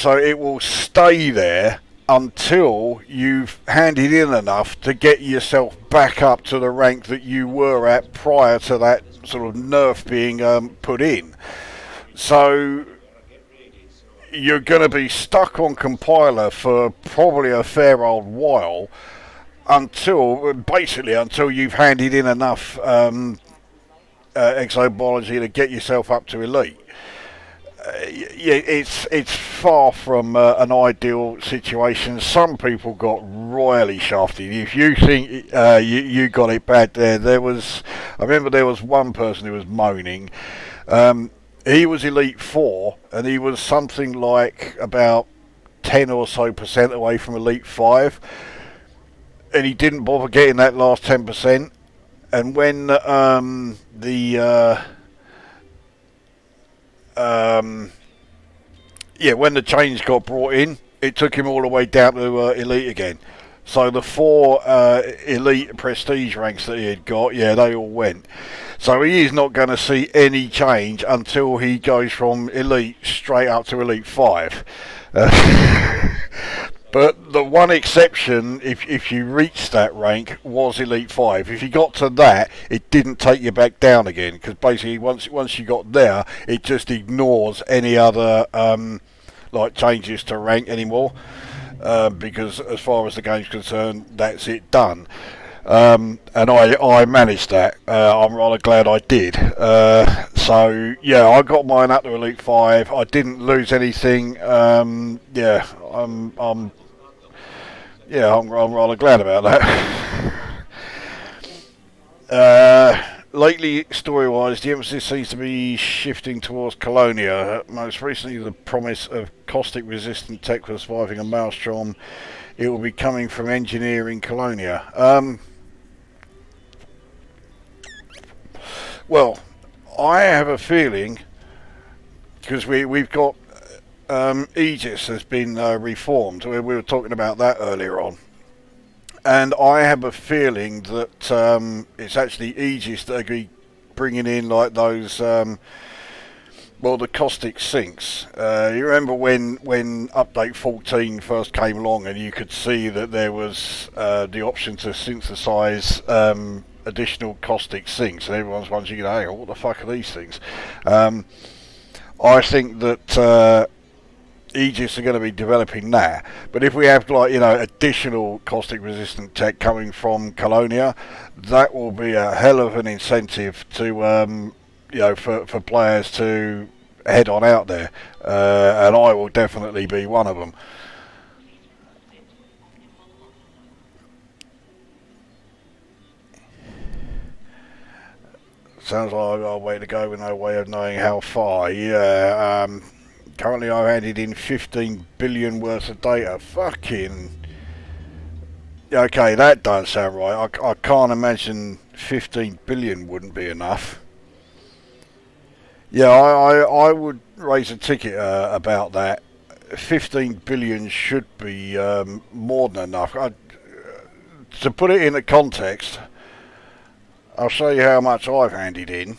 stay there until you've handed in enough to get yourself back up to the rank that you were at prior to that sort of nerf being put in. So you're going to be stuck on compiler for probably a fair old while until you've handed in enough exobiology to get yourself up to elite. It's far from an ideal situation. Some people got royally shafted. If you think you got it bad there, I remember there was one person who was moaning. He was Elite 4, and he was something like about 10 or so % away from Elite 5, and he didn't bother getting that last 10%. And when when the change got brought in, it took him all the way down to elite again. So the 4 elite prestige ranks that he had got, they all went. So he is not going to see any change until he goes from elite straight up to elite 5. But the one exception, if you reached that rank, was Elite 5. If you got to that, it didn't take you back down again, because basically once you got there, it just ignores any other changes to rank anymore, because as far as the game's concerned, that's it done. And I managed that. I'm rather glad I did. So yeah, I got mine up to Elite 5. I didn't lose anything. I'm rather glad about that. Lately, story-wise, the emphasis seems to be shifting towards Colonia. Most recently, the promise of caustic-resistant tech for surviving a maelstrom. It will be coming from engineering Colonia. Well, I have a feeling, because we've got Aegis has been reformed. We were talking about that earlier on. And I have a feeling that it's actually Aegis that are going to be bringing in like those, the caustic sinks. You remember when Update 14 first came along and you could see that there was the option to synthesize additional caustic sinks, and everyone's wondering, hey, what the fuck are these things? I think that Aegis are going to be developing that, but if we have additional caustic resistant tech coming from Colonia, that will be a hell of an incentive to for players to head on out there, and I will definitely be one of them. Sounds like I've got a way to go with no way of knowing how far. Currently I've handed in 15 billion worth of data. Fucking... Okay, that don't sound right. I can't imagine 15 billion wouldn't be enough. Yeah, I would raise a ticket about that. 15 billion should be more than enough. To put it into context, I'll show you how much I've handed in.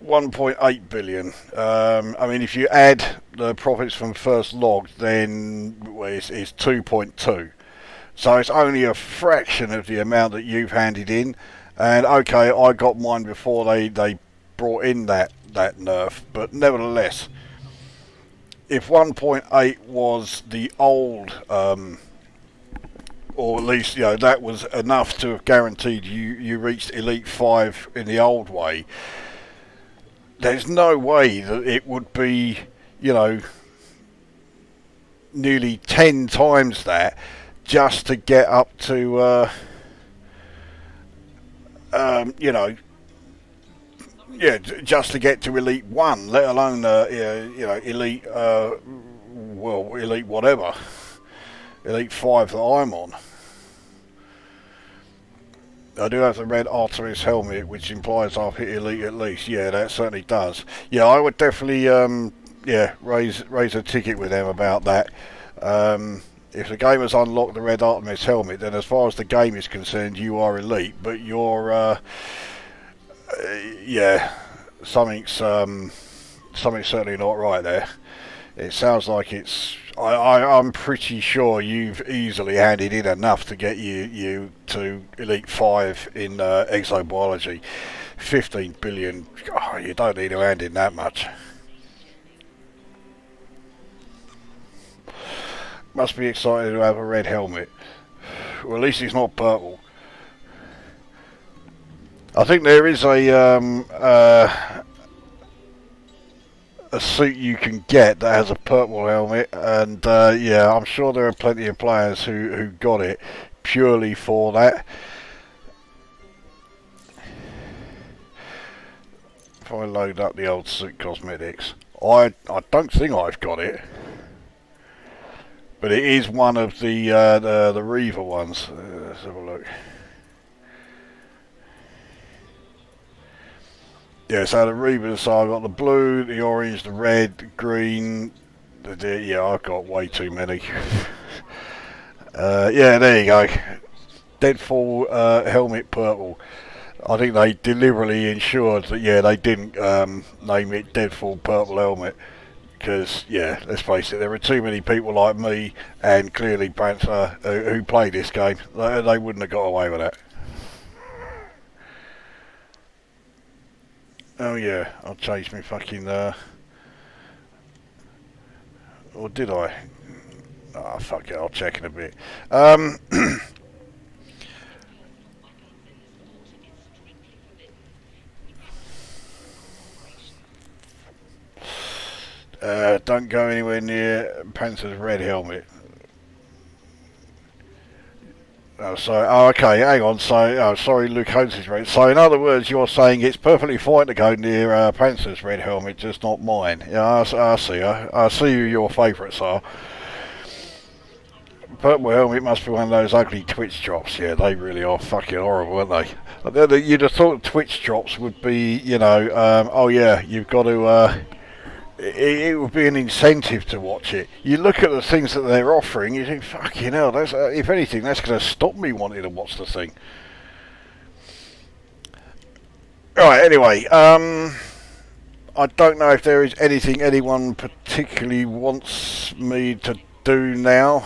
$1.8 billion. I mean, if you add the profits from first log, then it's 2.2. So it's only a fraction of the amount that you've handed in. And okay, I got mine before they brought in that nerf, but nevertheless, if 1.8 was the old, or at least that was enough to have guaranteed you reached Elite 5 in the old way, there's no way that it would be nearly 10 times that just to get up to just to get to Elite 1, let alone Elite Elite whatever, Elite 5 that I'm on. I do have the red Artemis helmet, which implies I've hit Elite at least. Yeah, that certainly does. Yeah, I would definitely raise a ticket with them about that. If the game has unlocked the red Artemis helmet, then as far as the game is concerned, you are Elite, but you're something's certainly not right there. It sounds like I'm pretty sure you've easily handed in enough to get you to Elite 5 in exobiology. 15 billion, you don't need to hand in that much. Must be excited to have a red helmet. Well, at least it's not purple. I think there is a suit you can get that has a purple helmet, and I'm sure there are plenty of players who got it purely for that. If I load up the old suit cosmetics, I don't think I've got it, but it is one of the Reaver ones. Let's have a look. Yeah, so the Reavers, so I've got the blue, the orange, the red, the green. I've got way too many. There you go. Deadfall helmet purple. I think they deliberately ensured that, they didn't name it Deadfall purple helmet. Because, let's face it, there are too many people like me and clearly Panther who play this game. They wouldn't have got away with that. Oh yeah, I'll change my fucking, or did I? Oh fuck it, I'll check in a bit. Don't go anywhere near Panther's red helmet. Okay, hang on. Sorry, Lukozer's red. So, in other words, you're saying it's perfectly fine to go near Panther's red helmet, just not mine. Yeah, I see. I see who your favourites are. Purple helmet must be one of those ugly Twitch drops. Yeah, they really are fucking horrible, aren't they? You'd have thought Twitch drops would be, you've got to. It would be an incentive to watch it. You look at the things that they're offering, you think, fucking hell, that's, if anything, that's going to stop me wanting to watch the thing. Right, anyway, I don't know if there is anything anyone particularly wants me to do now,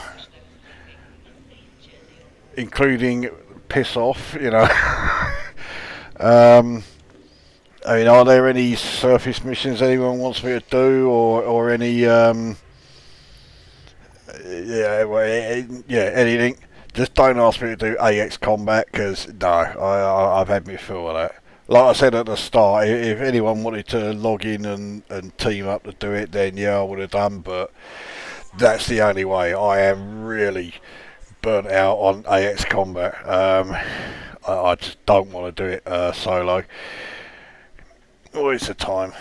including piss off, I mean, are there any surface missions anyone wants me to do, or any, anything? Just don't ask me to do AX combat, because, no, I've had my fill of that. Like I said at the start, if anyone wanted to log in and team up to do it, then yeah, I would have done, but that's the only way. I am really burnt out on AX combat. I just don't want to do it solo. What is the time?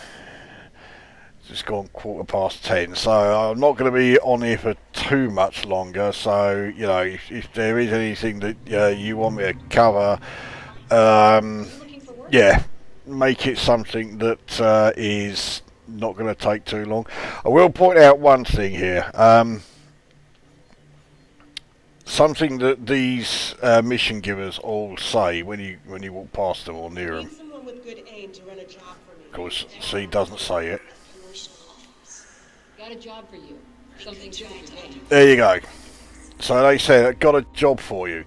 It's just gone 10:15, so I'm not going to be on here for too much longer. So you know, if there is anything that you want me to cover, yeah, make it something that is not going to take too long. I will point out one thing here. Something that these mission givers all say when you walk past them or near them. Someone with good aim to run a job for me. Of course, C doesn't say it. Got a job for you. Something good for your game. There you go. So they said, "I got a job for you."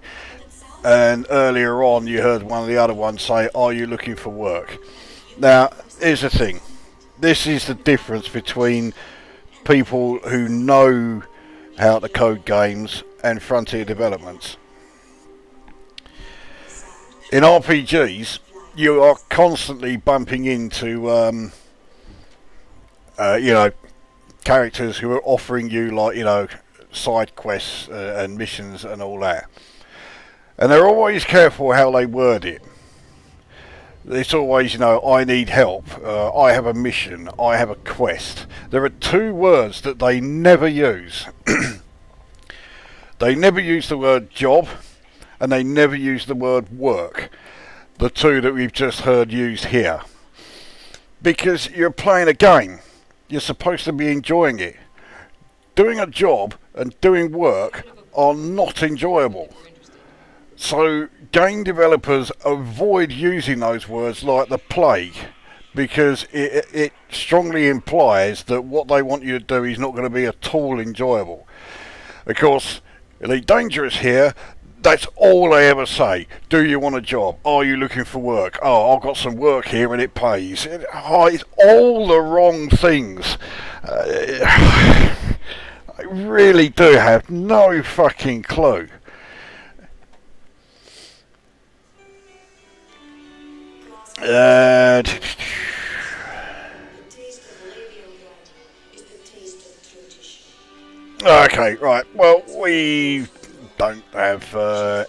And earlier on, you heard one of the other ones say, "Are you looking for work?" Now, here's the thing. This is the difference between people who know how to code games and Frontier Developments. In RPGs, you are constantly bumping into, you know, characters who are offering you, like, you know, side quests and missions and all that. And they're always careful how they word it. It's always, you know, I need help, I have a mission, I have a quest. There are two words that they never use. They never use the word job, and they never use the word work. The two that we've just heard used here. Because you're playing a game. You're supposed to be enjoying it. Doing a job and doing work are not enjoyable. So game developers avoid using those words like the plague, because it strongly implies that what they want you to do is not going to be at all enjoyable. Of course, Elite Dangerous here, that's all they ever say. Do you want a job? Are you looking for work? Oh, I've got some work here and it pays. It's all the wrong things. I really do have no fucking clue. Okay, right. Well, we don't have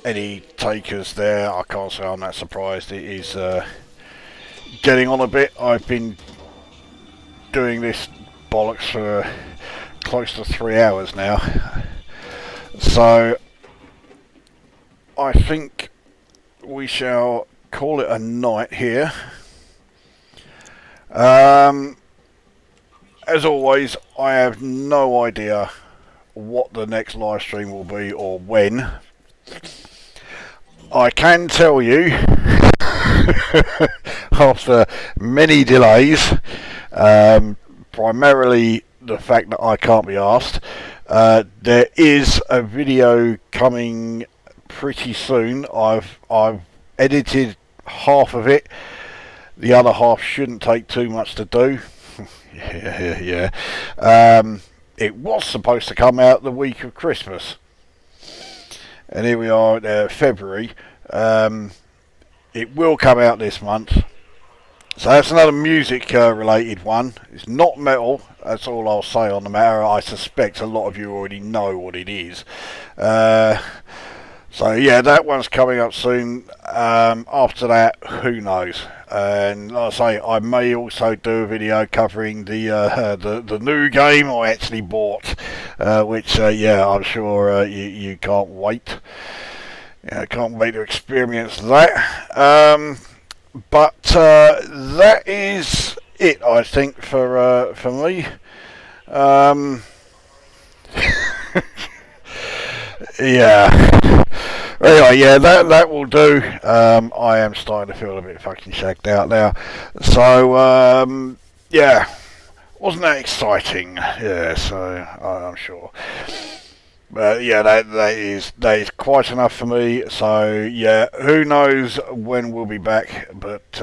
any takers there. I can't say I'm that surprised. It is getting on a bit. I've been doing this bollocks for close to 3 hours now. So I think we shall call it a night here. As always, I have no idea what the next live stream will be or when. I can tell you, after many delays, primarily the fact that I can't be asked, there is a video coming pretty soon. I've edited half of it. The other half shouldn't take too much to do. yeah. It was supposed to come out the week of Christmas, and here we are at February. It will come out this month. So that's another music related one. It's not metal, that's all I'll say on the matter. I suspect a lot of you already know what it is. So yeah, that one's coming up soon. After that, who knows? And like I say, I may also do a video covering the new game I actually bought, which yeah, I'm sure you can't wait. Yeah, can't wait to experience that. But that is it, I think, for me. Yeah. Anyway, yeah, that will do. I am starting to feel a bit fucking shagged out now. So, yeah, wasn't that exciting? Yeah, so I'm sure. But yeah, that is quite enough for me. So yeah, who knows when we'll be back, but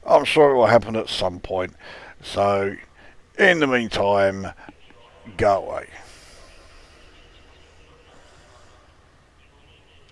I'm sure it will happen at some point. So in the meantime, go away.